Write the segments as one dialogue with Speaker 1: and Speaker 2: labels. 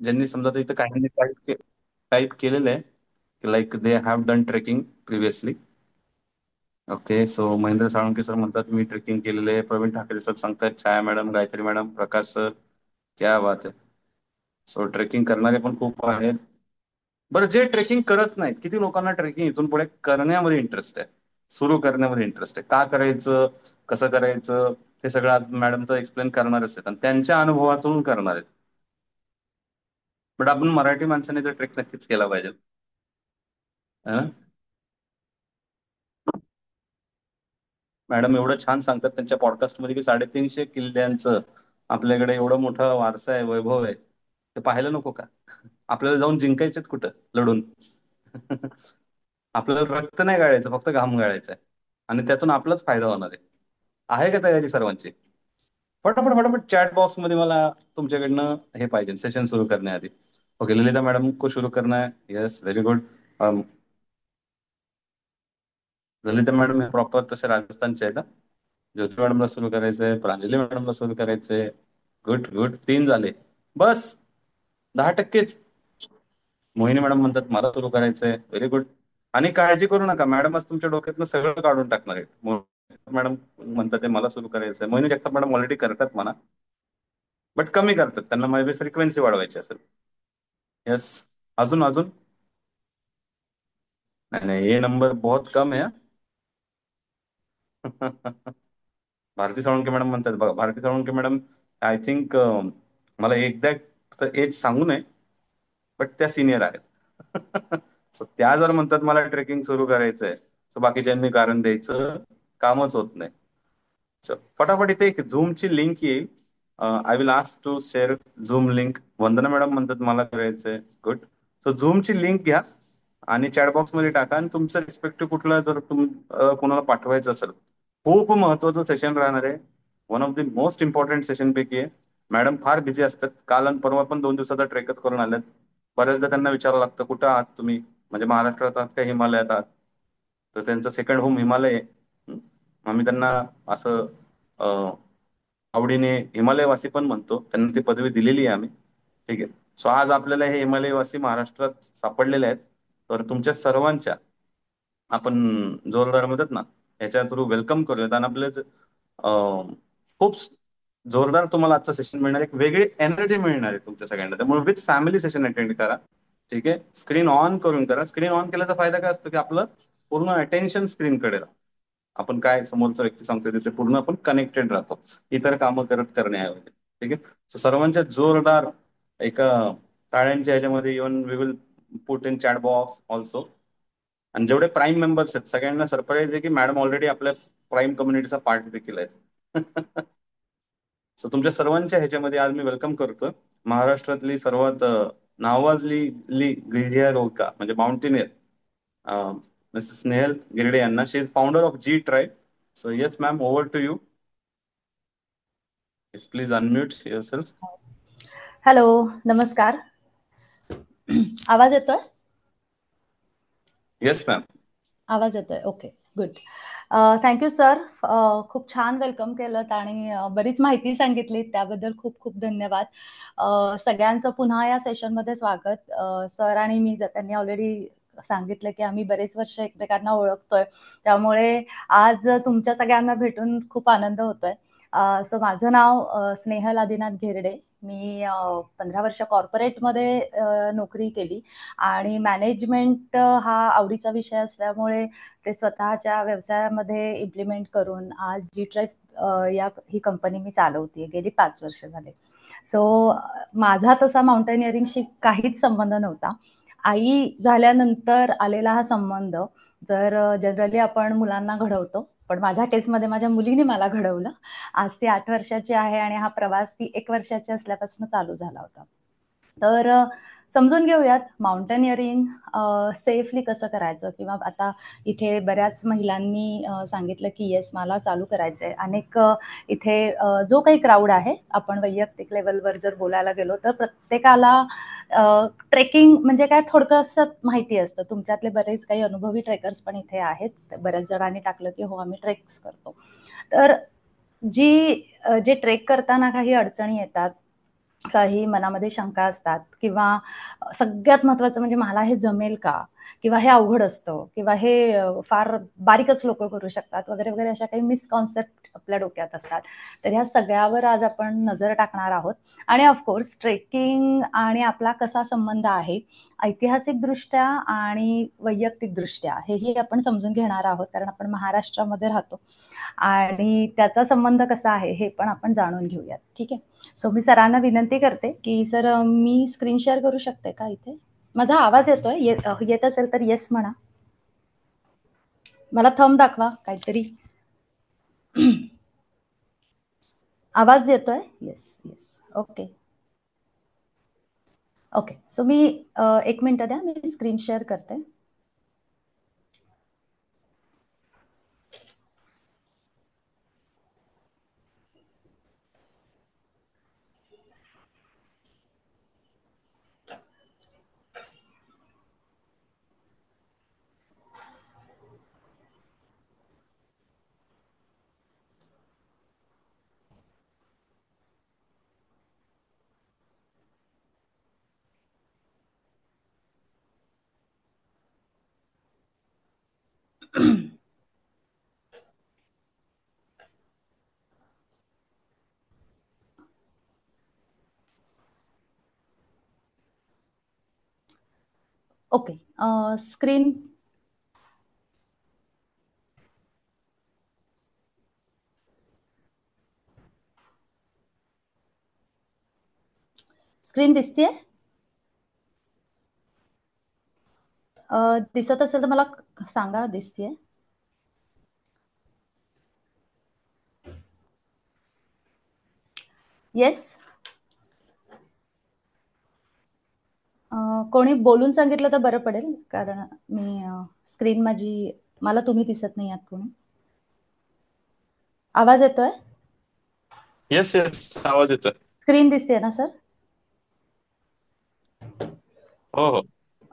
Speaker 1: ज्यांनी समजा ते इथं काही टाईप केलेलं आहे की like they have done trekking previously. Okay, so Mahendra Salunke sir म्हणतात मी ट्रेकिंग केलेले आहे. प्रवीण ठाकरे सर सांगतात, छाया मॅडम, गायत्री मॅडम, प्रकाश सर, क्या बात आहे. सो ट्रेकिंग करणारे पण खूप आहेत. बरं, जे ट्रेकिंग करत नाहीत, किती लोकांना ट्रेकिंग इथून पुढे करण्यामध्ये इंटरेस्ट आहे, सुरू करण्यामध्ये इंटरेस्ट आहे, का करायचं, कसं करायचं, हे सगळं आज मॅडम तर एक्सप्लेन करणारच आहेत आणि त्यांच्या अनुभवातून करणार आहेत. बट आपण मराठी माणसाने तर ट्रेक नक्कीच केला पाहिजे. हं? मॅडम एवढं छान सांगतात त्यांच्या पॉडकास्टमध्ये की 350 किल्ल्यांचं आपल्याकडे एवढं मोठं वारसा आहे, वैभव आहे, ते पाहायला नको का? आपल्याला जाऊन जिंकायचेत कुठं लढून? आपल्याला रक्त नाही गाळायचं, फक्त घाम गाळायचा आहे आणि त्यातून आपलाच फायदा होणार आहे. आहे का तयारी सर्वांची? फटाफट फटाफट चॅट बॉक्स मध्ये मला तुमच्याकडनं हे पाहिजे सेशन सुरू करण्याआधी. ओके, ललिता मैडम को शुरू करना है. Yes, very good. Lalita madam हे प्रॉपर तसे राजस्थानचे आहेत. ज्योती मॅडमला सुरू करायचंय, प्रांजली मॅडमला सुरू करायचंय. गुड गुड, 3 झाले बस. 10%च. मोहिनी मॅडम म्हणतात मला सुरू करायचंय. Very good. आणि काळजी करू नका, मॅडम आज तुमच्या डोक्यातनं सगळं काढून टाकणार आहेत. मॅडम म्हणतात ते मला सुरू करायचंय. मोहिनी जगताप मॅडम ऑलरेडी करतात म्हणा, बट कमी करतात, त्यांना माझी फ्रिक्वेन्सी वाढवायची असेल. यस. अजून अजून. नाही नाही, ये नंबर बहुत कम है. भारती साळुंके मॅडम म्हणतात बघा, Bharati Salunke madam I think मला एकदा एज सांगू नये, बट त्या सिनियर आहेत. सो त्या जर म्हणतात मला ट्रेकिंग सुरू करायचंय, सो बाकीच्यांनी कारण द्यायचं कामच होत नाही. So, फटाफट इथे एक झूमची लिंक येईल. I will ask to share Zoom link. Vandana madam म्हणतात मला करायचंय. गुड. सो झूमची लिंक घ्या आणि चॅटबॉक्स मध्ये टाका आणि तुमचं रिस्पेक्टिव्ह कुठला जर कोणाला पाठवायचं असेल. खूप महत्वाचं सेशन राहणार आहे. One of the most important session पैकी आहे. मॅडम फार बिझी असतात. काल आणि परवा पण 2 दिवसाचा ट्रेकच करून आल्यात. बऱ्याचदा त्यांना विचारावं लागतं कुठं आहात तुम्ही, म्हणजे महाराष्ट्रात आहात का हिमालयात आहात? तर त्यांचं सेकंड होम हिमालय आहे. आम्ही त्यांना असं आवडीने हिमालयवासी पण म्हणतो, त्यांना ती पदवी दिलेली आहे आम्ही. ठीक आहे. सो आज आपल्याला हे हिमालयवासी महाराष्ट्रात सापडलेले आहेत. तर तुमच्या सर्वांच्या आपण जोरदार म्हणतात ना ह्याच्या थ्रू वेलकम करूयात आणि आपलं खूप जोरदार तुम्हाला आजचं सेशन मिळणार आहे. एक वेगळी एनर्जी मिळणार आहे तुमच्या सगळ्यांना. त्यामुळे विथ फॅमिली सेशन अटेंड करा. ठीक आहे. स्क्रीन ऑन करून करा. स्क्रीन ऑन केल्याचा फायदा काय असतो की आपलं पूर्ण अटेन्शन स्क्रीनकडे राहतं. आपण काय समोरचा व्यक्ती सांगतोय तिथे पूर्ण आपण कनेक्टेड राहतो, इतर कामं करण्याऐवजी. ठीक आहे. सो सर्वांच्या जोरदार एका टाळ्यांच्या ह्याच्यामध्ये even we will put in chat box also. आणि जेवढे प्राईम मेंबर्स आहेत सगळ्यांना सरप्राईज आहे की मॅडम ऑलरेडी आपल्या प्राईम कम्युनिटीचा पार्ट देखील आहेत. सो तुमच्या सर्वांच्या ह्याच्यामध्ये आज मी वेलकम करतो महाराष्ट्रातली सर्वात नावाजलेली गिर्यारोहका म्हणजे माउंटेनियर मिसेस स्नेहल गिरडे यांना. She is founder of G Tribe. So yes ma'am, over to you. Please unmute yourself.
Speaker 2: Hello, नमस्कार. आवाज येतोय?
Speaker 1: Yes ma'am.
Speaker 2: आवाज येतोय. Okay, good. Thank you sir. खूप छान वेलकम केलं आणि बरीच माहिती सांगितली, त्याबद्दल खूप खूप धन्यवाद. सगळ्यांचं पुन्हा या सेशनमध्ये स्वागत. सर आणि मी त्यांनी ऑलरेडी सांगितलं की आम्ही बरेच वर्ष एकमेकांना ओळखतोय, त्यामुळे आज तुमच्या सगळ्यांना भेटून खूप आनंद होतोय. सो माझं नाव स्नेहल आदिनाथ घेरडे. मी 15 वर्ष कॉर्पोरेटमध्ये नोकरी केली आणि मॅनेजमेंट हा आवडीचा विषय असल्यामुळे ते स्वतःच्या व्यवसायामध्ये इम्प्लिमेंट करून आज जी ट्राईब ही कंपनी मी चालवते. गेली 5 वर्ष झाले. सो माझा तसा माउंटेनिअरिंगशी काहीच संबंध नव्हता. आई झाल्यानंतर आलेला हा संबंध. जर जनरली आपण मुलांना घडवतो, पण माझ्या केसमध्ये माझ्या मुलीने मला घडवलं. आज ती 8 वर्षाची आहे आणि हा प्रवास ती 1 वर्षाची असल्यापासून चालू झाला होता. तर समजून घेऊयात माउंटेनिअरिंग सेफली कसं करायचं, किंवा आता इथे बऱ्याच महिलांनी सांगितलं की येस मला चालू करायचंय. अनेक इथे जो काही क्राऊड आहे, आपण वैयक्तिक लेवलवर जर बोलायला गेलो तर प्रत्येकाला ट्रेकिंग म्हणजे काय थोडकंसं माहिती असतं. तुमच्यातले बरेच काही अनुभवी ट्रेकर्स पण इथे आहेत. बऱ्याच जणांनी टाकलं की हो आम्ही ट्रेक्स करतो. तर जे ट्रेक करताना काही अडचणी येतात, काही मनामध्ये शंका असतात किंवा सगळ्यात महत्त्वाचं म्हणजे मला हे जमेल का? किंवा हे अवघड असतं किंवा हे फार बारीकच लोकं करू शकतात वगैरे, वगैरे अशा काही मिसकॉन्सेप्ट आपल्या डोक्यात असतात. तर ह्या सगळ्यावर आज आपण नजर टाकणार आहोत आणि ऑफ कोर्स ट्रेकिंग आणि आपला कसा संबंध आहे, ऐतिहासिकदृष्ट्या आणि वैयक्तिकदृष्ट्या हेही आपण समजून घेणार आहोत. कारण आपण महाराष्ट्रामध्ये राहतो आणि त्याचा संबंध कसा आहे हे पण आपण जाणून घेऊयात. ठीक आहे. सो मी सरांना विनंती करते की सर मी स्क्रीन शेअर करू शकते का इथे? माझा आवाज येतोय? येत असेल तर येस म्हणा. मला थंब दाखवा काहीतरी. आवाज येतोय? Yes yes. Okay okay. So मी एक मिनिट द्या, मी स्क्रीन शेअर करते. ओके. स्क्रीन स्क्रीन दिसतेय? दिसत असेल तर मला सांगा दिसतेय. येस. कोणी बोलून सांगितलं तर बरं पडेल कारण मी स्क्रीन माझी मला तुम्ही दिसत नाही आहात कोणी. आवाज येतोय?
Speaker 1: येस येस, आवाज येतोय.
Speaker 2: स्क्रीन दिसते ना सर?
Speaker 1: हो हो.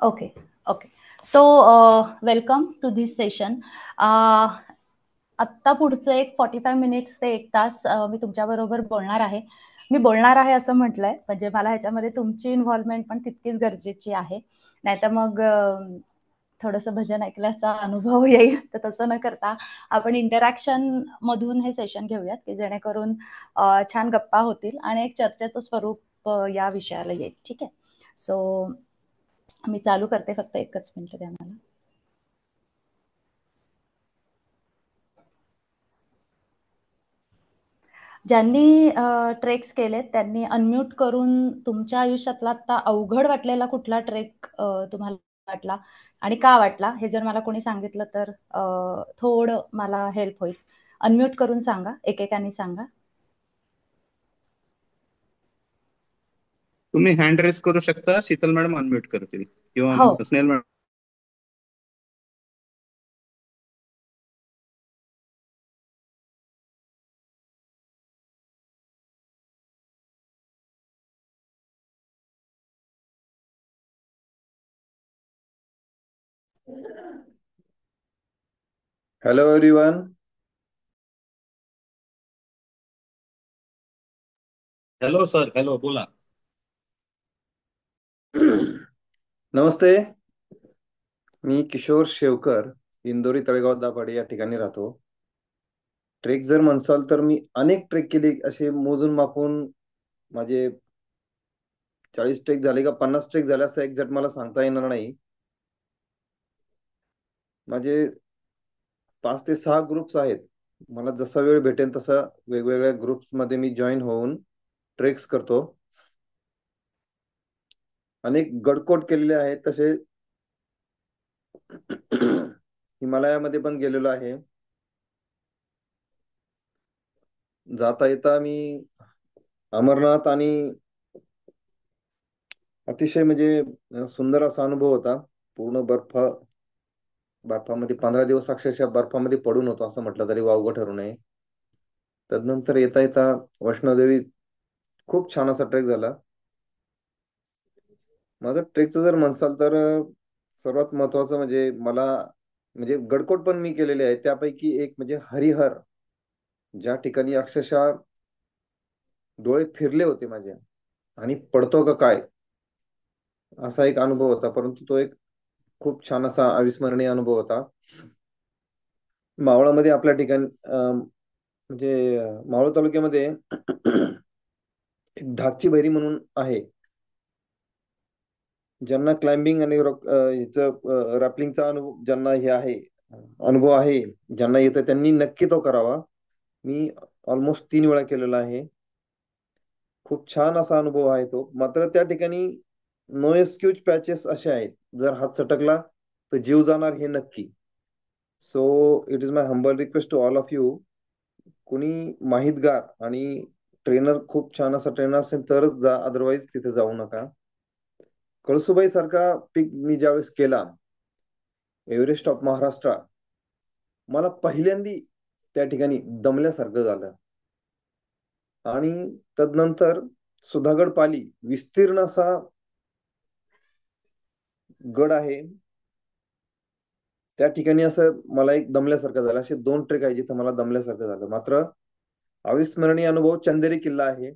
Speaker 2: Okay okay. So welcome to this session. आत्ता पुढचं एक 45 मिनिट्स ते 1 तास मी तुमच्याबरोबर बोलणार आहे. मी बोलणार आहे असं म्हटलंय म्हणजे मला ह्याच्यामध्ये तुमची इन्व्हॉल्वमेंट पण तितकीच गरजेची आहे. नाहीतर मग थोडंसं भजन ऐकल्याचा अनुभव येईल. तर तसं न करता आपण इंटरॅक्शन मधून हे सेशन घेऊयात की जेणेकरून छान गप्पा होतील आणि एक चर्चेचं स्वरूप या विषयाला येईल. ठीक आहे. सो मी चालू करते, फक्त एकच मिनिट द्या मला. ज्यांनी ट्रेक्स केलेत त्यांनी अनम्यूट करून तुमच्या आयुष्यातला आता अवघड वाटलेला कुठला ट्रेक तुम्हाला वाटला आणि का वाटला हे जर मला कोणी सांगितलं तर थोडं मला हेल्प होईल. अनम्यूट करून सांगा, एकेकाने सांगा.
Speaker 1: तुम्ही हँड रेज करू शकता, शीतल मॅडम अनम्यूट करतील किंवा
Speaker 2: हो.
Speaker 1: Snehal madam.
Speaker 3: Hello everyone.
Speaker 1: Hello sir, hello बोला.
Speaker 3: नमस्ते. मी किशोर शेवकर, इंदोरी तळेगाव दाभाडे या ठिकाणी राहतो. ट्रेक जर म्हणसाल तर मी अनेक ट्रेक केले, असे मोजून मापून माझे 40 ट्रेक झाले का 50 ट्रेक झाले असं एक्झॅक्ट मला सांगता येणार नाही. माझे 5 ते 6 ग्रुप्स आहेत. मला जसा वेळ भेटेल तसा वेगवेगळ्या ग्रुप्स मध्ये मी जॉईन होऊन ट्रेक्स करतो. अनेक गडकोट केलेले आहेत, तसे हिमालयामध्ये पण गेलेलो आहे. जाता येता मी अमरनाथ आणि अतिशय म्हणजे सुंदर असा अनुभव होता. पूर्ण बर्फामध्ये 15 दिवस अक्षरशः बर्फामध्ये पडून होतो असं म्हटलं तरी वावगं ठरू नये. तदनंतर येता येता वैष्णोदेवी खूप छान असा ट्रेक झाला. माझं ट्रेकचं जर म्हणसाल तर सर्वात महत्वाचं म्हणजे मला म्हणजे गडकोट पण मी केलेले आहे. त्यापैकी एक म्हणजे हरिहर, ज्या ठिकाणी अक्षरशः डोळे फिरले होते माझे. आणि पडतो का काय, असा एक अनुभव होता. परंतु तो एक खूप छान असा अविस्मरणीय अनुभव होता. मावळामध्ये आपल्या ठिकाणी म्हणजे मावळ तालुक्यामध्ये एक धाकची बहिरी म्हणून आहे. ज्यांना क्लाइम्बिंग आणि रॅपलिंगचा अनुभव, ज्यांना हे आहे, अनुभव आहे, ज्यांना येतं त्यांनी नक्की तो करावा. मी ऑलमोस्ट 3 वेळा केलेला आहे. खूप छान असा अनुभव आहे तो. मात्र त्या ठिकाणी नो एक्सक्यूज पॅचेस असे आहेत, जर हात सटकला तर जीव जाणार हे नक्की. So it is my humble request to all of you, कोणी माहितगार आणि ट्रेनर, खूप छान असा ट्रेनर असेल तरच जा, अदरवाईज तिथे जाऊ नका. कळसुबाई सारखा पीक मी ज्यावेळेस केला, एव्हरेस्ट ऑफ महाराष्ट्र, मला पहिल्यांदी त्या ठिकाणी दमल्यासारखं झालं. आणि तदनंतर सुधागड पाली विस्तीर्ण असा गड आहे, त्या ठिकाणी असं मला एक दमल्यासारखं झालं. असे 2 ट्रेक आहे जिथे मला दमल्यासारखं झालं. मात्र अविस्मरणीय अनुभव चंदेरी किल्ला आहे,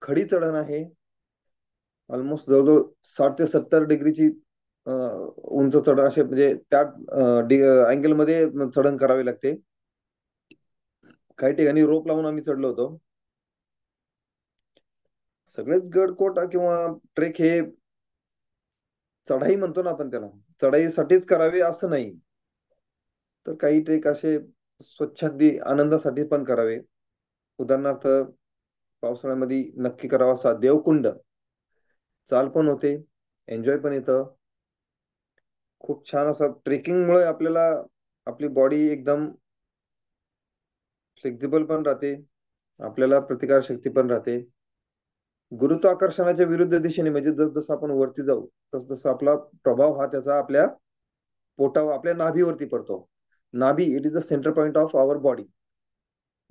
Speaker 3: खडी चढण आहे, ऑलमोस्ट जवळजवळ 60 ते 70 डिग्रीची उंच चढण, असे म्हणजे त्या अँगल मध्ये चढण करावी लागते. काही ठिकाणी रोप लावून आम्ही चढलो होतो. सगळेच गडकोट किंवा ट्रेक हे चढाई म्हणतो ना आपण त्याला, चढाईसाठीच करावे असं नाही, तर काही ट्रेक असे स्वच्छंदी आनंदासाठी पण करावे. उदाहरणार्थ पावसाळ्यामध्ये नक्की करावा असा देवकुंड, चाल पण होते, एन्जॉय पण येतं. खूप छान असा ट्रेकिंगमुळे आपल्याला आपली बॉडी एकदम फ्लेक्झिबल पण राहते, आपल्याला प्रतिकार शक्ती पण राहते. गुरुत्वाकर्षणाच्या विरुद्ध दिशेने, म्हणजे जसं आपण वरती जाऊ तस तसं आपला प्रभाव हा त्याचा आपल्या पोटावर, आपल्या नाभीवरती पडतो. नाभी, it is the centre point of our body.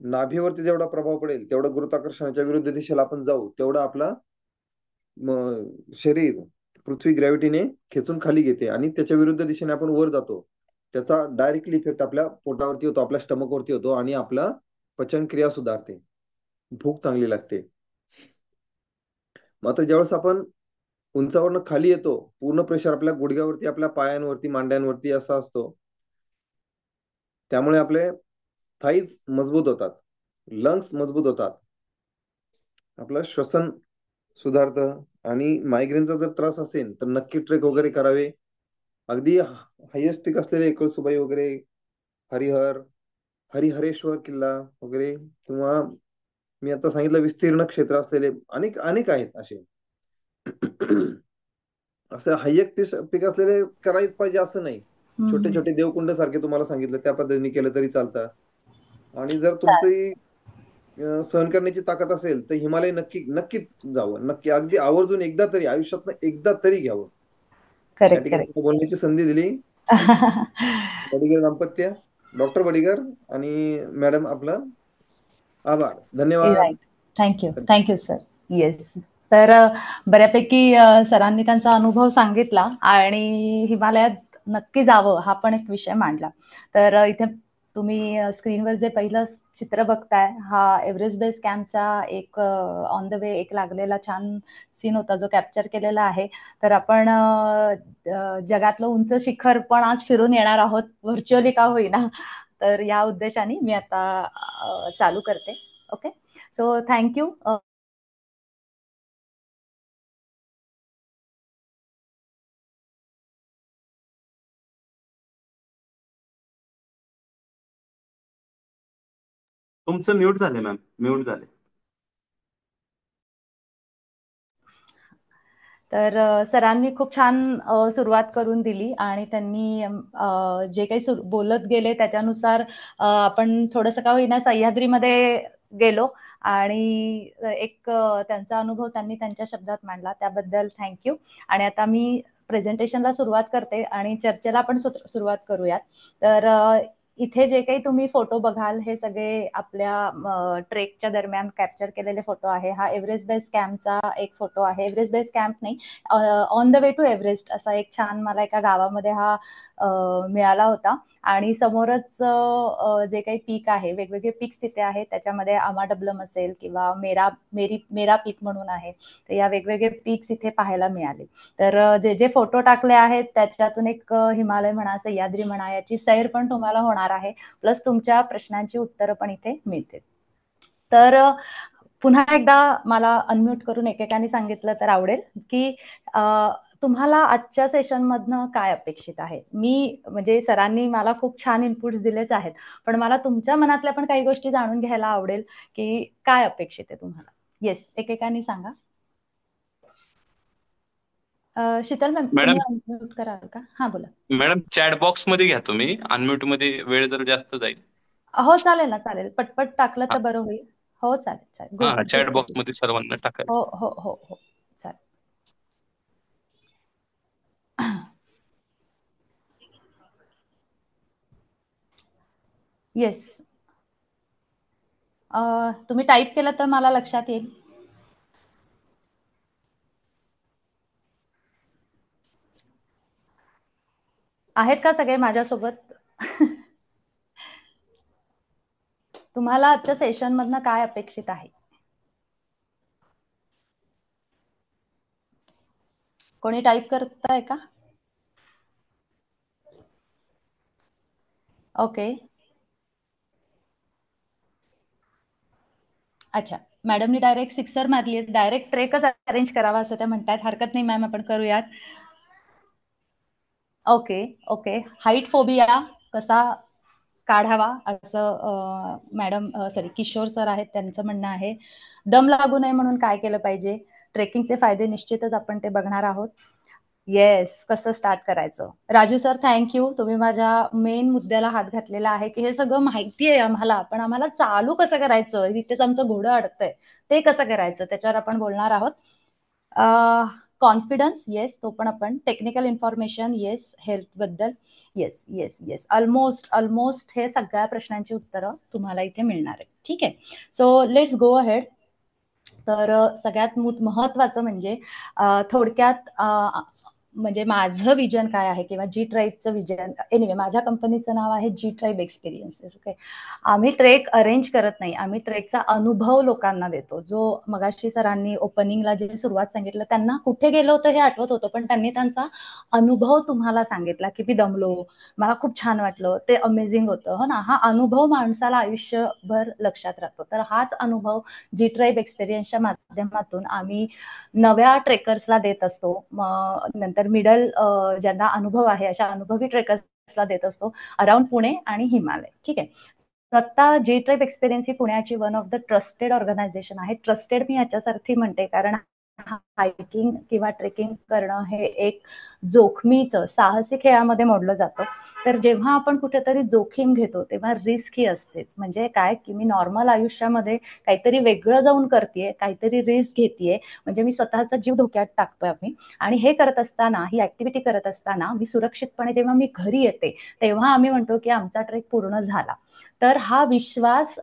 Speaker 3: नाभीवरती जेवढा प्रभाव पडेल तेवढं गुरुत्वाकर्षणाच्या विरुद्ध दिशेला आपण जाऊ, तेवढा आपला शरीर पृथ्वी ग्रॅव्हिटीने खेचून खाली घेते आणि त्याच्या विरुद्ध दिशेने आपण वर जातो. त्याचा डायरेक्टली इफेक्ट आपल्या पोटावरती होतो, आपल्या स्टमकवरती होतो आणि आपला पचनक्रिया सुधारते, भूक चांगली लागते. मात्र ज्यावेळेस आपण उंचावरनं खाली येतो, पूर्ण प्रेशर आपल्या गुडघ्यावरती, आपल्या पायांवरती, मांड्यांवरती असा असतो. त्यामुळे आपले थाईज मजबूत होतात, लंग्स मजबूत होतात, आपलं श्वसन सुधारतं. आणि मायग्रेनचा जर त्रास असेल तर नक्की ट्रेक वगैरे करावे. अगदी हायेस्ट पीक असलेले कळसुबाई वगैरे, हरिहर, हरिहरेश्वर किल्ला वगैरे, किंवा मी आता सांगितलं विस्तीर्ण क्षेत्र असलेले अनेक अनेक आहेत असे. असं हायेस्ट पीक असलेले करायच पाहिजे असं नाही. छोटे छोटे देवकुंड सारखे तुम्हाला सांगितलं त्या पद्धतीने केलं तरी चालतं. आणि जर तुमची सहन करण्याची ताकद असेल तर हिमालय नक्की नक्की जावं, नक्की अगदी आवर्जून एकदा तरी आयुष्यात एकदा तरी घ्यावं. या
Speaker 2: करेक्ट
Speaker 3: ठिकाणी
Speaker 2: करेक्ट.
Speaker 3: बोलण्याची संधी दिली बडिगर दाम्पत्य, डॉक्टर बडिगर आणि मॅडम, आपलं आभार, धन्यवाद.
Speaker 2: राईट. Thank you sir. येस. तर बऱ्यापैकी सरांनी त्यांचा अनुभव सांगितला आणि हिमालयात नक्की जावं हा पण एक विषय मांडला. तर इथे तुम्ही स्क्रीनवर जे पहिलं चित्र बघताय, हा एव्हरेस्ट बेस कॅम्पचा एक ऑन द वे एक लागलेला छान सीन होता जो कॅप्चर केलेला आहे. तर आपण जगातलं उंच शिखर पण आज फिरून येणार आहोत, व्हर्च्युअली का होईना. तर या उद्देशाने मी आता चालू करते. Okay, so thank you.
Speaker 1: तुमचं म्यूट झाले मॅम, म्यूट झाले.
Speaker 2: तर सरांनी खूप छान सुरुवात करून दिली आणि त्यांनी जे काही बोलत गेले त्याच्यानुसार आपण थोडंसं का होईना सह्याद्रीमध्ये गेलो आणि एक त्यांचा अनुभव त्यांनी त्यांच्या शब्दात मांडला, त्याबद्दल थँक्यू. आणि आता मी प्रेझेंटेशनला सुरुवात करते आणि चर्चेला आपण सुरुवात करूयात. तर इथे जे काही तुम्ही फोटो बघाल हे सगळे आपल्या ट्रेकच्या दरम्यान कॅप्चर केलेले फोटो आहे. हा एव्हरेस्ट बेस कॅम्पचा एक फोटो आहे. एव्हरेस्ट बेस कॅम्प नाही, on the way to Everest असा एक छान, मला एका गावामध्ये हा मिळाला होता. आणि समोरच जे काही पीक आहे, वेगवेगळे पीक्स तिथे आहेत, त्याच्यामध्ये आमाडब्लम असेल किंवा मेरा पीक म्हणून आहे, तर या वेगवेगळे पीक्स इथे पाहायला मिळाले. तर जे जे फोटो टाकले आहेत त्याच्यातून एक हिमालय म्हणा, सह्याद्री म्हणा, याची सैर पण तुम्हाला होणार आहे, प्लस तुमच्या प्रश्नांची उत्तरं पण इथे मिळतील. तर पुन्हा एकदा मला अनम्यूट करून एकेकाने सांगितलं तर आवडेल की तुम्हाला आजच्या सेशन मधनं काय अपेक्षित आहे. मी म्हणजे सरांनी मला खूप छान इनपुट्स दिलेच आहेत, पण मला तुमच्या मनातल्या पण काही गोष्टी जाणून घ्यायला आवडेल की काय अपेक्षित आहे तुम्हाला. येस, एकेकाने सांगा. शीतल मॅम, तुम्ही अनम्यूट कराल का? हा, बोला
Speaker 4: मॅडम. चॅट बॉक्स मध्ये घ्या तुम्ही, अनम्यूट मध्ये वेळ जर जास्त जाईल.
Speaker 2: हो, चालेल ना, चालेल. पटपट टाकलं तर बरं होईल. हो, चालेल चालेल. गुड
Speaker 4: हा,
Speaker 2: गुड
Speaker 4: चॅट बॉक्स
Speaker 2: सजेशन.
Speaker 4: मध्ये सर्वांना टाकायचं.
Speaker 2: हो हो हो हो, चालेल. येस, तुम्ही टाईप केलं तर मला लक्षात येईल. आहेत का सगळे माझ्यासोबत? तुम्हाला आजच्या सेशन मधनं काय अपेक्षित आहे? कोणी टाईप करताय का? ओके, अच्छा. मॅडमनी डायरेक्ट सिक्सर मारली आहे, डायरेक्ट ट्रेकच अरेंज करावा असं त्या म्हणतात. हरकत नाही मॅम, आपण करूयात. Okay okay. हाईट फोबिया कसा काढावा असं मॅडम सॉरी किशोर सर आहेत, त्यांचं म्हणणं आहे. दम लागू नये म्हणून काय केलं पाहिजे? ट्रेकिंगचे फायदे निश्चितच आपण ते बघणार आहोत. येस, कसं स्टार्ट करायचं. Raju sir, thank you. तुम्ही माझ्या मेन मुद्द्याला हात घातलेला आहे की हे सगळं माहिती आहे आम्हाला, पण आम्हाला चालू कसं करायचं, इथेच आमचं घोडं अडतंय, ते कसं करायचं त्याच्यावर आपण बोलणार आहोत. कॉन्फिडन्स, येस, तो पण आपण. Technical information, yes. हेल्थ बद्दल, येस येस येस. ऑलमोस्ट हे सगळ्या प्रश्नांची उत्तरं तुम्हाला इथे मिळणार आहे. ठीक आहे, सो लेट्स गो अहेड. तर सगळ्यात महत्वाचं म्हणजे थोडक्यात म्हणजे माझं विजन काय आहे किंवा जी ट्राईबचं विजन. एनिवे, माझ्या कंपनीचं नाव आहे जी ट्राईब एक्सपिरियन्सेस. ओके, आम्ही ट्रेक अरेंज करत नाही, आम्ही ट्रेकचा अनुभव लोकांना देतो. जो मगाशी सरांनी ओपनिंगला जे सुरुवात सांगितलं, त्यांना कुठे गेलो होतं हे आठवत होतं, पण त्यांनी त्यांचा अनुभव तुम्हाला सांगितला की मी दमलो, मला खूप छान वाटलं, ते अमेझिंग होतं, हो ना. हा अनुभव माणसाला आयुष्यभर लक्षात राहतो. तर हाच अनुभव जी ट्राईब एक्सपिरियन्सच्या माध्यमातून आम्ही नव्या ट्रेकर्सला देत असतो. नंतर मिडल ज्यांना अनुभव आहे अशा अनुभवी ट्रेकर्सला देत असतो अराउंड पुणे आणि हिमालय. ठीक आहे, आता जी ट्राईब एक्सपिरियन्स ही पुण्याची one of the trusted organisation आहे. ट्रस्टेड मी याच्यासाठी म्हणते कारण हायकिंग किंवा ट्रेकिंग करणं हे एक जोखमीचं साहसी खेळामध्ये मोडलं जातं. तर जेव्हा आपण कुठेतरी जोखीम घेतो तेव्हा रिस्क ही असतेच. म्हणजे काय की मी नॉर्मल आयुष्यामध्ये काहीतरी वेगळं जाऊन करतेय, काहीतरी रिस्क घेतेय, म्हणजे मी स्वतःचा जीव धोक्यात टाकतोय आम्ही. आणि हे करत असताना, ही ऍक्टिव्हिटी करत असताना मी सुरक्षितपणे जेव्हा मी घरी येते तेव्हा आम्ही म्हणतो की आमचा ट्रेक पूर्ण झाला. तर हा विश्वास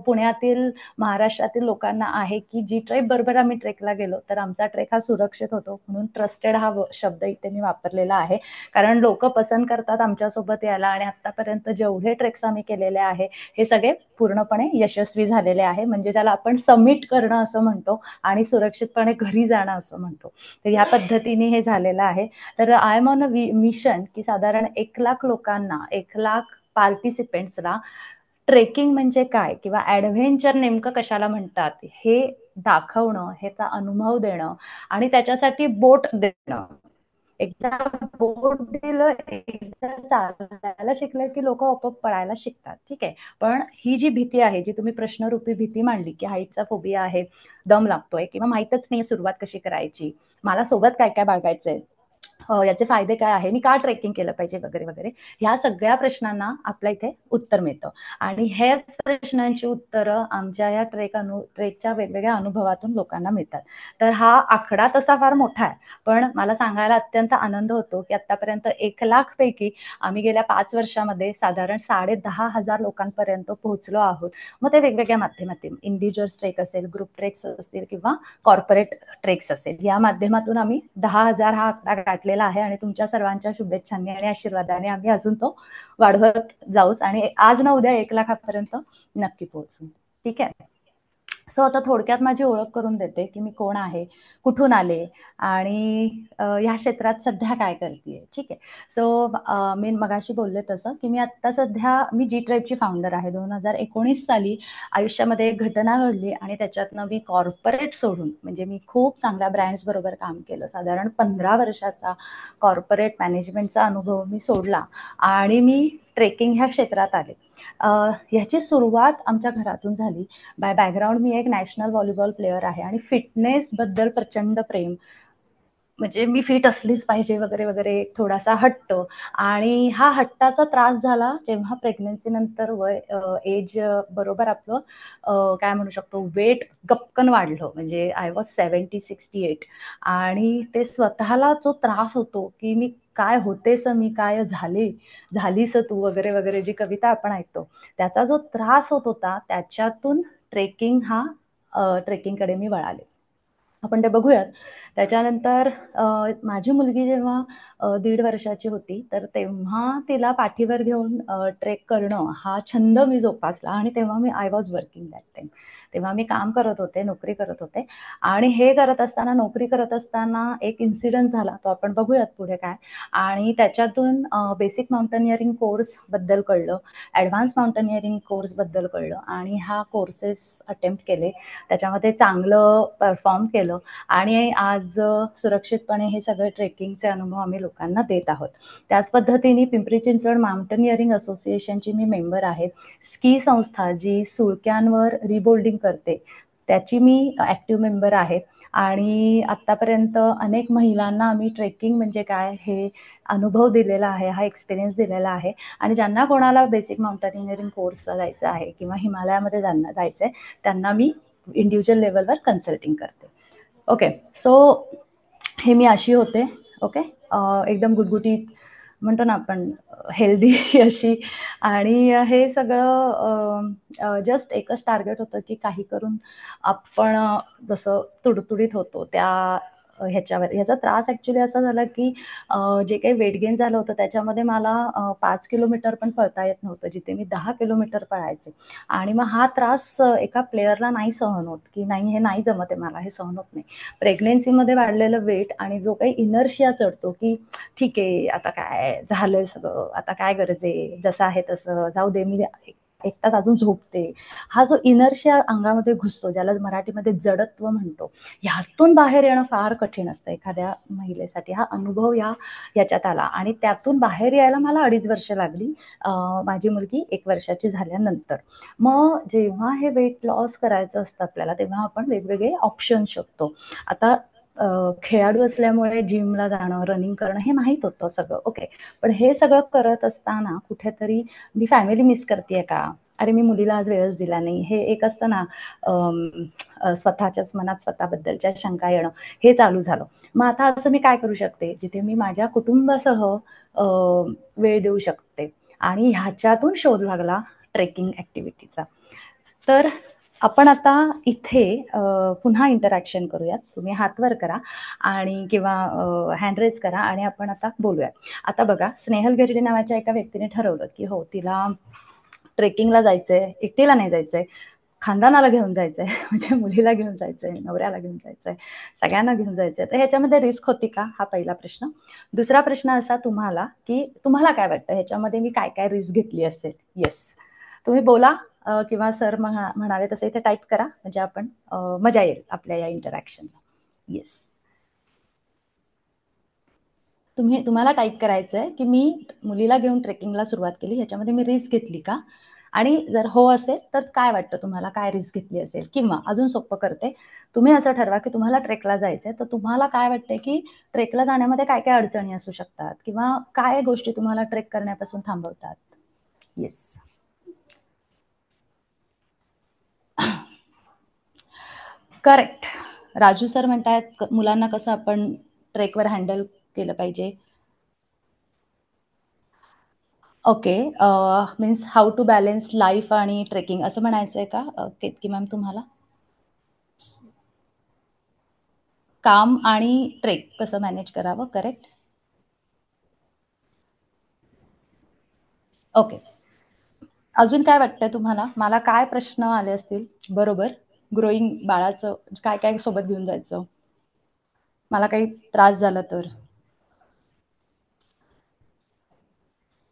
Speaker 2: पुण्यातील, महाराष्ट्रातील लोकांना आहे की जी ट्रेक बरोबर आम्ही ट्रेकला गेलो तर आमचा ट्रेक हा सुरक्षित होतो. म्हणून ट्रस्टेड हा शब्द इथे मी वापरलेला आहे. कारण लोक पसंत करतात आमच्यासोबत यायला आणि आतापर्यंत जेवढे ट्रेक्स आम्ही केलेले आहे हे सगळे पूर्णपणे यशस्वी झालेले आहे. म्हणजे ज्याला आपण समिट करणं असं म्हणतो आणि सुरक्षितपणे घरी जाणं असं म्हणतो. तर ह्या पद्धतीने हे झालेलं आहे. तर I am on a mission की साधारण 1,00,000 लोकांना, 1,00,000 पार्टिसिपेंट्सला ट्रेकिंग म्हणजे काय किंवा ऍडव्हेंचर नेमकं कशाला म्हणतात हे दाखवणं, ह्याचा अनुभव देणं आणि त्याच्यासाठी बोट देणं. एकदा बोट दिलं, एकदा चालायला शिकलं की लोक आपोआप पळायला शिकतात. ठीक आहे, पण ही जी भीती आहे, जी तुम्ही प्रश्नरूपी भीती मांडली की हाईटचा फोबिया आहे, दम लागतोय किंवा माहीतच नाही सुरुवात कशी करायची, मला सोबत काय काय बाळगायचंय, याचे फायदे काय आहे, मी का ट्रेकिंग केलं पाहिजे वगैरे वगैरे, ह्या सगळ्या प्रश्नांना आपल्या इथे उत्तर मिळतं. आणि हेच प्रश्नांची उत्तरं आमच्या या ट्रेकच्या वेगवेगळ्या अनुभवातून लोकांना मिळतात. तर हा आकडा तसा फार मोठा आहे, पण मला सांगायला अत्यंत आनंद होतो की आतापर्यंत 1,00,000 पैकी आम्ही गेल्या 5 वर्षामध्ये साधारण 10,500 लोकांपर्यंत पोहोचलो आहोत. मग ते वेगवेगळ्या माध्यमातून, इंडिव्हिज्युअल ट्रेक असेल, ग्रुप ट्रेक्स असतील किंवा कॉर्पोरेट ट्रेक्स असेल, या माध्यमातून आम्ही 10,000 हा आकडा गाठलेला झालेला आहे आणि तुमच्या सर्वांच्या शुभेच्छांनी आणि आशीर्वादाने आम्ही अजून तो वाढवत जाऊच आणि आज ना उद्या 1 लाखापर्यंत नक्की पोहोचू. ठीक आहे. सो आता थोडक्यात माझी ओळख करून देते की मी कोण आहे, कुठून आले आणि ह्या क्षेत्रात सध्या काय करतेय. ठीक आहे. सो मी मगाशी बोलले तसं की मी आता सध्या जी ट्राईबची फाउंडर आहे. 2019 साली आयुष्यामध्ये एक घटना घडली आणि त्याच्यातनं मी कॉर्पोरेट सोडून म्हणजे मी खूप चांगल्या ब्रँड्स बरोबर काम केलं. साधारण 15 वर्षाचा कॉर्पोरेट मॅनेजमेंटचा अनुभव मी सोडला आणि मी ट्रेकिंग ह्या क्षेत्रात आले. ह्याची सुरुवात आमच्या घरातून झाली. बाय बॅकग्राऊंड मी एक नॅशनल व्हॉलीबॉल प्लेअर आहे आणि फिटनेसबद्दल प्रचंड प्रेम. म्हणजे मी फिट असलीच पाहिजे वगैरे वगैरे थोडासा हट्ट आणि हा हट्टाचा त्रास झाला जेव्हा प्रेग्नन्सी नंतर एज बरोबर आपलं काय म्हणू शकतो वेट गपकन वाढलं. म्हणजे आय वॉज 70-68 आणि ते स्वतःला जो त्रास होतो की मी काय होतेस मी काय झालीस तू वगैरे वगैरे जी कविता आपण ऐकतो त्याचा जो त्रास होत होता त्याच्यातून ट्रेकिंगकडे मी वळाले. आपण ते बघूयात. त्याच्यानंतर माझी मुलगी जेव्हा 1.5 वर्षाची होती तर तेव्हा तिला पाठीवर घेऊन ट्रेक करणं हा छंद मी जोपासला आणि तेव्हा मी I was working that time. तेव्हा मी काम करत होते, नोकरी करत होते आणि हे करत असताना नोकरी करत असताना एक इन्सिडेंट झाला तो आपण बघूयात पुढे काय. आणि त्याच्यातून बेसिक माउंटनिअरिंग कोर्सबद्दल कळलं, ॲडव्हान्स माउंटनिअरिंग कोर्सबद्दल कळलं आणि हा कोर्सेस अटेम्प्ट केले. त्याच्यामध्ये चांगलं परफॉर्म केलं आणि आज सुरक्षितपणे हे सगळे ट्रेकिंगचे अनुभव आम्ही लोकांना देत आहोत. त्याच पद्धतीने पिंपरी चिंचवड माउंटनिअरिंग असोसिएशनची मी मेंबर आहे. स्की संस्था जी सुळक्यांवर रिबोल्डिंग करते त्याची मी ॲक्टिव्ह मेंबर आहे आणि आत्तापर्यंत अनेक महिलांना आम्ही ट्रेकिंग म्हणजे काय हे अनुभव दिलेला आहे, हा एक्सपिरियन्स दिलेला आहे आणि ज्यांना कोणाला बेसिक माउंटनिअरिंग कोर्सला जायचं आहे किंवा हिमालयामध्ये ज्यांना जायचं आहे त्यांना मी इंडिव्हिज्युअल लेवलवर कन्सल्टिंग करते. ओके. सो हे मी अशी होते. ओके. एकदम गुटगुटीत म्हणतो ना आपण हेल्दी अशी आणि हे सगळं जस्ट एकच टार्गेट होतं की काही करून आपण जसं तुडतुडीत होतो त्या ह्याचा त्रास ॲक्च्युली असा झाला की जे काही वेट गेन झालं होतं त्याच्यामध्ये मला 5 किलोमीटर पण पळता येत नव्हतं जिथे मी 10 किलोमीटर पळायचे आणि मग हा त्रास एका प्लेअरला नाही सहन होत की नाही हे नाही जमत आहे मला, हे सहन होत नाही. प्रेग्नेन्सीमध्ये वाढलेलं वेट आणि जो काही इनर्शिया चढतो की ठीक आहे आता काय झालंय सगळं, आता काय गरज आहे, जसं आहे तसं जाऊ दे, मी 1 तास अजून झोपते. हा जो इनर्शिया अंगामध्ये घुसतो ज्याला मराठीमध्ये जडत्व म्हणतो, ह्यातून बाहेर येणं फार कठीण असतं एखाद्या महिलेसाठी. हा अनुभव ह्याच्यात आला आणि त्यातून बाहेर यायला मला 2.5 वर्ष लागली माझी मुलगी 1 वर्षाची झाल्यानंतर. मग जेव्हा हे वेट लॉस करायचं असतं आपल्याला तेव्हा आपण वेगवेगळे ऑप्शन शोधतो. आता खेळाडू असल्यामुळे जिमला जाणं, रनिंग करणं हे माहीत होतं सगळं. ओके. पण हे सगळं करत असताना कुठेतरी मी फॅमिली मिस करतेय का? अरे मी मुलीला आज वेळच दिला नाही. हे एक असतं ना स्वतःच्याच मनात स्वतःबद्दलच्या शंका येणं, हे चालू झालं. मग आता असं मी काय करू शकते जिथे मी माझ्या कुटुंबासह वेळ देऊ शकते आणि ह्याच्यातून शोध लागला ट्रेकिंग ॲक्टिव्हिटीचा. तर आपण आता इथे पुन्हा इंटरॅक्शन करूयात. तुम्ही हात वर करा आणि किंवा हँड रेज करा आणि आपण आता बोलूयात. आता बघा स्नेहल गिरडे नावाच्या एका व्यक्तीने ठरवलं की हो तिला ट्रेकिंगला जायचंय, एकटीला नाही जायचंय, खानदानाला घेऊन जायचंय, म्हणजे मुलीला घेऊन जायचंय, नवऱ्याला घेऊन जायचंय, सगळ्यांना घेऊन जायचंय. तर ह्याच्यामध्ये रिस्क होती का? हा पहिला प्रश्न. दुसरा प्रश्न असा तुम्हाला की तुम्हाला काय वाटतं ह्याच्यामध्ये मी काय काय रिस्क घेतली असेल? येस. तुम्ही बोला किंवा सर म्हणाले तसे इथे टाईप करा म्हणजे आपण मजा येईल आपल्या या इंटरॅक्शनला. येस. तुम्हाला टाईप करायचं आहे की मी मुलीला घेऊन ट्रेकिंगला सुरुवात केली, ह्याच्यामध्ये मी रिस्क घेतली का? आणि जर हो असेल तर काय वाटतं तुम्हाला काय रिस्क घेतली असेल? किंवा अजून सोपं करते, तुम्ही असं ठरवा की तुम्हाला ट्रेकला जायचंय तर तुम्हाला काय वाटतंय की ट्रेकला जाण्यामध्ये काय काय अडचणी असू शकतात किंवा काय गोष्टी तुम्हाला ट्रेक करण्यापासून थांबवतात? येस. करेक्ट. राजू सर म्हणतायत मुलांना कसं आपण ट्रेकवर हँडल केलं पाहिजे. Okay. Means how to balance life आणि ट्रेकिंग असं म्हणायचंय का केतकी मॅम तुम्हाला? काम आणि ट्रेक कसं मॅनेज करावं. करेक्ट. ओके. अजून काय वाटतंय तुम्हाला? मला काय प्रश्न आले असतील? बरोबर. ग्रोईंग बाळाचं काय काय सोबत घेऊन जायचं? मला काही त्रास झाला तर?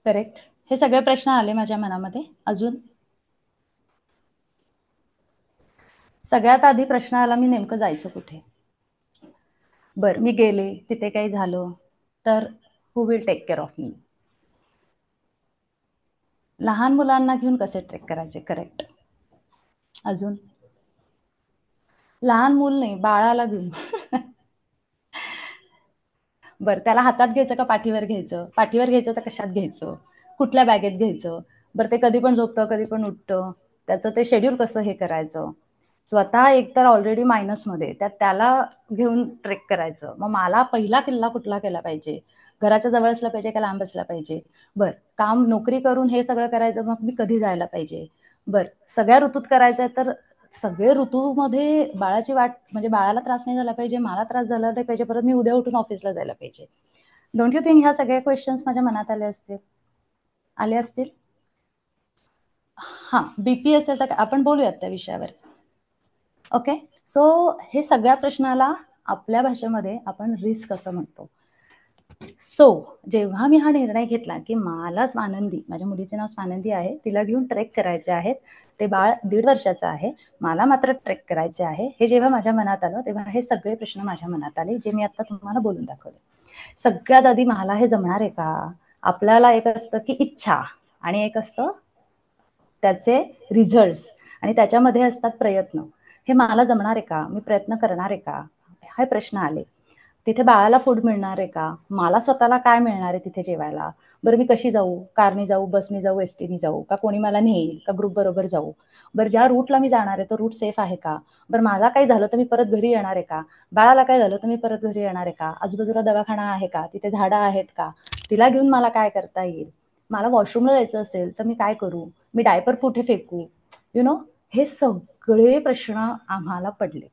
Speaker 2: करेक्ट. हे सगळे प्रश्न आले माझ्या मनामध्ये. अजून? सगळ्यात आधी प्रश्न आला, मी नेमकं जायचं कुठे? बरं, मी गेले, तिथे काही झालं तर who will take care of me? लहान मुलांना घेऊन कसे ट्रेक करायचे? करेक्ट. अजून? लहान मूल नाही, बाळाला घेऊन. बरं, त्याला हातात घ्यायचं का पाठीवर घ्यायचं? पाठीवर घ्यायचं तर कशात घ्यायचं? कुठल्या बॅगेत घ्यायचं? बरं, ते कधी पण झोपतं, कधी पण उठतं. त्याचं ते शेड्यूल कसं हे करायचं? स्वतः एकतर ऑलरेडी मायनसमध्ये, त्यात त्याला घेऊन ट्रेक करायचं. मग मला पहिला किल्ला कुठला केला पाहिजे? घराच्या जवळ असला पाहिजे का लांब असला पाहिजे? बरं, काम नोकरी करून हे सगळं करायचं, मग मी कधी जायला पाहिजे? बरं, सगळ्या ऋतूत करायचं आहे तर सगळे ऋतूमध्ये बाळाची वाट, म्हणजे बाळाला त्रास नाही झाला पाहिजे, मला त्रास झाला नाही पाहिजे, परत मी उद्या उठून ऑफिसला जायला पाहिजे. डोंट यू थिंक ह्या सगळ्या क्वेश्चन्स माझ्या मनात आले असतील? हां, बीपी असेल तर आपण बोलूयात त्या विषयावर. ओके. सो हे सगळ्या प्रश्नाला आपल्या भाषेमध्ये आपण रिस्क असं म्हणतो. सो जेव्हा मी हा निर्णय घेतला की मला स्वानंदी, माझ्या मुलीचे नाव स्वानंदी आहे, तिला घेऊन ट्रेक करायचे आहेत, ते बाळ 1.5 वर्षाचं आहे, मला मात्र ट्रेक करायचे आहे, हे जेव्हा माझ्या मनात आलं तेव्हा हे सगळे प्रश्न माझ्या मनात आले, जे मी आता तुम्हाला बोलून दाखवले. सगळ्यात आधी मला हे जमणार आहे का? आपल्याला एक असतं की इच्छा आणि एक असतं त्याचे रिझल्ट्स, आणि त्याच्यामध्ये असतात प्रयत्न. हे मला जमणार आहे का? मी प्रयत्न करणार आहे का? हे प्रश्न आले. तिथे बाळाला फूड मिळणार आहे का? मला स्वतःला काय मिळणार आहे तिथे जेवायला? बरं, मी कशी जाऊ? कारने जाऊ, बसने जाऊ, एसटीने जाऊ, का कोणी मला नेईल, का ग्रुप बरोबर जाऊ? बरं, ज्या रूटला मी जाणार आहे तो रूट सेफ आहे का? बरं, मला काही झालं तर मी परत घरी येणार आहे का? बाळाला काय झालं तर मी परत घरी येणार आहे का? आजूबाजूला दवाखाना आहे का? तिथे झाडं आहेत का? तिला घेऊन मला काय करता येईल? मला वॉशरूमला जायचं असेल तर मी काय करू? मी डायपर कुठे फेकू? हे सगळे प्रश्न आम्हाला पडले.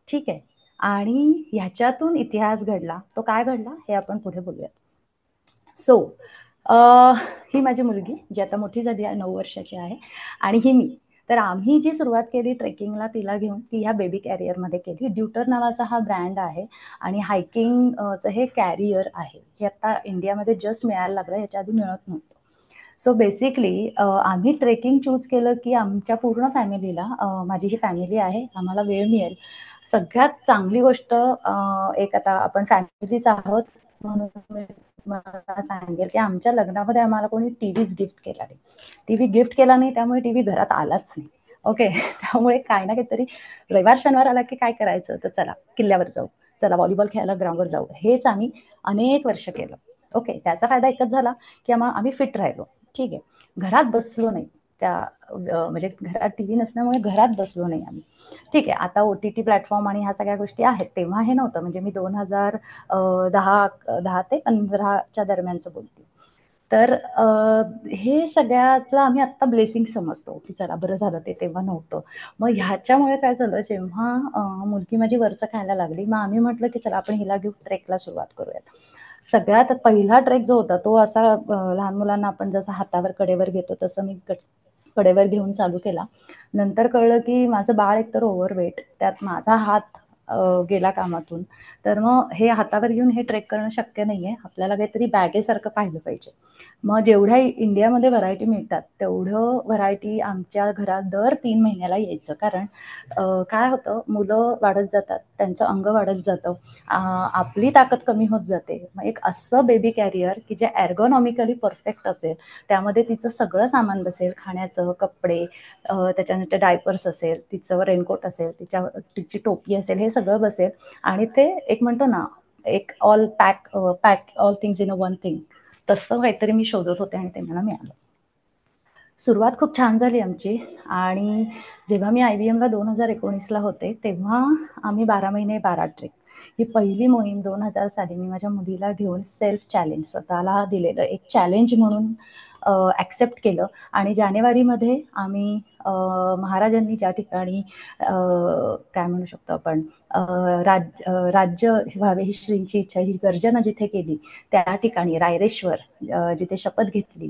Speaker 2: ठीक आहे. आणि ह्याच्यातून इतिहास घडला. तो काय घडला हे आपण पुढे बोलूयात. सो ही माझी मुलगी जी आता मोठी झाली आहे, 9 वर्षाची आहे, आणि ही मी. तर आम्ही जी सुरुवात केली ट्रेकिंगला तिला घेऊन, ती ह्या बेबी कॅरियरमध्ये केली. ड्यूटर नावाचा हा ब्रँड आहे आणि हायकिंगचं हे कॅरियर आहे. हे आता इंडियामध्ये जस्ट मिळायला लागलं, ह्याच्या आधी मिळत नव्हतं. सो बेसिकली आम्ही ट्रेकिंग चूज केलं की आमच्या पूर्ण फॅमिलीला, माझी ही फॅमिली आहे, आम्हाला वेळ मिळेल. सगळ्यात चांगली गोष्ट, एक आता आपण फॅमिलीच आहोत म्हणून मी तुम्हाला सांगेल की आमच्या लग्नामध्ये आम्हाला कोणी टीव्हीच गिफ्ट केला नाही. टीव्ही गिफ्ट केला नाही, त्यामुळे टीव्ही घरात आलाच नाही. ओके. त्यामुळे काय ना काहीतरी रविवार शनिवार आला की काय करायचं, तर चला किल्ल्यावर जाऊ, चला व्हॉलीबॉल खेळायला ग्राउंडवर जाऊ, हेच आम्ही अनेक वर्ष केलं. ओके. त्याचा फायदा एकच झाला की आम्ही फिट राहिलो. ठीक आहे. घरात बसलो नाही, म्हणजे घरात टीव्ही नसल्यामुळे घरात बसलो नाही आम्ही. ठीक आहे. आता OTT प्लॅटफॉर्म आणि ह्या सगळ्या गोष्टी आहेत, तेव्हा हे नव्हतं. म्हणजे मी 2010 ते 15च्या दरम्यानचं बोलते. तर हे सगळ्यातलं आम्ही आत्ता ब्लेसिंग समजतो की चला बरं झालं ते तेव्हा नव्हतं. मग ह्याच्यामुळे काय झालं, जेव्हा मुलगी माझी वरचं खायला लागली, मग आम्ही म्हटलं की चला आपण हिला घेऊन ट्रेकला सुरुवात करूयात. सगळ्यात पहिला ट्रेक जो होता तो असा, लहान मुलांना आपण जसं हातावर कडेवर घेतो तसं मी कडेवर घेऊन चालू केला. नंतर कळलं की माझं बाळ एकतर ओव्हरवेट, त्यात माझा हात गेला कामातून. तर मग हे हातावर घेऊन हे ट्रेक करणं शक्य नाहीये. आपल्याला काहीतरी बॅगेसारखं पाहिलं पाहिजे. मग जेवढ्या इंडियामध्ये व्हरायटी मिळतात तेवढं व्हरायटी आमच्या घरात दर 3 महिन्याला यायचं. कारण काय होतं, मुलं वाढत जातात, त्यांचं अंग वाढत जातं, आपली ताकद कमी होत जाते. मग एक असं बेबी कॅरियर की जे एर्गोनॉमिकली परफेक्ट असेल, त्यामध्ये तिचं सगळं सामान बसेल, खाण्याचं, कपडे, त्याच्यानंतर डायपर्स असेल, तिचं रेनकोट असेल, तिची टोपी असेल, हे सगळं बसेल, आणि ते एक म्हणतो ना, एक all pack all things in a one thing, तसं काहीतरी मी शोधत होते आणि ते मला मिळालं. सुरुवात खूप छान झाली आमची. आणि जेव्हा मी IVMला 2019ला होते तेव्हा आम्ही 12 महिने 12 ट्रेक, ही पहिली मोहीम 2000 साली मी माझ्या मुलीला घेऊन सेल्फ चॅलेंज स्वतःला दिलेलं एक चॅलेंज म्हणून ॲक्सेप्ट केलं आणि जानेवारीमध्ये आम्ही महाराजांनी ज्या ठिकाणी काय म्हणू शकतो आपण राज्य व्हावे ही श्रींची इच्छा, ही गर्जना जिथे केली त्या ठिकाणी रायरेश्वर जिथे शपथ घेतली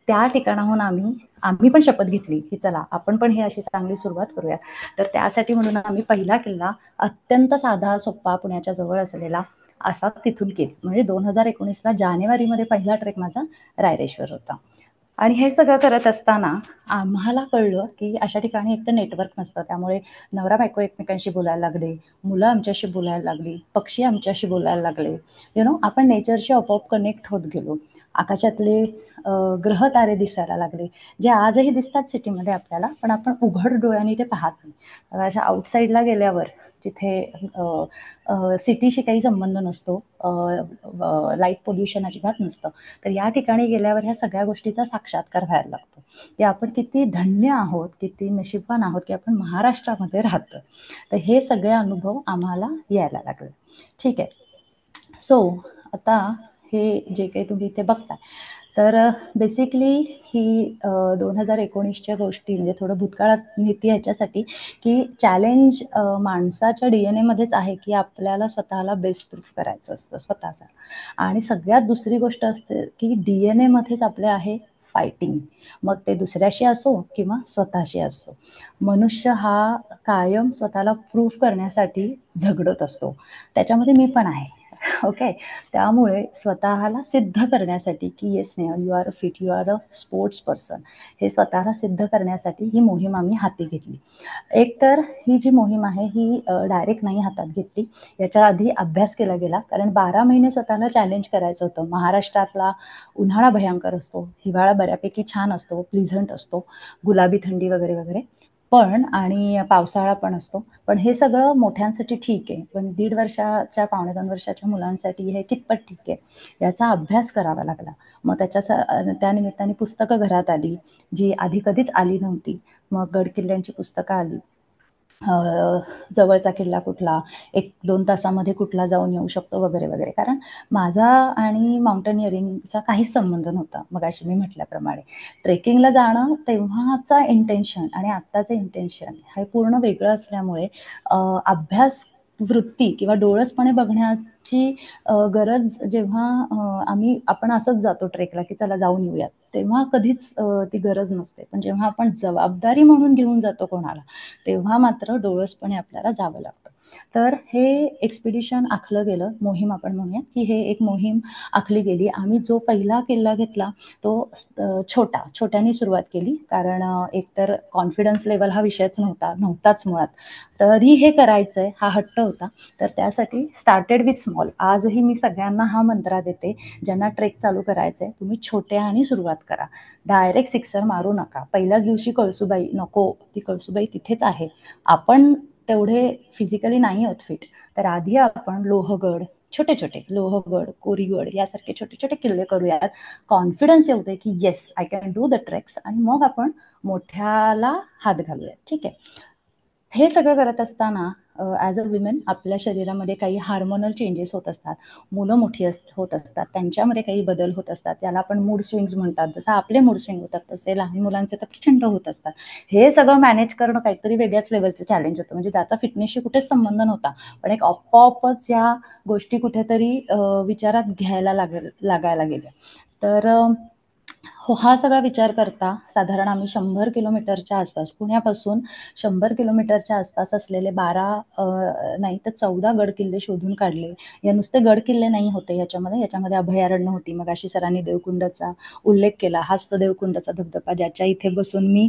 Speaker 2: त्या ठिकाणाहून आम्ही पण शपथ घेतली की चला आपण पण ही अशी चांगली सुरुवात करूया. तर त्यासाठी म्हणून आम्ही पहिला किल्ला अत्यंत साधा सोप्पा पुण्याच्या जवळ असलेला असा तिथून केली. म्हणजे 2019ला जानेवारीमध्ये पहिला ट्रेक माझा रायरेश्वर होता. आणि हे सगळं करत असताना आम्हाला कळलं की अशा ठिकाणी एक तर नेटवर्क नसतं, त्यामुळे नवरा बायको एकमेकांशी बोलायला लागले, मुलं आमच्याशी बोलायला लागली, पक्षी आमच्याशी बोलायला लागले, आपण नेचरशी आपोआप कनेक्ट होत गेलो. आकाशातले ग्रह तारे दिसायला लागले, जे आजही दिसतात सिटीमध्ये आपल्याला, पण आपण उघड डोळ्यांनी ते पाहत नाही. अशा आउटसाईडला गेल्यावर जिथे सिटीशी काही संबंध नसतो, लाईट पोल्युशन अजिबात नसतं, तर या ठिकाणी गेल्यावर ह्या सगळ्या गोष्टीचा साक्षात्कार व्हायला लागतो की आपण किती धन्य आहोत, किती नशीबवान आहोत की आपण महाराष्ट्रामध्ये राहतो. तर हे सगळे अनुभव आम्हाला यायला लागले. ठीक आहे. सो आता हे जे काही तुम्ही इथे बघताय, तर बेसिकली ही 2019च्या गोष्टी म्हणजे थोडं भूतकाळात नीती ह्याच्यासाठी की चॅलेंज माणसाच्या DNA मध्येच आहे की आपल्याला स्वतःला बेस्ट प्रूफ करायचं असतं स्वतःचा. आणि सगळ्यात दुसरी गोष्ट असते की DNA मध्येच आपले आहे फायटिंग, मग ते दुसऱ्याशी असो किंवा स्वतःशी असो. मनुष्य हा कायम स्वतःला प्रूफ करण्यासाठी झगडत असतो, त्याच्यामध्ये मी पण आहे. ओके. त्यामुळे स्वतःला सिद्ध करण्यासाठी की yes Snehal you are a fit, you are a sports person, हे स्वतःला सिद्ध करण्यासाठी ही मोहीम आम्ही हाती घेतली. एक तर ही जी मोहीम आहे ही डायरेक्ट नाही हातात घेतली, याच्या आधी अभ्यास केला गेला, कारण 12 महिने स्वतःला चॅलेंज करायचं होतं. महाराष्ट्रातला उन्हाळा भयंकर असतो, हिवाळा बऱ्यापैकी छान असतो, प्लीझंट असतो, गुलाबी थंडी वगैरे वगैरे, पण आणि पावसाळा पण असतो. पण हे सगळं मोठ्यांसाठी ठीक आहे, पण 1.5 वर्षाच्या 2.25 वर्षाच्या मुलांसाठी हे कितपत ठीक आहे याचा अभ्यास करावा लागला. मग त्या निमित्ताने पुस्तकं घरात आली, जी आधी कधीच आली नव्हती. मग गड किल्ल्यांची पुस्तकं आली, जवळचा किल्ला कुठला, 1-2 तासामध्ये कुठला जाऊन येऊ शकतो वगैरे वगैरे. कारण माझा आणि माउंटेनिअरिंगचा काहीच संबंध नव्हता. मगाशी मी म्हटल्याप्रमाणे ट्रेकिंगला जाणं तेव्हाचा इंटेन्शन आणि आत्ताचं इंटेन्शन हे पूर्ण वेगळं असल्यामुळे अभ्यास वृत्ती किंवा डोळसपणे बघण्याची गरज जेव्हा आपण असंच जातो ट्रेकला की चला जाऊन येऊयात, तेव्हा कधीच ती गरज नसते. पण जेव्हा आपण जबाबदारी म्हणून घेऊन जातो कोणाला, तेव्हा मात्र डोळसपणे आपल्याला जावं लागतं. तर हे एक्सपिडिशन आखलं गेलं, मोहीम आपण म्हणूया की हे एक मोहीम आखली गेली. आम्ही जो पहिला किल्ला घेतला तो छोट्याने सुरुवात केली, कारण एकतर कॉन्फिडन्स लेवल हा विषयच नव्हताच मुळात. तरी हे करायचंय हा हट्ट होता, तर त्यासाठी स्टार्टेड विथ स्मॉल. आजही मी सगळ्यांना हा मंत्रा देते, ज्यांना ट्रेक चालू करायचंय तुम्ही छोट्याने सुरुवात करा, डायरेक्ट सिक्सर मारू नका. पहिल्याच दिवशी कळसुबाई नको, ती कळसुबाई तिथेच आहे, आपण तेवढे फिजिकली नाही आहोत फिट, तर आधी आपण लोहगड, छोटे लोहगड, कोरीगड यासारखे छोटे छोटे किल्ले करूयात, कॉन्फिडन्स येऊ दे की yes I can do the treks, आणि मग आपण मोठ्याला हात घालूया. ठीक आहे. हे सगळं करत असताना ॲज अ विमेन आपल्या शरीरामध्ये काही हार्मोनल चेंजेस होत असतात, मुलं मोठी होत असतात, त्यांच्यामध्ये काही बदल होत असतात, त्याला आपण मूड स्विंग्स म्हणतात. जसं आपले मूड स्विंग होतात तसे लहान मुलांचे तर प्रचंड होत असतात. हे सगळं मॅनेज करणं काहीतरी वेगळ्याच लेवलचं चॅलेंज होतं, म्हणजे त्याचा फिटनेसशी कुठेच संबंध नव्हता, पण एक आपोआपच या गोष्टी कुठेतरी विचारात घ्यायला लागायला गेल्या. तर हा सगळा विचार करता साधारण आम्ही 100 किलोमीटरच्या आसपास, पुण्यापासून 100 किलोमीटरच्या आसपास असलेले 12 नाही तर 14 गड किल्ले शोधून काढले. या नुसते गड किल्ले नाही होते याच्यामध्ये अभयारण्य होती. मग अशी सरांनी देवकुंडचा उल्लेख केला, हाच तो देवकुंडचा धबधबा ज्याच्या इथे बसून मी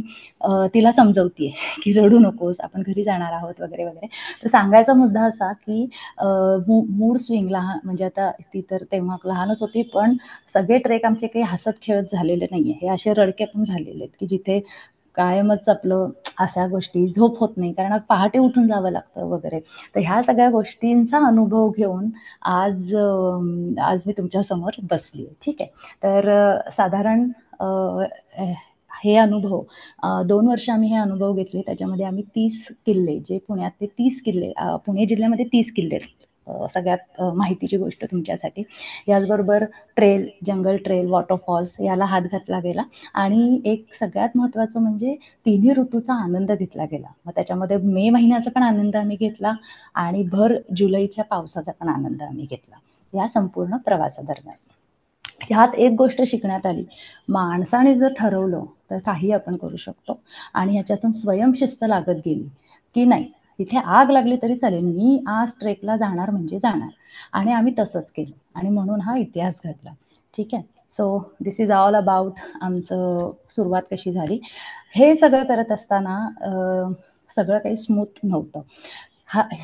Speaker 2: तिला समजवतीये की रडू नकोस, आपण घरी जाणार आहोत वगैरे वगैरे. तर सांगायचा मुद्दा असा की मूड स्विंग लहान, म्हणजे आता ती तर तेव्हा लहानच होती, पण सगळे ट्रेक आमचे काही हसत खेळत झालेले नाहीये, हे असे रडके पण झालेले आहेत की जिथे कायमच आपलं अशा गोष्टी, झोप होत नाही कारण पहाटे उठून जावं लागतं वगैरे. तर ह्या सगळ्या गोष्टींचा अनुभव घेऊन आज मी तुमच्या समोर बसली. ठीक आहे. तर साधारण हे अनुभव 2 वर्ष आम्ही हे अनुभव घेतले. त्याच्यामध्ये आम्ही 30 किल्ले, जे पुण्यातले 30 किल्ले, पुणे जिल्ह्यामध्ये 30 किल्ले सगळ्यात माहितीची गोष्ट तुमच्यासाठी. याचबरोबर ट्रेल, जंगल ट्रेल, वॉटरफॉल्स याला हात घातला गेला आणि एक सगळ्यात महत्त्वाचं म्हणजे तिन्ही ऋतूचा आनंद घेतला गेला. मग त्याच्यामध्ये मे महिन्याचा पण आनंद आम्ही घेतला आणि भर जुलैच्या पावसाचा पण आनंद आम्ही घेतला या संपूर्ण प्रवासादरम्यान. ह्यात एक गोष्ट शिकण्यात आली, माणसाने जर ठरवलं तर काही आपण करू शकतो आणि ह्याच्यातून स्वयंशिस्त लागत गेली की नाही, तिथे आग लागली तरी चालेल, मी आज ट्रेकला जाणार म्हणजे जाणार. आणि आम्ही तसंच केलं आणि म्हणून हा इतिहास घडला. ठीक आहे. So this is all about आमचं सुरुवात कशी झाली. हे सगळं करत असताना सगळं काही स्मूथ नव्हतं.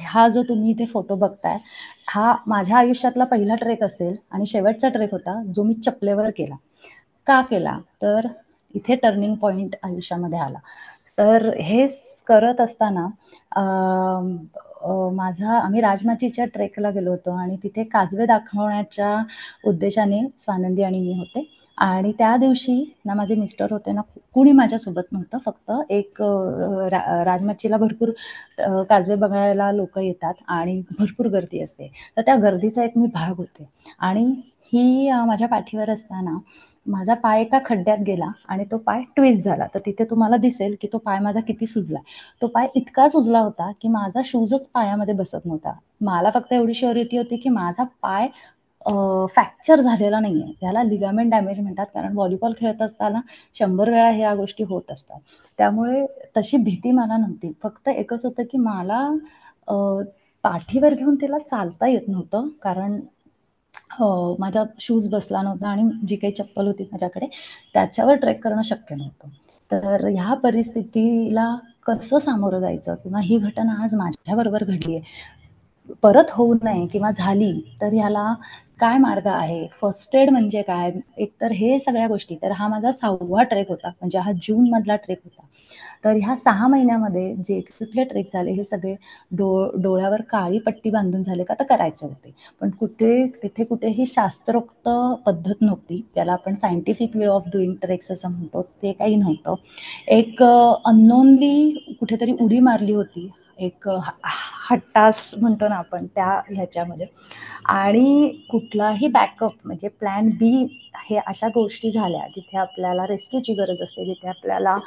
Speaker 2: हा जो तुम्ही इथे फोटो बघताय, हा माझ्या आयुष्यातला पहिला ट्रेक असेल आणि शेवटचा ट्रेक होता जो मी चपलेवर केला. का केला? तर इथे टर्निंग पॉइंट आयुष्यामध्ये आला. तर हे करत असताना आम्ही राजमाचीच्या ट्रेकला गेलो होतो आणि तिथे काजवे दाखवण्याच्या उद्देशाने स्वानंदी आणि मी होते. आणि त्या दिवशी ना माझे मिस्टर होते ना कुणी माझ्यासोबत नव्हतं. फक्त एक राजमाचीला भरपूर काजवे बघायला लोक येतात आणि भरपूर गर्दी असते. तर त्या गर्दीचा एक मी भाग होते आणि ही माझ्या पाठीवर असताना माझा पाय एका खड्ड्यात गेला आणि तो पाय ट्विस्ट झाला. तर तिथे तुम्हाला दिसेल की तो पाय माझा किती सुजला. तो पाय इतका सुजला होता की माझा शूजच पायामध्ये बसत नव्हता. मला फक्त एवढी शुअरिटी होती की माझा पाय फ्रॅक्चर झालेला नाहीये. याला लिगामेंट डॅमेज म्हणतात, कारण व्हॉलीबॉल खेळत असताना 100 वेळा ह्या गोष्टी होत असतात. त्यामुळे तशी भीती मला नव्हती. फक्त एकच होतं की मला पाठीवर घेऊन तिला चालता येत नव्हतं, कारण माझा शूज बसला नव्हता आणि जी काही चप्पल होती माझ्याकडे त्याच्यावर ट्रेक करणं शक्य नव्हतं. तर ह्या परिस्थितीला कसं सामोरं जायचं किंवा ही घटना आज माझ्याबरोबर घडली आहे, परत होऊ नये किंवा झाली तर ह्याला काय मार्ग आहे, फर्स्ट एड म्हणजे काय, एकतर हे सगळ्या गोष्टी. तर हा माझा 6वा ट्रेक होता, म्हणजे हा जूनमधला ट्रेक होता. तर ह्या 6 महिन्यामध्ये जे कुठले ट्रेक झाले हे सगळे डोळ्यावर काळी पट्टी बांधून झाले का तर करायचे होते. पण तिथे कुठेही शास्त्रोक्त पद्धत नव्हती, त्याला आपण scientific way of doing treks असं म्हणतो, ते काही नव्हतं. एक अननोनली कुठेतरी उडी मारली होती, एक हट्टास म्हणतो ना आपण त्या ह्याच्यामध्ये. आणि कुठलाही बॅकअप म्हणजे प्लॅन बी हे अशा गोष्टी झाल्या जिथे आपल्याला रेस्क्यूची गरज असते, जिथे आपल्याला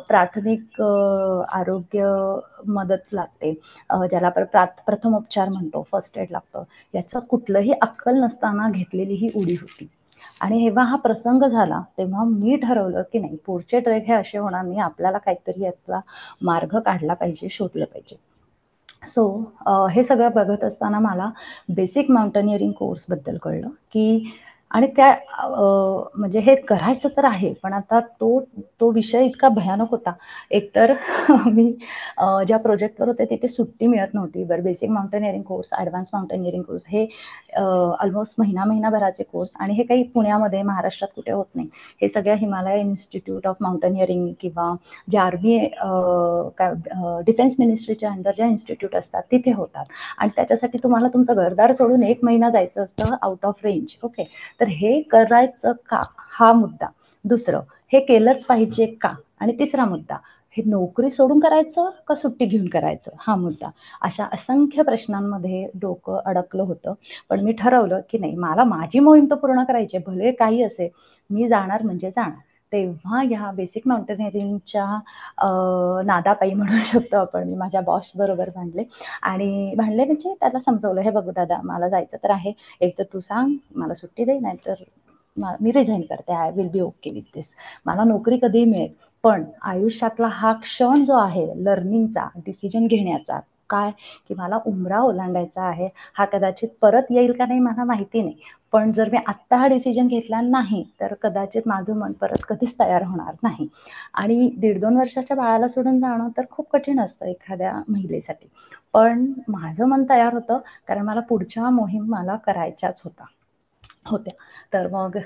Speaker 2: प्राथमिक आरोग्य मदत लागते, ज्याला आपण प्रथमोपचार म्हणतो, फर्स्ट एड लागतं. याचं कुठलंही अक्कल नसताना घेतलेली ही उडी होती. आणि जेव्हा हा प्रसंग झाला तेव्हा मी ठरवलं की नाही, पुढचे ट्रेक हे असे होणार नाही, आपल्याला काहीतरी यातला मार्ग काढला पाहिजे, शोधलं पाहिजे. सो हे सगळं बघत असताना मला बेसिक माउंटनिअरिंग कोर्सबद्दल कळलं की, आणि त्या म्हणजे हे करायचं तर आहे, पण आता तो विषय इतका भयानक होता. एकतर मी ज्या प्रोजेक्टवर होते तिथे सुट्टी मिळत नव्हती. बरं, बेसिक माउंटनिअरिंग कोर्स, ॲडव्हान्स माउंटनिअरिंग कोर्स हे ऑलमोस्ट महिनाभराचे कोर्स, आणि हे काही पुण्यामध्ये महाराष्ट्रात कुठे होत नाही. हे सगळ्या हिमालय इन्स्टिट्यूट ऑफ माउंटनिअरिंग किंवा जे आर्मी डिफेन्स मिनिस्ट्रीच्या अंडर ज्या इन्स्टिट्यूट असतात तिथे होतात. आणि त्याच्यासाठी तुम्हाला तुमचं घरदार सोडून 1 महिना जायचं असतं आउट ऑफ रेंज. ओके, तर हे करायचं का हा मुद्दा. दुसरं, हे केलंच पाहिजे का, आणि तिसरा मुद्दा, हे नोकरी सोडून करायचं का सुट्टी घेऊन करायचं हा मुद्दा. अशा असंख्य प्रश्नांमध्ये डोकं अडकलं होतं. पण मी ठरवलं की नाही, मला माझी मोहीम तर पूर्ण करायची, भले काही असेल, मी जाणार म्हणजे जाणार. तेव्हा ह्या बेसिक माउंटनिअरिंगच्या नादापायी म्हणू शकतो आपण, मी माझ्या बॉस बरोबर भांडले म्हणजे त्याला समजवलं, हे बघ दादा, मला जायचं तर आहे, एक तर तू सांग मला सुट्टी दे, नाहीतर मी रिझाईन करते, I will be okay with this. मला नोकरी कधी मिळेल, पण आयुष्यातला हा क्षण जो आहे लर्निंगचा, डिसिजन घेण्याचा, काय की मला उंबरा ओलांडायचा आहे, हा कदाचित परत येईल का नाही मला माहिती नाही, पण जर मी आत्ता हा डिसिजन घेतला नाही तर कदाचित माझं मन परत कधीच तयार होणार नाही. आणि 1.5-2 वर्षाच्या बाळाला सोडून जाणं तर खूप कठीण असतं एखाद्या महिलेसाठी, पण माझं मन तयार होतं, कारण मला पुढच्या मोहीम मला करायच्याच होत्या. तर मग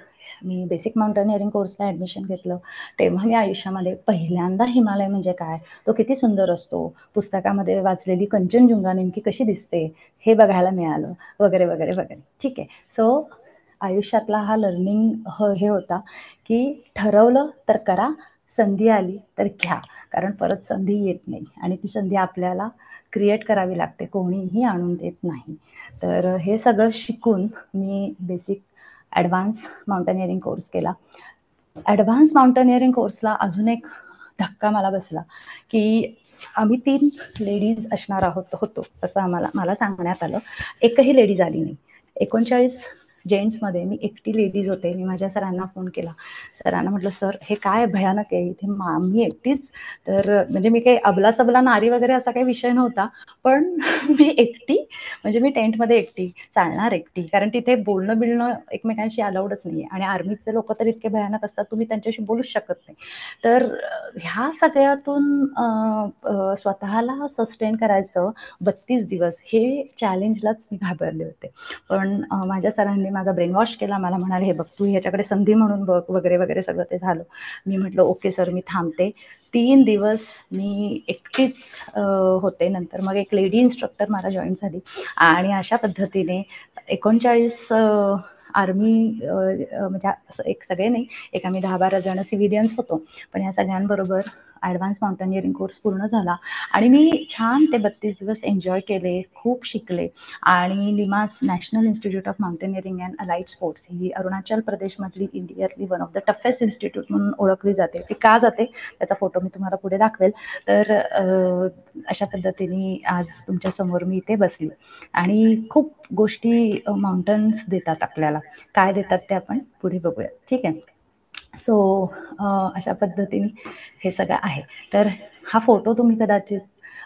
Speaker 2: मी बेसिक माउंटनिअरिंग कोर्सला ॲडमिशन घेतलं. तेव्हा मी आयुष्यामध्ये पहिल्यांदा हिमालय म्हणजे काय, तो किती सुंदर असतो, पुस्तकामध्ये वाचलेली कंचनजुंगा नेमकी कशी दिसते हे बघायला मिळालं, वगैरे वगैरे वगैरे. ठीक आहे. सो आयुष्यातला हा लर्निंग हे होता की ठरवलं तर करा, संधी आली तर घ्या, कारण परत संधी येत नाही आणि ती संधी आपल्याला क्रिएट करावी लागते, कोणीही आणून देत नाही. तर हे सगळं शिकून मी बेसिक ॲडव्हान्स माउंटेनिअरिंग कोर्स केला. ॲडव्हान्स माउंटेनिअरिंग कोर्सला अजून एक धक्का मला बसला की आम्ही 3 लेडीज असणार होतो असं मला सांगण्यात आलं. एकही लेडीज आली नाही. 39 जेंट्समध्ये मी एकटी लेडीज होते. मी माझ्या सरांना फोन केला. सरांना म्हटलं, सर हे काय भयानक आहे इथे, मी एकटीच. तर म्हणजे मी काही अबला सबला नारी वगैरे असा काही विषय नव्हता, पण मी एकटी, म्हणजे मी टेंटमध्ये एकटी, चालणार एकटी, कारण तिथे बोलणं बिलणं एकमेकांशी अलाउडच नाही आणि आर्मीचे लोक तर इतके भयानक असतात, तुम्ही त्यांच्याशी बोलूच शकत नाही. तर ह्या सगळ्यातून स्वतःला सस्टेन करायचं 32 दिवस, हे चॅलेंजलाच मी घाबरले होते. पण माझ्या सरांनी माझा ब्रेन वॉश केला. मला म्हणाले, हे बघ तू ह्याच्याकडे संधी म्हणून बघ, वगैरे वगैरे सगळं ते झालं. मी म्हटलं ओके सर, मी थांबते. 3 दिवस मी एकटीच होते. नंतर मग एक लेडी इन्स्ट्रक्टर मला जॉईन झाली आणि अशा पद्धतीने 39 आर्मी म्हणजे एक सगळे नाही, एक आम्ही 10-12 जण सिव्हिलियन्स होतो, पण या सगळ्यांबरोबर ॲडव्हान्स माउंटेनिअरिंग कोर्स पूर्ण झाला आणि मी छान ते 32 दिवस एन्जॉय केले, खूप शिकले. आणि NIMAS national institute of mountaineering and allied sports ही अरुणाचल प्रदेशमधली इंडियातली one of the toughest institute म्हणून ओळखली जाते. ती का जाते त्याचा फोटो मी तुम्हाला पुढे दाखवेल. तर अशा पद्धतीने आज तुमच्यासमोर मी इथे बसली आणि खूप गोष्टी माउंटन्स देतात आपल्याला. काय देतात ते आपण पुढे बघूया, ठीक आहे. सो अशा पद्धतीने हे सगळं आहे. तर हा फोटो तुम्ही कदाचित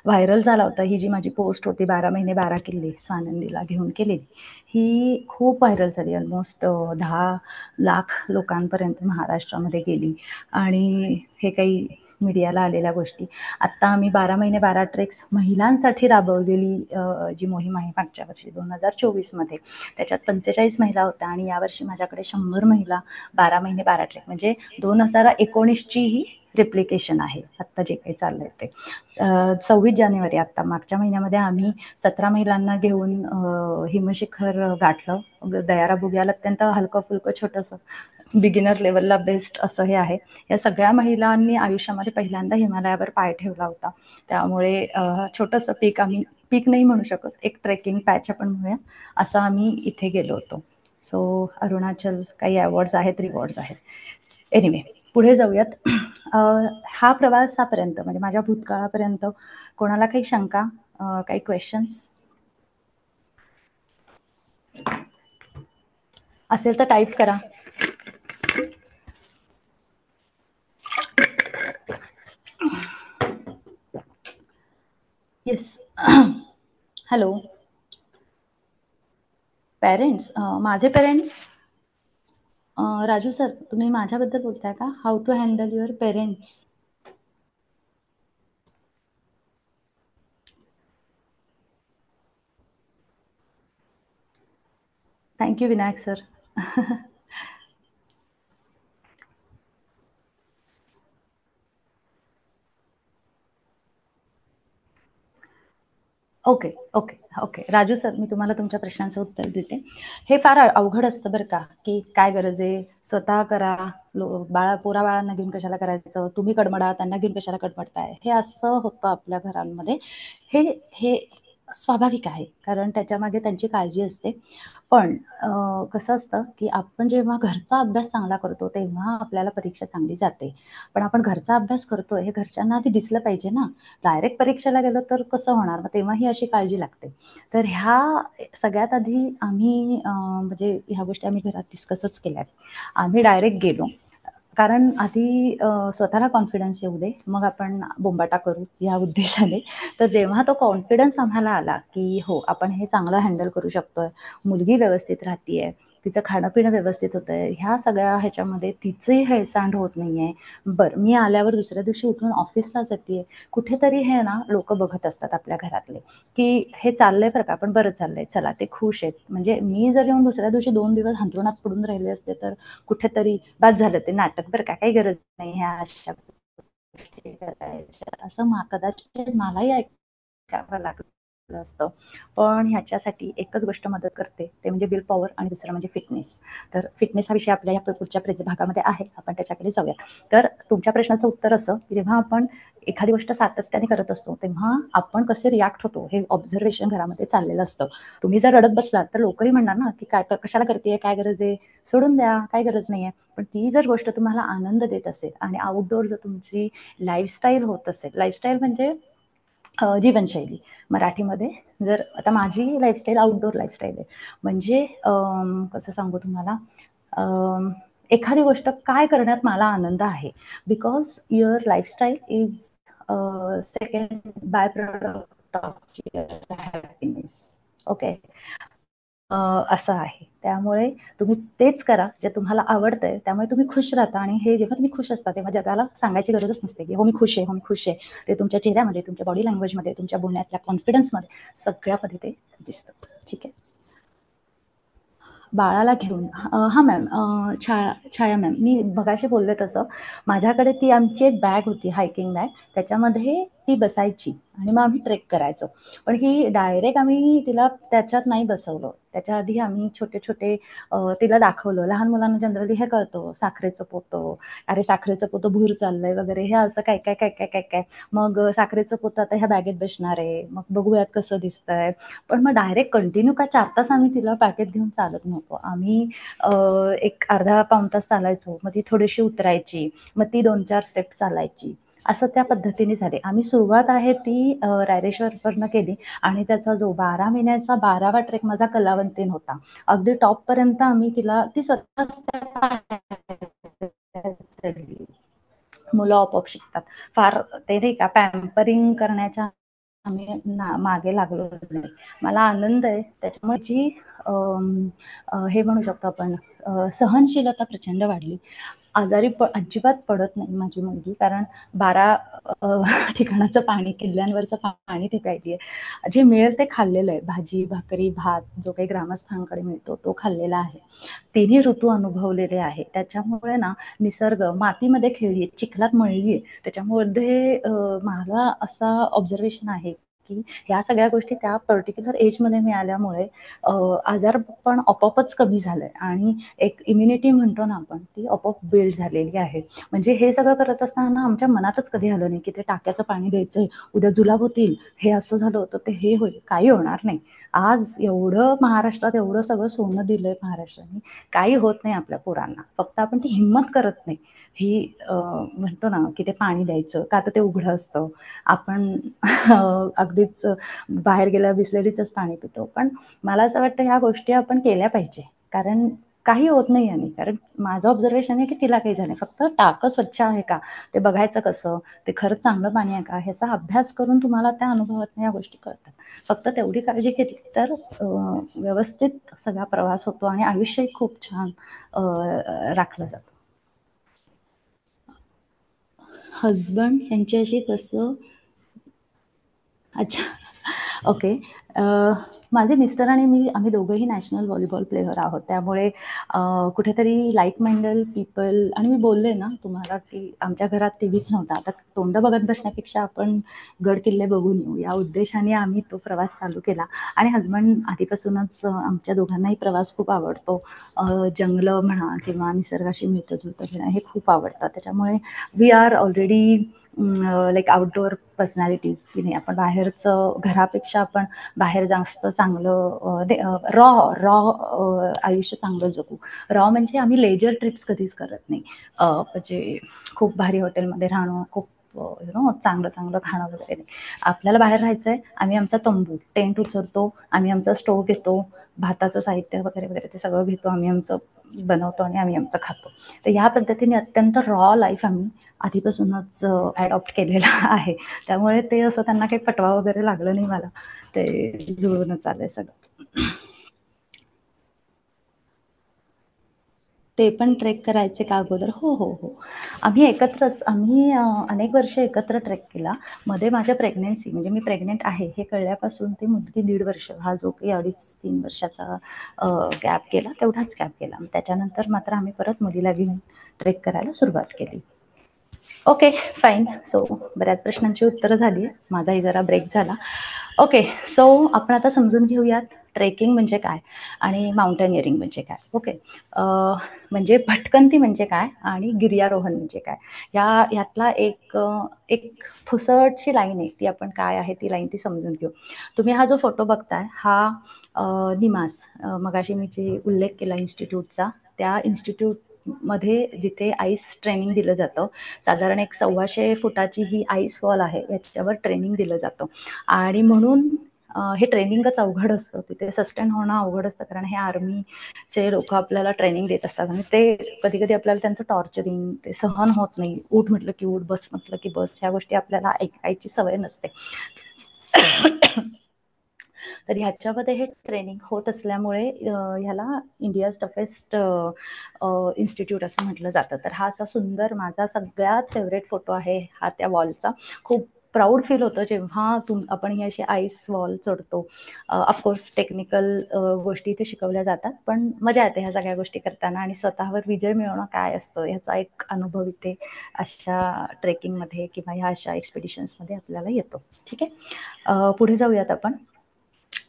Speaker 2: व्हायरल झाला होता. ही जी माझी पोस्ट होती 12 महिने 12 किल्ले स्वानंदीला घेऊन केलेली, ही खूप व्हायरल झाली. ऑलमोस्ट 10 लाख लोकांपर्यंत महाराष्ट्रामध्ये गेली आणि हे काही मीडियाला आलेल्या गोष्टी. आत्ता आम्ही 12 महिने 12 ट्रेक्स महिलांसाठी राबवलेली जी मोहीम आहे मागच्या वर्षी 2024मध्ये, त्याच्यात 45 महिला होत्या आणि यावर्षी माझ्याकडे 100 महिला 12 महिने 12 ट्रेक म्हणजे 2019ची ही रिप्लिकेशन आहे आत्ता जे काही चाललंय ते. 26 जानेवारी आत्ता मागच्या महिन्यामध्ये आम्ही 17 महिलांना घेऊन हिमशिखर गाठलं. दयारा बुग्याल अत्यंत हलकं फुलकं छोटंसं बिगिनर लेवलला बेस्ट असं हे आहे. या सगळ्या महिलांनी आयुष्यामध्ये पहिल्यांदा हिमालयावर पाय ठेवला होता. त्यामुळे छोटंसं पीक नाही म्हणू शकत, एक ट्रेकिंग पॅच आपण म्हणूया, असं आम्ही इथे गेलो होतो. सो अरुणाचल काही अवॉर्ड्स आहेत, रिवॉर्ड्स आहेत. एनिवे पुढे जाऊयात. हा प्रवासापर्यंत म्हणजे माझ्या भूतकाळापर्यंत कोणाला काही शंका, काही क्वेश्चन्स असेल तर टाईप करा. येस. हॅलो. पेरेंट्स, माझे पेरेंट्स, राजू सर तुम्ही माझ्याबद्दल बोलताय का? How to handle your parents. Thank you Vinayak sir. Okay okay okay Raju sir, मी तुम्हाला तुमच्या प्रश्नांचं उत्तर देते. हे फार अवघड असतं बरं का, की काय गरज आहे, स्वतः करा, बाळांना घेऊन कशाला करायचं, तुम्ही कडमडा त्यांना घेऊन कशाला कडमडताय, हे असं होतं आपल्या घरांमध्ये. हे हे स्वाभाविक आहे, कारण त्याच्यामागे त्यांची काळजी असते. पण कसं असतं की आपण जेव्हा घरचा अभ्यास चांगला करतो तेव्हा आपल्याला परीक्षा चांगली जाते. पण आपण घरचा अभ्यास करतोय हे घरच्यांना आधी दिसलं पाहिजे ना. डायरेक्ट परीक्षेला गेलो तर कसं होणार, मग तेव्हा ही अशी काळजी लागते. तर ह्या सगळ्यात आधी आम्ही म्हणजे ह्या गोष्टी आम्ही घरात डिस्कसच केल्यात. आम्ही डायरेक्ट गेलो, कारण आधी स्वतःला कॉन्फिडन्स येऊ दे, मग आपण बोंबाटा करू या उद्देशाने. तर जेव्हा तो कॉन्फिडन्स आम्हाला आला की हो आपण हे चांगलं हँडल करू शकतोय, मुलगी व्यवस्थित राहतीये, तिचं खाणं-पिणं व्यवस्थित होतंय, ह्या सगळ्या ह्याच्यामध्ये तिचंही हेळसांड होत नाहीये. बरं, मी आल्यावर दुसऱ्या दिवशी उठून ऑफिसला जातीये, कुठेतरी हे ना लोक बघत असतात आपल्या घरातले, की हे चाललंय बरं का, पण बरं चाललंय, चला ते खुश आहेत. म्हणजे मी जर येऊन दुसऱ्या दिवशी 2 दिवस अंथरुणात पडून राहिले असते तर कुठेतरी बाद झालं ते नाटक बरं का, काही गरज नाही ह्या अशा गोष्टी करायच्या, असं कदाचित मलाही ऐकावं लागलं असतं. पण ह्याच्यासाठी एकच गोष्ट मदत करते, ते म्हणजे विल पॉवर आणि दुसरं म्हणजे फिटनेस. तर फिटनेस हा विषय आपल्या या पुढच्या भागामध्ये आहे, आपण त्याच्याकडे जाऊया. तर तुमच्या प्रश्नाचं उत्तर असं की जेव्हा आपण एखादी गोष्ट सातत्याने करत असतो तेव्हा आपण कसे रिॲक्ट होतो हे ऑब्झर्वेशन घरामध्ये चाललेलं असतं. तुम्ही जर रडत बसलात तर लोकही म्हणणार ना की काय कशाला करते, काय गरज आहे, सोडून द्या, काय गरज नाहीये. पण ती जर गोष्ट तुम्हाला आनंद देत असेल आणि आउटडोर जर तुमची लाईफस्टाईल होत असेल, लाईफस्टाईल म्हणजे जीवनशैली मराठीमध्ये, जर आता माझी लाईफस्टाईल आउटडोर लाईफस्टाईल आहे. म्हणजे कसं सांगू तुम्हाला, एखादी गोष्ट काय करण्यात मला आनंद आहे, because your lifestyle is second by product of your happiness. Okay, असं आहे. त्यामुळे तुम्ही तेच करा जे तुम्हाला आवडतंय, त्यामुळे तुम्ही खुश राहता आणि हे जेव्हा तुम्ही खुश असता तेव्हा जगाला सांगायची गरजच नसते की हो मी खुश आहे, हो मी खुश आहे. ते तुमच्या चेहऱ्यामध्ये, तुमच्या बॉडी लँग्वेजमध्ये, तुमच्या बोलण्यातल्या कॉन्फिडन्समध्ये सगळ्यामध्ये ते दिसतं. ठीक आहे. बाळाला घेऊन हां मॅम, छाया मॅम, मी मगाशी बोलले तसं माझ्याकडे ती आमची एक बॅग होती, हायकिंग बॅग, त्याच्यामध्ये ती बसायची आणि मग आम्ही ट्रेक करायचो. पण ही डायरेक्ट आम्ही तिला त्याच्यात नाही बसवलं. त्याच्या आधी आम्ही छोटे-छोटे तिला दाखवलं. लहान मुलांना जनरली हे कळतं, साखरेचं पोतं, अरे साखरेचं पोतं भूर चाललंय वगैरे, हे असं काय, काय, काय, काय, काय, काय. मग साखरेचं पोतं आता ह्या बॅगेत बसणार आहे, मग बघूयात कसं दिसतंय. पण मग डायरेक्ट कंटिन्यू काय 4 तास आम्ही तिला बॅगेत घेऊन चालत नव्हतो. आम्ही एक अर्धा पाऊण तास चालायचो, मग ती थोडीशी उतरायची, मग ती 2-4 स्टेप चालायची. असं त्या पद्धतीने झाले. आम्ही सुरुवात आहे ती रायरेश्वरवरनं केली आणि त्याचा जो 12 महिन्याचा 12वा ट्रेक माझा कलावंतीन होता. अगदी टॉपपर्यंत आम्ही तिला, ती स्वतःच चढली. मुलं आपोआप शिकतात. फार ते नाही का पॅम्परिंग करण्याच्या आम्ही मागे लागलो नाही. मला आनंद आहे त्याच्यामुळे जी हे म्हणू शकतो आपण सहनशीलता प्रचंड वाढली. आजारी अजिबात पडत नाही माझी मुलगी, कारण 12 ठिकाणाचं पाणी, किल्ल्यांवरचं पाणी ती प्यायली आहे. जे मिळेल ते खाल्लेलं आहे. भाजी, भाकरी, भात जो काही ग्रामस्थांकडे मिळतो तो खाल्लेला आहे. तिन्ही ऋतू अनुभवलेले आहे. त्याच्यामुळे ना निसर्ग, मातीमध्ये खेळली, चिखलात मळली आहे. त्याच्यामध्ये मला असा ऑब्झर्वेशन आहे की ह्या सगळ्या गोष्टी त्या पर्टिक्युलर एजमध्ये मिळाल्यामुळे आजारपण आपोआपच कमी झालंय आणि एक इम्युनिटी म्हणतो ना आपण, ती आपोआप बिल्ड झालेली आहे. म्हणजे हे सगळं करत असताना आमच्या मनातच कधी आलं नाही की ते टाक्याचं पाणी द्यायचंय, उद्या जुलाब होतील, हे असं झालं होतं ते हे होईल, काही होणार नाही. आज एवढं महाराष्ट्रात एवढं सगळं सोनं दिलंय महाराष्ट्राने, काही होत नाही आपल्या पोरांना, फक्त आपण ती हिंमत करत नाही. ही म्हणतो ना की ते पाणी द्यायचं का, तर ते उघडं असतं, आपण अगदीच बाहेर गेल्यावर बिसलेरीचंच पाणी पितो. पण मला असं वाटतं ह्या गोष्टी आपण केल्या पाहिजे, कारण काही होत नाही आणि कारण माझं ऑब्झर्वेशन आहे की तिला काही झालं, फक्त टाकं स्वच्छ आहे का ते बघायचं कसं, ते खरंच चांगलं पाणी आहे का, ह्याचा अभ्यास करून तुम्हाला त्या अनुभवातून या गोष्टी कळतात. फक्त तेवढी काळजी घेतली तर व्यवस्थित सगळा प्रवास होतो आणि आयुष्यही खूप छान राखलं जातं. हजबंड यांच्याशी कसं, अच्छा, ओके. माझे मिस्टर आणि मी, आम्ही दोघंही नॅशनल व्हॉलीबॉल प्लेयर आहोत. त्यामुळे कुठेतरी लाईक माइंडेड पीपल, आणि मी बोलले ना तुम्हाला की आमच्या घरात टीव्हीच नव्हता. आता तोंड बघत बसण्यापेक्षा आपण गड किल्ले बघून येऊ, या उद्देशाने आम्ही तो प्रवास चालू केला. आणि हजबंड आधीपासूनच, आमच्या दोघांनाही प्रवास खूप आवडतो. जंगलं म्हणा किंवा निसर्गाशी मिळतं जुळतं फिरणं हे खूप आवडतं. त्याच्यामुळे we are already like outdoor personalities, की नाही आपण बाहेरचं, घरापेक्षा आपण बाहेर जास्त चांगलं रॉ आयुष्य चांगलं जगू. रॉ म्हणजे आम्ही लेजर ट्रिप्स कधीच करत नाही. म्हणजे खूप भारी हॉटेलमध्ये राहणं, खूप चांगलं चांगलं खाणं वगैरे नाही. आपल्याला बाहेर राहायचं आहे, आम्ही आमचा तंबू, टेंट उचलतो, आम्ही आमचा स्टोव घेतो, भाताचं साहित्य वगैरे वगैरे ते सगळं घेतो, आम्ही आमचं बनवतो आणि आम्ही आमचं खातो. तर या पद्धतीने अत्यंत रॉ लाईफ आम्ही आधीपासूनच ॲडॉप्ट केलेलं आहे. त्यामुळे ते असं त्यांना काही पटवा वगैरे लागलं नाही मला, ते जुळूनच आलंय सगळं. ते पण ट्रेक करायचे का अगोदर? हो हो हो, आम्ही एकत्रच, आम्ही अनेक वर्ष एकत्र ट्रेक केला. मध्ये माझ्या प्रेग्नन्सी, म्हणजे मी प्रेग्नेंट आहे हे कळल्यापासून ते मुलगी 1.5 वर्ष, हा जो काही 2.5-3 वर्षाचा गॅप गेला तेवढाच गॅप गेला. त्याच्यानंतर मात्र आम्ही परत मुलीला घेऊन ट्रेक करायला सुरुवात केली. Okay, fine. सो बऱ्याच प्रश्नांची उत्तरं झाली, माझाही जरा ब्रेक झाला. ओके, सो आपण आता समजून घेऊयात ट्रेकिंग म्हणजे काय आणि माउंटेनिअरिंग म्हणजे काय. ओके, म्हणजे भटकंती म्हणजे काय आणि गिर्यारोहण म्हणजे काय, यातला एक एक ठुसटशी लाईन आहे, ती आपण काय आहे ती लाईन ती समजून घेऊ. तुम्ही हा जो फोटो बघताय हा निमास, मगाशी मी जे उल्लेख केला इन्स्टिट्यूटचा, त्या इन्स्टिट्यूटमध्ये जिथे आईस ट्रेनिंग दिलं जातं, साधारण एक 125 फुटाची ही आईस वॉल आहे, याच्यावर ट्रेनिंग दिलं जातं. आणि म्हणून हे ट्रेनिंगच अवघड असतं, तिथे सस्टेन होणं अवघड असतं, कारण हे आर्मीचे लोक आपल्याला ट्रेनिंग देत असतात आणि ते कधी कधी आपल्याला त्यांचं टॉर्चरिंग ते सहन होत नाही. उठ म्हटलं की उठ, बस म्हटलं की बस, ह्या गोष्टी आपल्याला ऐकायची सवय नसते. तर ह्याच्यामध्ये हे ट्रेनिंग होत असल्यामुळे ह्याला इंडियाज टफेस्ट इन्स्टिट्यूट असं म्हटलं जातं. तर हा असा सुंदर माझा सगळ्यात फेवरेट फोटो आहे हा त्या वॉलचा. खूप प्राऊड फील होतं जेव्हा आपण ही अशी आईस वॉल चढतो. ऑफकोर्स टेक्निकल गोष्टी इथे शिकवल्या जातात, पण मजा येते ह्या सगळ्या गोष्टी करताना आणि स्वतःवर विजय मिळवणं काय असतं ह्याचा एक अनुभव इथे अशा ट्रेकिंगमध्ये किंवा ह्या अशा एक्सपिडिशन्समध्ये आपल्याला येतो. ठीक आहे, पुढे जाऊयात आपण.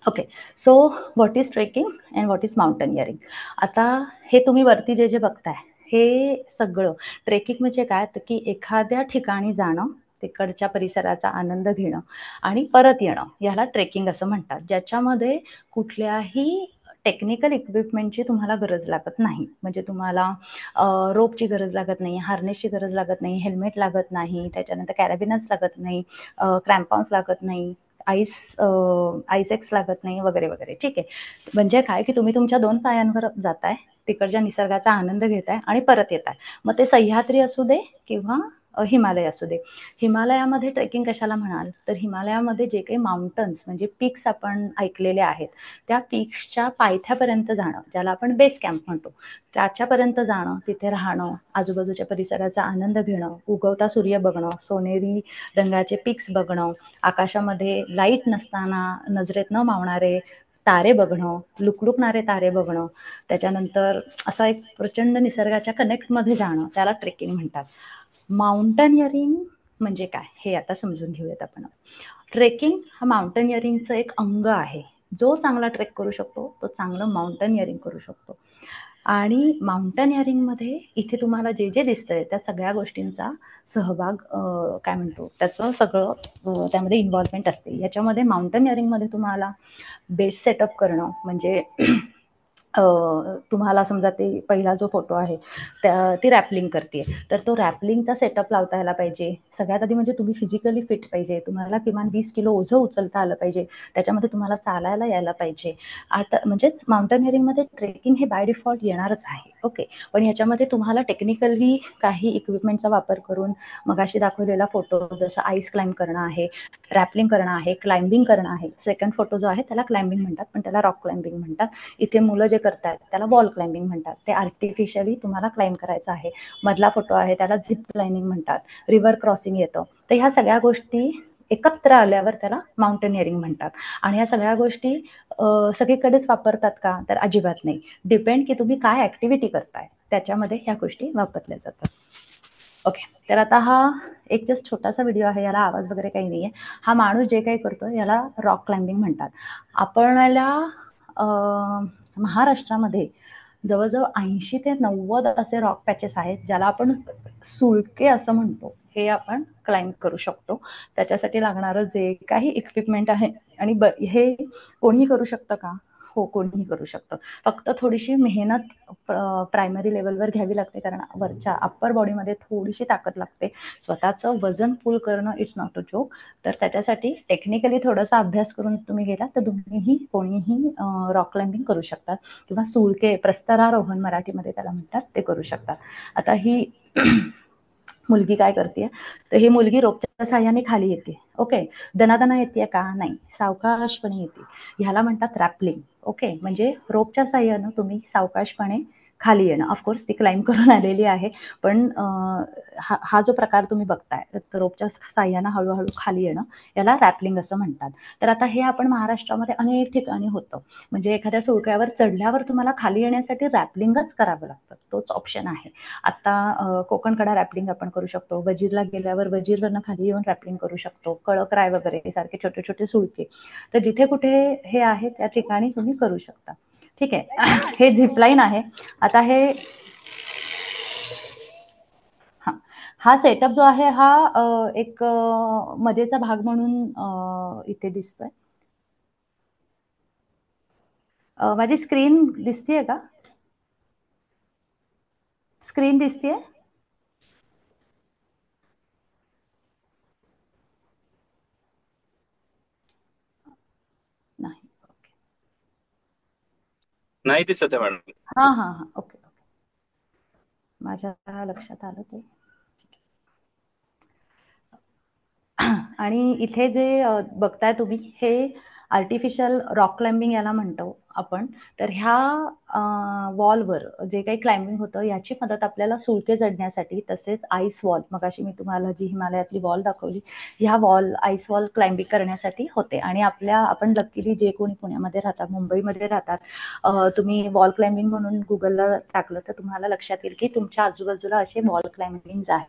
Speaker 2: Okay, so what is trekking and what is mountaineering. आता हे तुम्ही वरती जे जे बघताय हे सगळं ट्रेकिंग म्हणजे काय, तर की एखाद्या ठिकाणी जाणं, तिकडच्या परिसराचा आनंद घेणं आणि परत येणं, याला ट्रेकिंग असं म्हणतात, ज्याच्यामध्ये कुठल्याही टेक्निकल इक्विपमेंटची तुम्हाला गरज लागत नाही. म्हणजे तुम्हाला रोपची गरज लागत नाही, हार्नेसची गरज लागत नाही, हेल्मेट लागत नाही, त्याच्यानंतर कॅराबिनस लागत नाही, क्रॅम्पॉन्स लागत नाही, आईसेक्स लागत नाही, वगैरे वगैरे. ठीक आहे, म्हणजे काय की तुम्ही तुमच्या 2 पायांवर जाताय, तिकडच्या निसर्गाचा आनंद घेताय आणि परत येताय. मग ते सह्याद्री असू दे किंवा हिमालय असू दे. हिमालयामध्ये ट्रेकिंग कशाला म्हणाल, तर हिमालयामध्ये जे काही माउंटन्स म्हणजे पीक्स आपण ऐकलेले आहेत, त्या पीक्सच्या पायथ्यापर्यंत जाणं, ज्याला आपण बेस कॅम्प म्हणतो, त्याच्यापर्यंत जाणं, तिथे राहणं, आजूबाजूच्या परिसराचा आनंद घेणं, उगवता सूर्य बघणं, सोनेरी रंगाचे पीक्स बघणं, आकाशामध्ये लाईट नसताना नजरेत न मावणारे तारे बघणं, लुकलुकणारे तारे बघणं, त्याच्यानंतर असा एक प्रचंड निसर्गाच्या कनेक्टमध्ये जाणं, त्याला ट्रेकिंग म्हणतात. माउंटनिअरिंग म्हणजे काय हे आता समजून घेऊयात आपण. ट्रेकिंग हा माउंटनिअरिंगचं एक अंग आहे. जो चांगला ट्रेक करू शकतो तो चांगलं माउंटनिअरिंग करू शकतो. आणि माउंटनिअरिंगमध्ये इथे तुम्हाला जे जे दिसतंय त्या सगळ्या गोष्टींचा सहभाग काय म्हणतो त्याचं सगळं त्यामध्ये इन्व्हॉल्वमेंट असते. याच्यामध्ये माउंटनिअरिंगमध्ये तुम्हाला बेस सेटअप करणं म्हणजे तुम्हाला समजा ते पहिला जो फोटो आहे ती रॅपलिंग करते, तर तो रॅपलिंगचा सेटअप लावता यायला पाहिजे. सगळ्यात आधी म्हणजे तुम्ही फिजिकली फिट पाहिजे, तुम्हाला किमान 20 किलो ओझं उचलता आलं पाहिजे, त्याच्यामध्ये तुम्हाला चालायला यायला पाहिजे. आता म्हणजेच माउंटनिअरिंगमध्ये ट्रेकिंग हे बाय डिफॉल्ट येणारच आहे. ओके, पण ह्याच्यामध्ये तुम्हाला टेक्निकली काही इक्विपमेंटचा वापर करून मगाशी दाखवलेला फोटो जसं आईस क्लाइंब करणं आहे, रॅपलिंग करणं आहे, क्लाइंबिंग करणं आहे. सेकंड फोटो जो आहे त्याला क्लाइंबिंग म्हणतात, पण त्याला रॉक क्लाइंबिंग म्हणतात. इथे मुलं जे करतात त्याला वॉल क्लाइंबिंग म्हणतात, ते आर्टिफिशियली तुम्हाला क्लाइंब करायचं आहे. मधला फोटो आहे त्याला झिप क्लाइंबिंग म्हणतात, रिव्हर क्रॉसिंग येतं. तर ह्या सगळ्या गोष्टी एकत्र आल्यावर त्याला माउंटनिअरिंग म्हणतात. आणि ह्या सगळ्या गोष्टी सगळीकडेच वापरतात का, तर अजिबात नाही. डिपेंड की तुम्ही काय ऍक्टिव्हिटी करताय त्याच्यामध्ये ह्या गोष्टी वापरल्या जातात. ओके, तर आता हा एक जस्ट छोटासा व्हिडिओ आहे, याला आवाज वगैरे काही नाहीये. हा माणूस जे काही करतो याला रॉक क्लाइंबिंग म्हणतात. आपल्याला महाराष्ट्रामध्ये जवळजवळ 80 ते 90 असे रॉक पॅचेस आहेत, ज्याला आपण सुळके असं म्हणतो, हे आपण क्लाइंब करू शकतो. त्याच्यासाठी लागणारं जे काही इक्विपमेंट आहे आणि हे कोणीही करू शकतं का, हो कोणीही करू शकतं. फक्त थोडीशी मेहनत प्रायमरी लेवलवर घ्यावी लागते, कारण वरच्या अप्पर बॉडीमध्ये थोडीशी ताकद लागते. स्वतःचं वजन पुल करणं इट्स नॉट अ जोक. तर त्याच्यासाठी टेक्निकली थोडासा अभ्यास करून तुम्ही गेला तर तुम्हीही कोणीही रॉक क्लाइंबिंग करू शकतात किंवा सुळके प्रस्तरारोहण मराठीमध्ये त्याला म्हणतात, ते करू शकतात. आता ही मुलगी काय करते, तर ही मुलगी रोपच्या साह्याने खाली येते. ओके, दनादना येते का, नाही, सावकाशपणे येते. ह्याला म्हणतात रॅपलिंग. ओके, म्हणजे रोपच्या साह्यानं तुम्ही सावकाशपणे खाली येणं. ऑफकोर्स ती क्लाइंब करून आलेली आहे, पण हा जो प्रकार तुम्ही बघताय, रोपच्या साह्यानं हळू-हळू खाली येणं, याला रॅपलिंग असं म्हणतात. तर आता हे आपण महाराष्ट्रामध्ये अनेक ठिकाणी होतं. म्हणजे एखाद्या सुळक्यावर चढल्यावर तुम्हाला खाली येण्यासाठी रॅपलिंगच करावं लागतं. तोच ऑप्शन आहे. आता कोकणकडा रॅपलिंग आपण करू शकतो. वजीरला गेल्यावर वजीरवरनं खाली येऊन रॅपलिंग करू शकतो. कळकराय वगैरे सारखे छोटे-छोटे सुळके. तर जिथे कुठे हे आहे त्या ठिकाणी तुम्ही करू शकता. ठीक आहे. हे झिपलाईन आहे. आता हे हा सेटअप जो आहे हा एक मजेचा भाग म्हणून इथे दिसतोय. माझी स्क्रीन दिसतीये का? स्क्रीन दिसतीये? नाही. ओके.
Speaker 4: नाही दिसत आहे मॅडम.
Speaker 2: हां. ओके. माझ्या लक्षात आलं ते. आणि इथे जे बघताय तुम्ही हे आर्टिफिशियल रॉक क्लाइम्बिंग याला म्हणतो आपण. तर ह्या वॉलवर जे काही क्लाइम्बिंग होतं याची मदत आपल्याला सुळके चढण्यासाठी, तसेच आईस वॉल, मगाशी मी तुम्हाला जी हिमालयातली वॉल दाखवली, ह्या आईस वॉल क्लाइम्बिंग करण्यासाठी होते. आणि आपण लकीली जे कोणी पुण्यामध्ये राहतात, मुंबईमध्ये राहतात, तुम्ही वॉल क्लाइम्बिंग म्हणून गुगलला टाकलं तर तुम्हाला लक्षात येईल की तुमच्या आजूबाजूला असे वॉल क्लाइम्बिंग आहेत.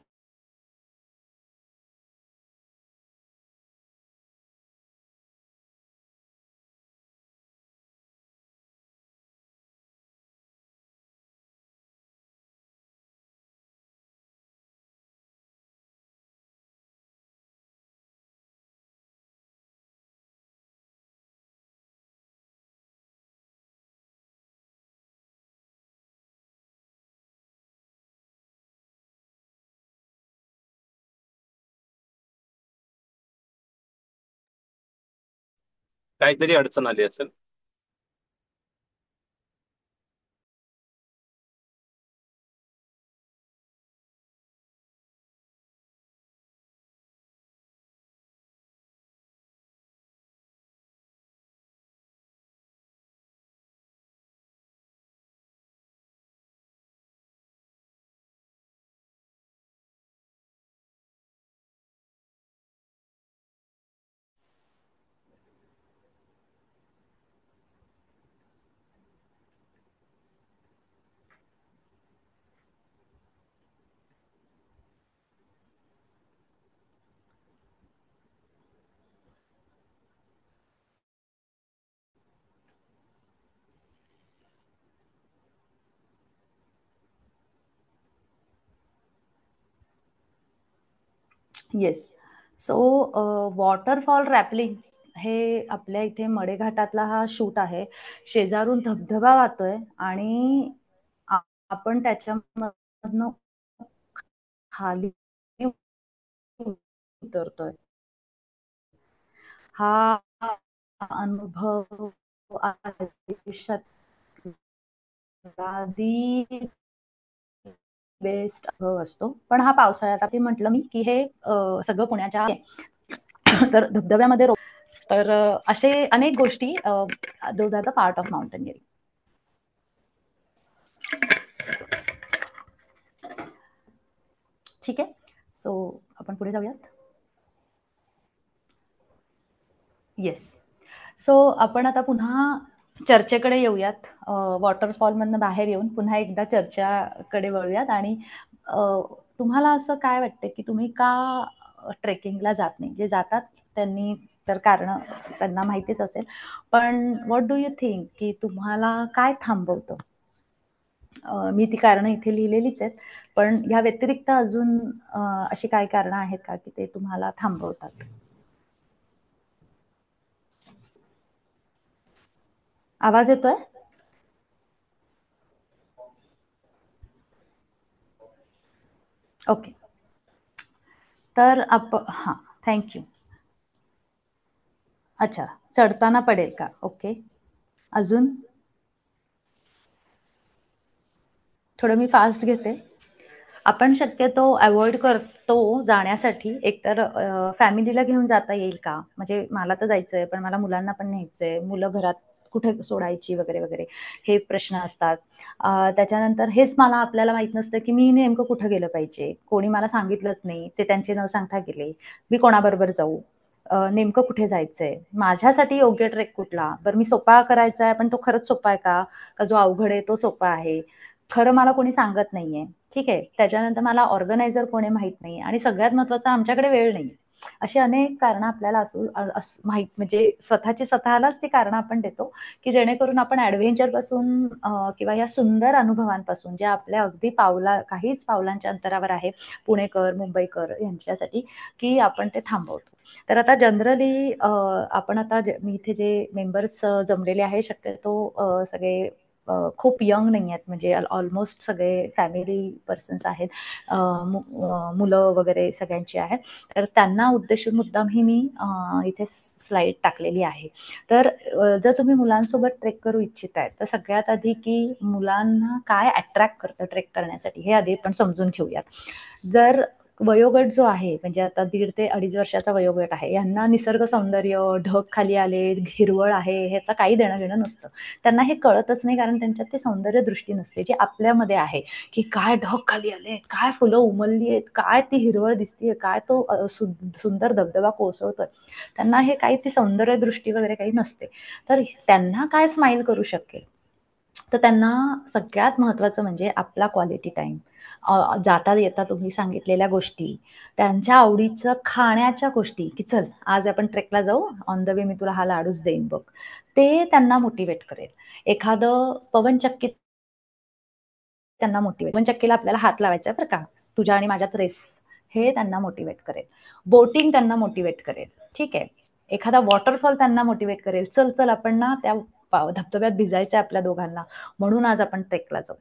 Speaker 4: काहीतरी अडचण आली असेल.
Speaker 2: येस. सो वॉटरफॉल रॅपलिंग हे आपल्या इथे मडेघाटातला हा शूट आहे. शेजारून धबधबा वाहतोय आणि आपण त्याच्यामधनं खाली उतरतोय. हा अनुभव आयुष्यात बेस्ट अनुभव असतो. पण हा पावसाळ्यात ते म्हटलं मी की हे सगळं पुण्याच्या तर धबधब्यामध्ये तर असे अनेक गोष्टी those are the part of mountaineering. ठीक आहे. सो आपण पुढे जाऊयात. येस. सो आपण आता पुन्हा चर्चेकडे येऊयात. वॉटरफॉलमधनं बाहेर येऊन पुन्हा एकदा चर्चाकडे वळूयात. आणि तुम्हाला असं काय वाटतं की तुम्ही का ट्रेकिंगला जात नाही? जे जातात त्यांनी तर कारण त्यांना माहितीच असेल, पण व्हॉट डू यू थिंक की तुम्हाला काय थांबवतं? मी ती कारणं इथे लिहिलेलीच आहेत, पण या व्यतिरिक्त अजून अशी काही कारणं आहेत का की ते तुम्हाला थांबवतात? आवाज येतोय? ओके. तर हां, थँक यू. अच्छा, चढताना पडेल का? ओके. अजून? थोडं मी फास्ट घेते. आपण शक्यतो अव्हॉइड करतो जाण्यासाठी, एकतर फॅमिलीला घेऊन जाता येईल का? म्हणजे मला तर जायचंय, पण मला मुलांना पण न्यायचंय. मुलं घरात कुठे सोडायची वगैरे वगैरे हे प्रश्न असतात. त्याच्यानंतर हेच मला आपल्याला माहित नसतं की मी नेमकं कुठं गेलं पाहिजे, कोणी मला सांगितलंच नाही, ते त्यांचे न सांगता गेले, मी कोणाबरोबर जाऊ, नेमकं कुठे जायचंय, माझ्यासाठी योग्य ट्रेक कुठला, बरं मी सोपा करायचा आहे पण तो खरंच सोपा आहे का जो अवघड आहे तो सोपा आहे, खरं मला कोणी सांगत नाहीये. ठीक आहे. त्याच्यानंतर मला ऑर्गनायझर कोणी माहित नाही आणि सगळ्यात महत्वाचं आमच्याकडे वेळ नाही. अशी अनेक कारणं आपल्याला माहित म्हणजे स्वतःलाच ती कारणं आपण देतो की जेणेकरून आपण ऍडव्हेंचर पासून किंवा या सुंदर अनुभवांपासून जे आपल्या अगदी काहीच पावलांच्या अंतरावर आहे पुणेकर मुंबईकर यांच्यासाठी की आपण ते थांबवतो. तर आता जनरली आपण आता मी इथे जे मेंबर्स जमलेले आहे शक्यतो सगळे खूप यंग नाही आहेत म्हणजे ऑलमोस्ट सगळे फॅमिली पर्सन्स आहेत, मुलं वगैरे सगळ्यांची आहेत. तर त्यांना उद्देशून मुद्दाम ही मी इथे स्लाइड टाकलेली आहे. तर जर तुम्ही मुलांसोबत ट्रेक करू इच्छिताय तर सगळ्यात आधी की मुलांना काय अट्रॅक्ट करतं ट्रेक करण्यासाठी हे आधी आपण समजून घेऊयात. जर वयोगट जो आहे म्हणजे आता 1.5 ते 2.5 वर्षाचा वयोगट आहे, यांना निसर्ग सौंदर्य, ढग खाली आले, हिरवळ आहे ह्याचं काही देणं घेणं नसतं. त्यांना हे कळतच नाही कारण त्यांच्यात ते सौंदर्य दृष्टी नसते जी आपल्यामध्ये आहे की काय ढग खाली आले, काय फुलं उमलली आहेत, काय ती हिरवळ दिसतीये, काय तो सुंदर धबधबा कोसळतोय. त्यांना हे काही ती सौंदर्य दृष्टी वगैरे काही नसते. तर त्यांना काय स्माइल करू शकेल, तर त्यांना सगळ्यात महत्वाचं म्हणजे आपला क्वालिटी टाइम, जाता येता तुम्ही सांगितलेल्या गोष्टी, त्यांच्या आवडीचं खाण्याच्या गोष्टी की चल आज आपण ट्रेकला जाऊ, ऑन द वे मी तुला हा लाडूच देईन बघ, ते त्यांना मोटिवेट करेल. एखादं पवनचक्की त्यांना मोटिवेट, पवनचक्कीला आपल्याला हात लावायचा आहे बरं का, तुझ्या आणि माझ्यात रेस, हे त्यांना मोटिवेट करेल. बोटिंग त्यांना मोटिवेट करेल. ठीक आहे. एखादा वॉटरफॉल त्यांना मोटिवेट करेल, चल चल आपण ना त्या धबधब्यात भिजायचं आहे आपल्या दोघांना म्हणून आज आपण ट्रेकला जाऊ.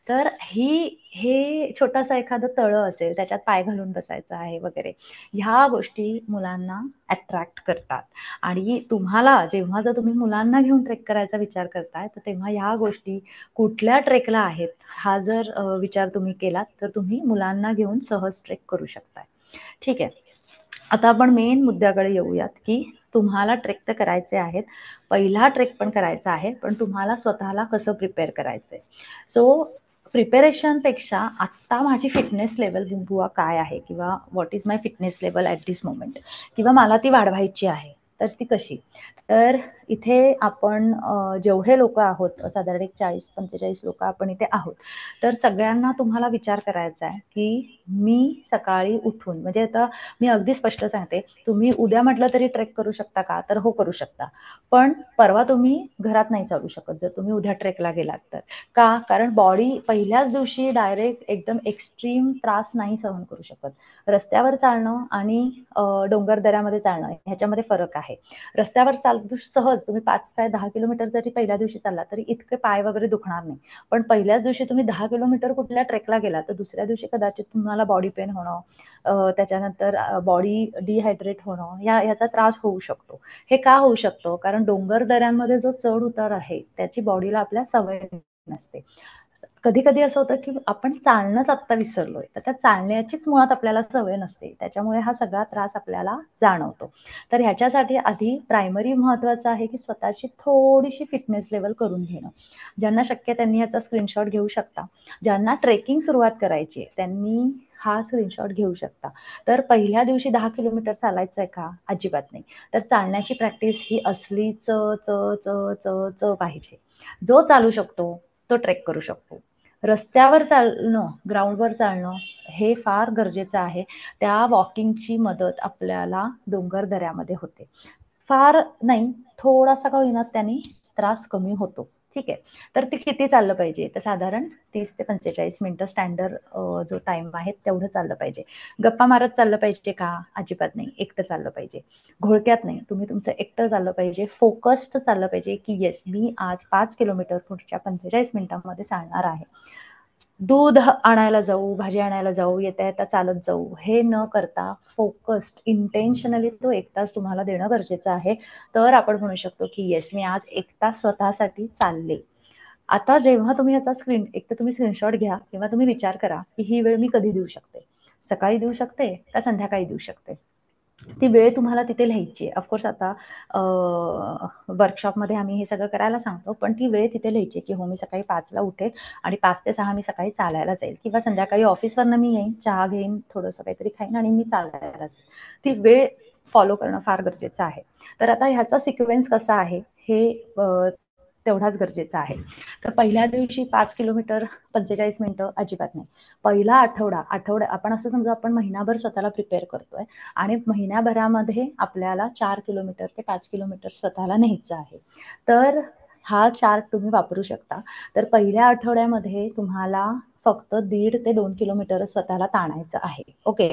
Speaker 2: तर हे छोटंसं एखादं तळं असेल त्याच्यात पाय घालून बसायचं आहे वगैरे, ह्या गोष्टी मुलांना अट्रॅक्ट करतात. आणि तुम्हाला जेव्हा जर तुम्ही मुलांना घेऊन ट्रेक करायचा विचार करताय तर तेव्हा ह्या गोष्टी कुठल्या ट्रेकला आहेत हा जर विचार तुम्ही केलात तर तुम्ही मुलांना घेऊन सहज ट्रेक करू शकताय. ठीक आहे. आता आपण मेन मुद्द्याकडे येऊयात की तुम्हाला ट्रेक तर करायचे आहेत, पहिला ट्रेक पण करायचा आहे, पण तुम्हाला स्वतःला कसं प्रिपेअर करायचंय. सो प्रिपेरेशनपेक्षा आत्ता माझी फिटनेस लेवल बुवा काय आहे किंवा what is my fitness level at this moment, किंवा मला ती वाढवायची आहे तर ती कशी. तर इथे आपण जेवढे लोक आहोत साधारण एक 40-45 लोक आपण इथे आहोत, तर सगळ्यांना तुम्हाला विचार करायचा आहे की मी सकाळी उठून म्हणजे आता मी अगदी स्पष्ट सांगते, तुम्ही उद्या म्हटलं तरी ट्रेक करू शकता का, तर हो करू शकता, पण परवा तुम्ही घरात नाही चालू शकत जर तुम्ही उद्या ट्रेकला गेलात तर. का, कारण बॉडी पहिल्याच दिवशी डायरेक्ट एकदम एक्स्ट्रीम त्रास नाही सहन करू शकत. रस्त्यावर चालणं आणि डोंगर दऱ्यामध्ये चालणं ह्याच्यामध्ये फरक आहे. रस्त्यावर सहज तुम्ही 5 काय 10 किलोमीटर जरी पहिल्या दिवशी चालला तरी इतके पाय वगैरे दुखणार नाही, पण पहिल्याच दिवशी तुम्ही 10 किलोमीटर कुठल्या ट्रेकला गेला तर दुसऱ्या दिवशी कदाचित तुम्हाला बॉडी पेन होणं, त्याच्यानंतर बॉडी डिहायड्रेट होणं याचा त्रास होऊ शकतो. हे का होऊ शकतो, कारण डोंगर दऱ्यांमध्ये जो चढ उतार आहे त्याची बॉडीला आपल्या सवय नसते. कधी कधी असं होतं की आपण चालणंच आत्ता विसरलोय, तर त्या चालण्याचीच मुळात आपल्याला सवय नसते, त्याच्यामुळे हा सगळा त्रास आपल्याला जाणवतो. तर ह्याच्यासाठी आधी प्रायमरी महत्वाचं आहे की स्वतःची थोडीशी फिटनेस लेवल करून घेणं. ज्यांना शक्य त्यांनी ह्याचा स्क्रीनशॉट घेऊ शकता. ज्यांना ट्रेकिंग सुरुवात करायची आहे त्यांनी हा स्क्रीनशॉट घेऊ शकता. तर पहिल्या दिवशी 10 किलोमीटर चालायचं आहे का, अजिबात नाही. तर चालण्याची प्रॅक्टिस ही असली च च च च च पाहिजे. जो चालू शकतो तो ट्रेक करू शकतो. रस्त्यावर चालणं, ग्राउंडवर चालणं हे फार गरजेचं आहे. त्या वॉकिंगची मदत आपल्याला डोंगर दऱ्यामध्ये होते. फार नाही, थोडासा का होईना त्यांनी त्रास कमी होतो. ठीक आहे. तर ते किती चाललं पाहिजे, तर साधारण 30 ते 45 मिनिटं स्टँडर्ड जो टाइम आहे तेवढं चाललं पाहिजे. गप्पा मारत चाललं पाहिजे का, अजिबात नाही, एकटं चाललं पाहिजे. घोळक्यात नाही, तुम्ही तुमचं एकटं चाललं पाहिजे, फोकस्ड चाललं पाहिजे की येस मी आज 5 किलोमीटर पुढच्या 45 मिनिटांमध्ये चालणार आहे. दूध आणायला जाऊ, भाजी आणायला जाऊ, येता येता चालत जाऊ हे न करता फोकस्ड इंटेन्शनली तो 1 तास तुम्हाला देणं गरजेचं आहे. तर आपण म्हणू शकतो की येस मी आज 1 तास स्वतःसाठी चालले. आता जेव्हा तुम्ही याचा एक तर तुम्ही स्क्रीनशॉट घ्या किंवा तुम्ही विचार करा की ही वेळ मी कधी देऊ शकते, सकाळी देऊ शकते का संध्याकाळी देऊ शकते. ती वेळ तुम्हाला तिथे लिहायची आहे. ऑफकोर्स आता वर्कशॉपमध्ये आम्ही हे सगळं करायला सांगतो, पण ती वेळ तिथे लिहायची की हो मी सकाळी 5ला उठेल आणि 5 ते 6 मी सकाळी चालायला जाईल किंवा संध्याकाळी ऑफिसवरनं मी येईन, चहा घेईन, थोडंसं काहीतरी खाईन आणि मी चालायला जाईल. ती वेळ फॉलो करणं फार गरजेचं आहे. तर आता ह्याचा सिक्वेन्स कसा आहे हे तेवढाच गरजेचा आहे. तर पहिल्या दिवशी 5 किलोमीटर 45 मिनिटं अजिबात नाही. पहिला आठवडा आपण असं समजा आपण महिनाभर स्वतःला प्रिपेअर करतोय आणि महिन्याभरामध्ये आपल्याला 4 किलोमीटर ते 5 किलोमीटर स्वतःला न्यायचं आहे. तर हा चार्ट तुम्ही वापरू शकता. तर पहिल्या आठवड्यामध्ये तुम्हाला फक्त 1.5 ते 2 किलोमीटर स्वतःला ताणायचं आहे. ओके.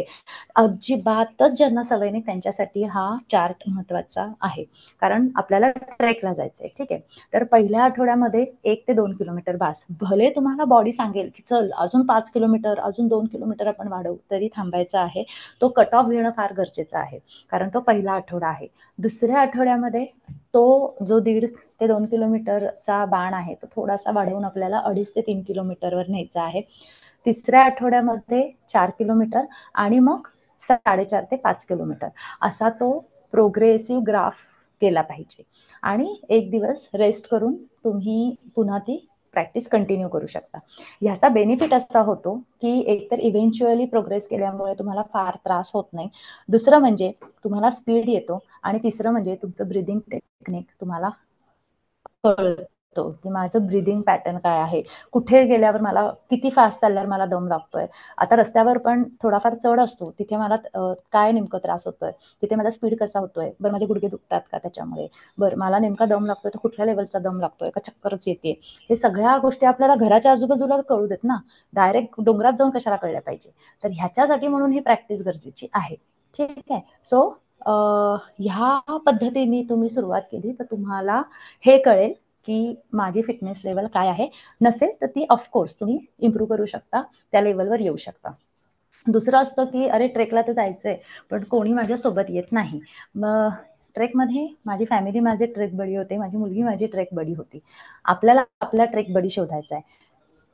Speaker 2: अजिबातच ज्यांना सवय नाही त्यांच्यासाठी हा चार्ट महत्वाचा आहे. कारण आपल्याला ट्रेकला जायचंय. ठीक आहे. तर पहिल्या आठवड्यामध्ये 1 ते 2 किलोमीटर बास. भले तुम्हाला बॉडी सांगेल की चल अजून 5 किलोमीटर, अजून 2 किलोमीटर आपण वाढवू, तरी थांबायचं आहे. तो कट ऑफ घेणं फार गरजेचं आहे. कारण तो पहिला आठवडा आहे. दुसऱ्या आठवड्यामध्ये तो जो 1.5 ते 2 किलोमीटरचा बाण आहे तो थोडासा वाढवून आपल्याला 2.5 ते 3 किलोमीटरवर न्यायचा आहे. तिसऱ्या आठवड्यामध्ये 4 किलोमीटर आणि मग 4.5 ते 5 किलोमीटर असा तो प्रोग्रेसिव्ह ग्राफ केला पाहिजे. आणि एक दिवस रेस्ट करून तुम्ही पुन्हा ती प्रॅक्टिस कंटिन्यू करू शकता. ह्याचा बेनिफिट असा होतो की एकतर इव्हेंच्युअली प्रोग्रेस केल्यामुळे तुम्हाला फार त्रास होत नाही. दुसरं म्हणजे तुम्हाला स्पीड येतो आणि तिसरं म्हणजे तुमचं ब्रीदिंग टेक्निक तुम्हाला कळतो की माझं ब्रीदिंग पॅटर्न काय आहे, कुठे गेल्यावर मला किती फास्ट चालल्यावर मला दम लागतोय. आता रस्त्यावर पण थोडाफार चढ असतो, तिथे मला काय नेमकं त्रास होतोय, तिथे माझा स्पीड कसा होतोय, बरं माझे गुडघे दुखतात का त्याच्यामुळे, बरं मला नेमका दम लागतोय तर कुठल्या लेवलचा दम लागतोय का चक्करच येते. हे सगळ्या गोष्टी आपल्याला घराच्या आजूबाजूला कळू देत ना, डायरेक्ट डोंगरात जाऊन कशाला कळल्या पाहिजे. तर ह्याच्यासाठी म्हणून ही प्रॅक्टिस गरजेची आहे. ठीक आहे. सो ह्या पद्धतीने तुम्ही सुरुवात केली तर तुम्हाला हे कळेल की माझी फिटनेस लेवल काय आहे. नसेल तर ती ऑफकोर्स तुम्ही इम्प्रूव्ह करू शकता, त्या लेवलवर येऊ शकता. दुसरं असतं की अरे ट्रेकला तर जायचंय पण कोणी माझ्यासोबत येत नाही. मग ट्रेकमध्ये माझी फॅमिली माझे ट्रेक बडी होते, माझी मुलगी माझी ट्रेक बडी होती. आपल्याला आपला ट्रेक बडी शोधायचा आहे.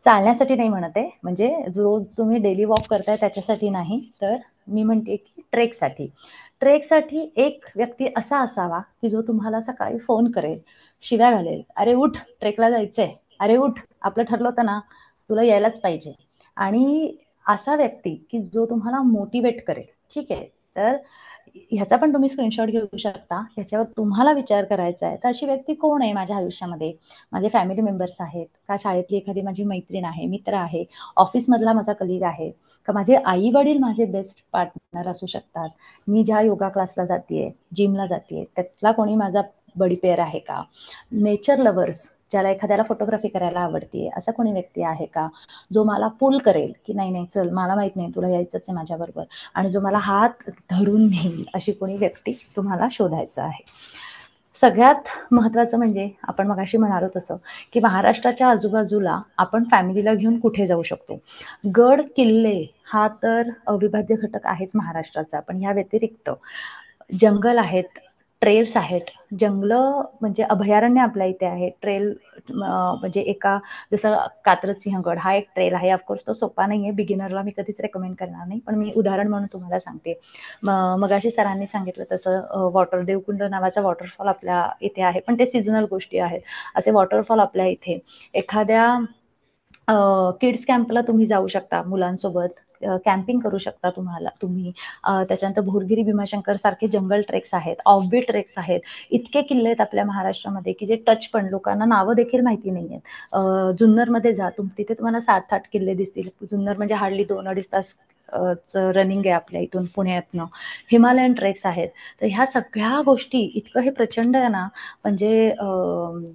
Speaker 2: चालण्यासाठी नाही म्हणत आहे, म्हणजे जो तुम्ही डेली वॉक करताय त्याच्यासाठी नाही, तर मी म्हणते की ट्रेकसाठी एक व्यक्ती असा असावा की जो तुम्हाला सकाळी फोन करेल, शिव्या घालेल, अरे उठ ट्रेकला जायचंय, अरे उठ आपलं ठरलं होतं ना, तुला यायलाच पाहिजे. आणि असा व्यक्ती की जो तुम्हाला मोटिवेट करेल. ठीक आहे. तर ह्याचा पण तुम्ही स्क्रीनशॉट घेऊ शकता. ह्याच्यावर तुम्हाला विचार करायचा आहे तर अशी व्यक्ती कोण आहे माझ्या आयुष्यामध्ये. माझे फॅमिली मेंबर्स आहेत का, शाळेतली एखादी माझी मैत्रीण आहे, मित्र आहे, ऑफिसमधला माझा कलिग आहे का, माझे आई वडील माझे बेस्ट पार्टनर असू शकतात, मी ज्या योगा क्लासला जातेय, जिमला जातेय त्यातला कोणी माझा बडी पेअर आहे का, नेचर लव्हर्स ज्याला एखाद्याला फोटोग्राफी करायला आवडतीये असा कोणी व्यक्ती आहे का, जो मला पुल करेल की नाही नाही चल मला माहित नाही तुला यायचंच आहे माझ्याबरोबर, आणि जो मला हात धरून नेईल अशी कोणी व्यक्ती तुम्हाला शोधायचं आहे. सगळ्यात महत्वाचं म्हणजे आपण मगाशी म्हणालो तसं की महाराष्ट्राच्या आजूबाजूला आपण फॅमिलीला घेऊन कुठे जाऊ शकतो. गड किल्ले हा तर अविभाज्य घटक आहेच महाराष्ट्राचा, पण या व्यतिरिक्त जंगल आहेत, ट्रेल्स आहेत. जंगलं म्हणजे अभयारण्य आपल्या इथे आहे. ट्रेल म्हणजे एका जसं कात्रज सिंहगड हा एक ट्रेल आहे. ऑफकोर्स तो सोपा नाही आहे, बिगिनरला मी कधीच रेकमेंड करणार नाही, पण मी उदाहरण म्हणून तुम्हाला सांगते. मगाशी सरांनी सांगितलं तसं वॉटर देवकुंड नावाचा वॉटरफॉल आपल्या इथे आहे, पण ते सीझनल गोष्टी आहेत. असे वॉटरफॉल आपल्या इथे एखाद्या किड्स कॅम्पला तुम्ही जाऊ शकता मुलांसोबत, कॅम्पिंग करू शकता तुम्ही. त्याच्यानंतर भोरगिरी भीमाशंकर सारखे जंगल ट्रेक्स आहेत, ऑफबीट ट्रेक्स आहेत. इतके किल्ले आहेत आपल्या महाराष्ट्रामध्ये की जे टच पण लोकांना नावं देखील माहिती नाही आहेत. जुन्नरमध्ये जा तिथे तुम्हाला 7-8 किल्ले दिसतील. जुन्नर म्हणजे हार्डली 2-2.5 तास रनिंग आहे आपल्या इथून पुण्यातनं. हिमालयन ट्रेक्स आहेत. तर ह्या सगळ्या गोष्टी इतकं हे प्रचंड आहे ना, म्हणजे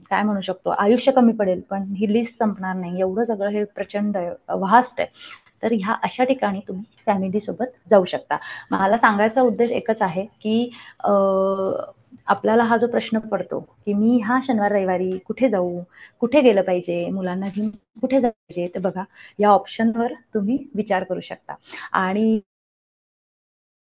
Speaker 2: काय म्हणू शकतो आयुष्य कमी पडेल पण ही लिस्ट संपणार नाही, एवढं सगळं हे प्रचंड व्हास्ट आहे. तर ह्या अशा ठिकाणी तुम्ही फॅमिली सोबत जाऊ शकता. मला सांगायचा उद्देश एकच आहे की आपल्याला हा जो प्रश्न पडतो की मी हा शनिवार रविवारी कुठे जाऊ, कुठे गेलं पाहिजे, मुलांना घेऊन कुठे जायचे, तर बघा या ऑप्शनवर तुम्ही विचार करू शकता. आणि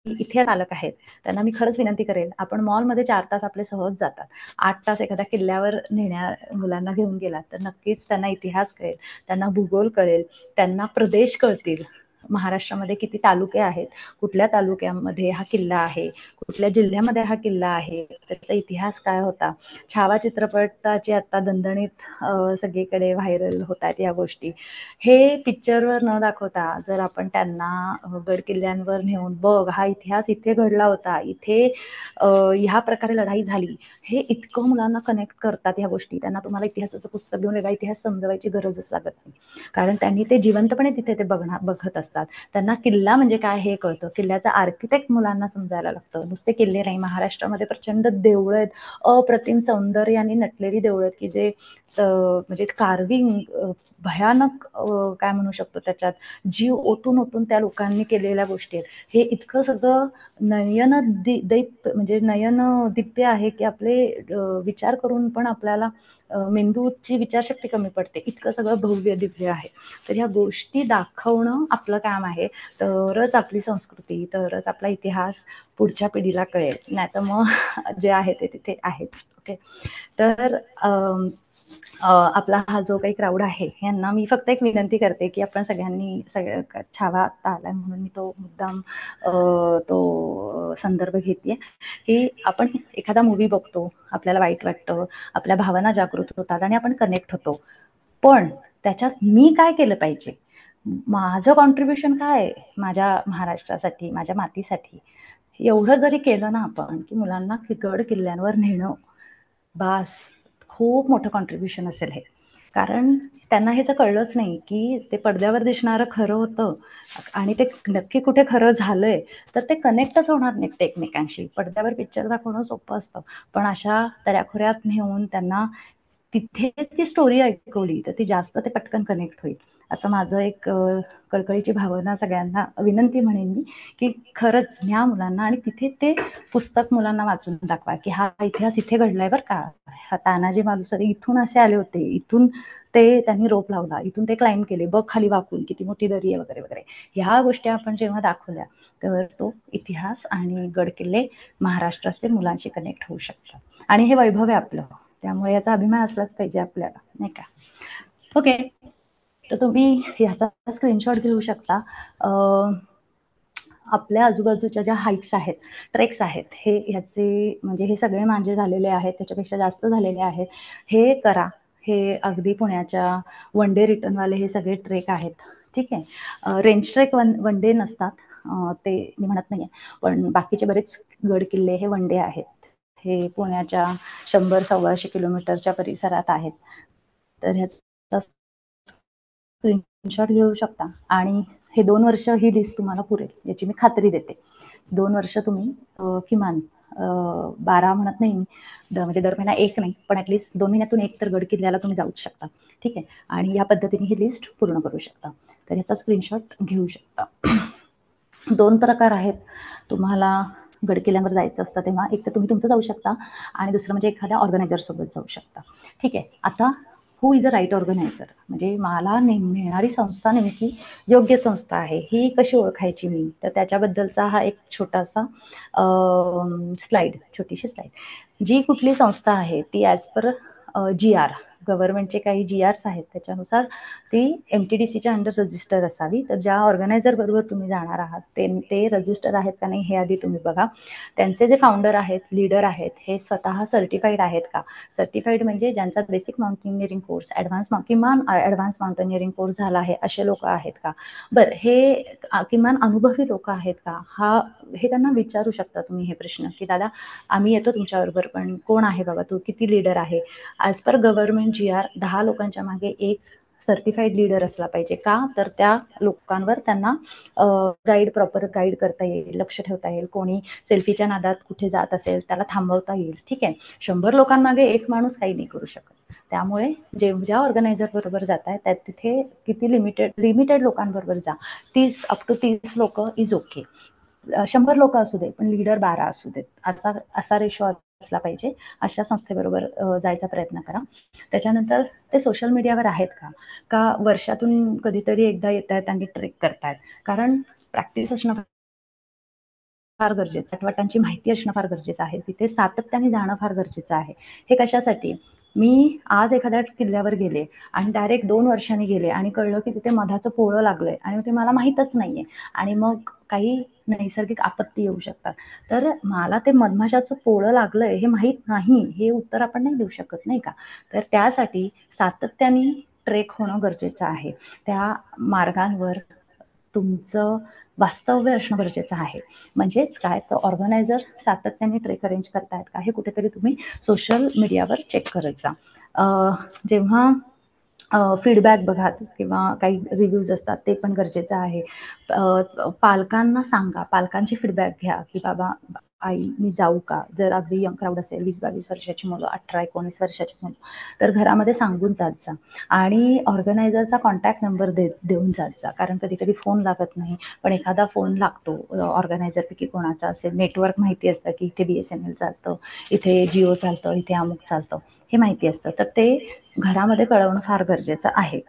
Speaker 2: इथे चालक आहेत त्यांना मी खरंच विनंती करेल, आपण मॉलमध्ये 4 तास आपले सहज जातात, 8 तास एखाद्या किल्ल्यावर मुलांना घेऊन गेलात तर नक्कीच त्यांना इतिहास कळेल, त्यांना भूगोल कळेल, त्यांना प्रदेश कळतील, महाराष्ट्रामध्ये किती तालुके आहेत, कुठल्या तालुक्यामध्ये हा किल्ला आहे, कुठल्या जिल्ह्यामध्ये हा किल्ला आहे, त्याचा इतिहास काय होता. छावा चित्रपटाची आता दणदणीत सगळीकडे व्हायरल होत आहेत या गोष्टी. हे पिक्चरवर न दाखवता जर आपण त्यांना गड किल्ल्यांवर नेऊन बघ हा इतिहास इथे घडला होता, इथे ह्या प्रकारे लढाई झाली, हे इतकं मुलांना कनेक्ट करतात ह्या गोष्टी. त्यांना तुम्हाला इतिहासाचं पुस्तक घेऊन वेगळा इतिहास समजवायची गरजच लागत नाही, कारण त्यांनी ते जिवंतपणे तिथे ते बघत असतात. त्यांना किल्ला म्हणजे काय हे कळतं, किल्ल्याचं आर्किटेक्ट मुलांना समजायला लागतं. नुसते किल्ले नाही, महाराष्ट्रामध्ये प्रचंड देवळं आहेत, अप्रतिम सौंदर्याने नटलेली देवळं आहेत की जे म्हणजे कार्विंग भयानक काय म्हणू शकतो, त्याच्यात जीव ओतून ओतून त्या लोकांनी केलेल्या गोष्टी आहेत. हे इतकं सगळं म्हणजे नयन दिप्य आहे की आपले विचार करून पण आपल्याला मेंदूची विचारशक्ती कमी पडते, इतकं सगळं भव्य दिव्य आहे. तर ह्या गोष्टी दाखवणं आपलं काम आहे, तरच आपली संस्कृती, तरच आपला इतिहास पुढच्या पिढीला कळेल. नाही तर मग जे आहे ते तिथे आहेच. ओके, तर आपला हा जो काही क्राऊड आहे यांना मी फक्त एक विनंती करते की आपण सगळ्यांनी छावा आत्ता आलाय म्हणून मी तो मुद्दाम तो संदर्भ घेते की आपण एखादा मूवी बघतो, आपल्याला वाईट वाटतं, आपल्या भावना जागृत होतात आणि आपण कनेक्ट होतो, पण त्याच्यात मी काय केलं पाहिजे, माझं कॉन्ट्रीब्युशन काय आहे माझ्या महाराष्ट्रासाठी, माझ्या मातीसाठी, एवढं जरी केलं ना आपण की मुलांना गड किल्ल्यांवर नेणं, बास खूप मोठं कॉन्ट्रीब्युशन असेल हे. कारण त्यांना हे जर कळलंच नाही की ते पडद्यावर दिसणारं खरं होतं आणि ते नक्की कुठे खरं झालंय, तर ते कनेक्टच होणार नाहीत ते एकमेकांशी. पडद्यावर पिक्चर दाखवणं सोपं असतं, पण अशा दऱ्याखोऱ्यात नेऊन त्यांना तिथे ती स्टोरी ऐकवली तर ती जास्त ते पटकन कनेक्ट होईल, असं माझं एक कळकळीची भावना सगळ्यांना विनंती म्हणेन मी की खरंच ह्या मुलांना आणि तिथे ते पुस्तक मुलांना वाचून दाखवा की हा इतिहास इथे घडलाय बरं का, हा तानाजी मालुसरे इथून असे आले होते, इथून ते त्यांनी रोप लावला, इथून ते क्लाइंब केले, बघ खाली वाकून किती मोठी दरी आहे वगैरे वगैरे. ह्या गोष्टी आपण जेव्हा दाखवल्या तर तो इतिहास आणि गड किल्ले महाराष्ट्राचे मुलांशी कनेक्ट होऊ शकतात आणि हे वैभव आहे आपलं, त्यामुळे याचा अभिमान असलाच पाहिजे आपल्याला, नाही का. ओके, तर तुम्ही ह्याचा स्क्रीनशॉट घेऊ शकता. आपल्या आजूबाजूच्या ज्या हाईक्स आहेत, ट्रेक्स आहेत, हे ह्याचे म्हणजे हे सगळे माझे झालेले आहेत, त्याच्यापेक्षा जास्त झालेले आहेत, हे करा. हे अगदी पुण्याच्या वन डे रिटर्नवाले हे सगळे ट्रेक आहेत, ठीक आहे. रेंज ट्रेक वन डे नसतात, ते मी म्हणत नाही आहे, पण बाकीचे बरेच गड किल्ले हे वन डे आहेत. हे पुण्याच्या 100-125 किलोमीटरच्या परिसरात आहेत. तर ह्याचा स्क्रीनशॉट घेऊ शकता आणि हे 2 वर्ष ही लिस्ट तुम्हाला पुरेल याची मी खात्री देते. 2 वर्ष तुम्ही किमान 12 म्हणत नाही मी, म्हणजे दर महिना 1 नाही, पण ॲटलिस्ट 2 महिन्यातून 1 तर गड किल्ल्याला तुम्ही जाऊच शकता, ठीक आहे. आणि या पद्धतीने ही लिस्ट पूर्ण करू शकता. तर ह्याचा स्क्रीनशॉट घेऊ शकता. 2 प्रकार आहेत, तुम्हाला गड किल्ल्यांवर जायचं असतं तेव्हा. एक तर तुम्ही तुमचं जाऊ शकता आणि दुसरं म्हणजे एखाद्या ऑर्गनायझरसोबत जाऊ शकता, ठीक आहे. आता who is a right organiser, म्हणजे मला नेणारी संस्था नेमकी योग्य संस्था आहे ही कशी ओळखायची मी, तर त्याच्याबद्दलचा हा एक छोटासा छोटीशी स्लाईड. जी कुठली संस्था आहे ती ॲज पर GR, गव्हर्नमेंटचे काही GRs आहेत त्याच्यानुसार ती MTDCच्या अंडर रजिस्टर असावी. तर ज्या ऑर्गनायझर बरोबर तुम्ही जाणार आहात ते रजिस्टर आहेत का नाही हे आधी तुम्ही बघा. त्यांचे जे फाउंडर आहेत, लीडर आहेत, हे स्वतः सर्टिफाईड आहेत का. सर्टिफाईड म्हणजे ज्यांचा बेसिक माउंटेनिअरिंग कोर्स, किमान ॲडव्हान्स माउंटेनिअरिंग कोर्स झाला आहे असे लोक आहेत का. बरं, हे किमान अनुभवी लोक आहेत का, हे त्यांना विचारू शकता तुम्ही हे प्रश्न की दादा आम्ही येतो तुमच्याबरोबर, पण कोण आहे बाबा तू, किती लीडर आहे. ॲज पर गव्हर्नमेंट GR 10 लोकांच्या मागे एक सर्टिफाईड लीडर असला पाहिजे. का, तर त्या लोकांवर त्यांना प्रॉपर गाईड करता येईल, लक्ष ठेवता येईल. कोणी सेल्फीच्या नादात कुठे जात असेल त्याला थांबवता येईल, ठीक आहे. 100 लोकांमागे एक माणूस काही नाही करू शकत. त्यामुळे ज्या ऑर्गनायझर बरोबर जाताय त्यात तिथे किती लिमिटेड लोकांबरोबर जा. 30 अप टू 30 लोक इज ओके. 100 लोक असू दे पण लीडर 12 असू देत, असा रेशो असला पाहिजे. अशा संस्थेबरोबर जायचा प्रयत्न करा. त्याच्यानंतर ते सोशल मीडियावर आहेत का वर्षातून कधीतरी एकदा येत आहेत आणि ट्रेक करतायत. कारण प्रॅक्टिस असणं फार गरजेचं आहे, आठवटांची माहिती असणं फार गरजेचं आहे, तिथे सातत्याने जाणं फार गरजेचं आहे. हे कशासाठी, मी आज एखाद्या किल्ल्यावर गेले आणि डायरेक्ट 2 वर्षांनी गेले आणि कळलं की तिथे मधाचं पोळं लागलंय आणि ते मला माहीतच नाहीये आणि मग काही नैसर्गिक आपत्ती येऊ शकतात. तर मला ते मधमाशाचं पोळं लागलंय हे माहीत नाही, हे उत्तर आपण नाही देऊ शकत, नाही का? तर त्यासाठी सातत्याने ट्रेक होणं गरजेचं आहे. त्या मार्गांवर तुमचं वास्तव्य असणं गरजेचं आहे. म्हणजेच काय, तर ऑर्गनायझर सातत्याने ट्रेक अरेंज करतायत का, हे कुठेतरी तुम्ही सोशल मीडियावर चेक करत जा. जेव्हा फीडबॅक बघा किंवा काही रिव्ह्यूज असतात ते पण गरजेचं आहे. पालकांना सांगा, पालकांची फीडबॅक घ्या, की बाबा आई मी जाऊ का? जर अगदी यंग क्राऊड असेल, 20-22 वर्षाची मुलं, 18-19 वर्षाची मुलं, तर घरामध्ये सांगून जात जा आणि ऑर्गनायझरचा कॉन्टॅक्ट नंबर देऊन जात जा. कारण कधी-कधी फोन लागत नाही, पण एखादा फोन लागतो ऑर्गनायझरपैकी कोणाचा असेल, नेटवर्क माहिती असतं की इथे BSNL चालतं, इथे जिओ चालतं, इथे अमुक चालतं, हे माहिती असतं. तर ते घरामध्ये कळवणं फार गरजेचं आहे.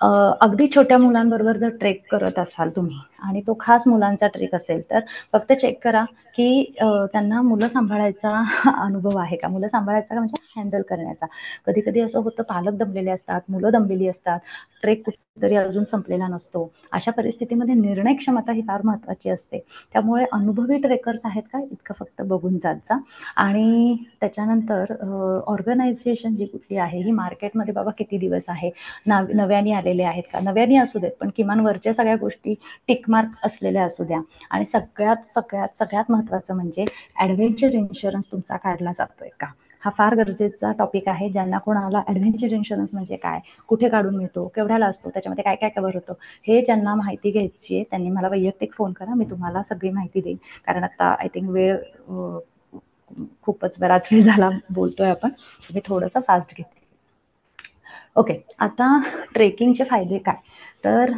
Speaker 2: अगदी छोट्या मुलांबरोबर जर ट्रेक करत असाल तुम्ही आणि तो खास मुलांचा ट्रेक असेल, तर फक्त चेक करा की त्यांना मुलं सांभाळायचा अनुभव आहे का? मुलं सांभाळायचा का म्हणजे हँडल करण्याचा. कधी-कधी असं होतं, पालक दमलेले असतात, मुलं दमलेली असतात, ट्रेक कुठेतरी अजून संपलेला नसतो. अशा परिस्थितीमध्ये निर्णय क्षमता ही फार महत्त्वाची असते. त्यामुळे अनुभवी ट्रेकर्स आहेत का, इतकं फक्त बघून जात जा. आणि त्याच्यानंतर ऑर्गनायझेशन जी कुठली आहे, ही मार्केटमध्ये बाबा किती दिवस आहे, नव्याने आलेले आहेत का? नव्याने असू देत, पण किमान वरच्या सगळ्या गोष्टी टिक मार्क असलेल्या असू द्या. आणि सगळ्यात महत्त्वाचं म्हणजे ॲडव्हेंचर इन्शुरन्स तुमचा काढला जातोय का? हा फार गरजेचा टॉपिक आहे. ज्यांना कोणाला ॲडव्हेंचर इन्शुरन्स म्हणजे काय, कुठे काढून मिळतो, केवढ्याला असतो, त्याच्यामध्ये काय काय कव्हर होतं, हे ज्यांना माहिती घ्यायची आहे त्यांनी मला वैयक्तिक फोन करा, मी तुम्हाला सगळी माहिती देईन. कारण आता आय थिंक वेळ खूपच बराच वेळ झाला बोलतोय आपण, मी थोडंसं फास्ट घेते. ओके, आता ट्रेकिंगचे फायदे काय? तर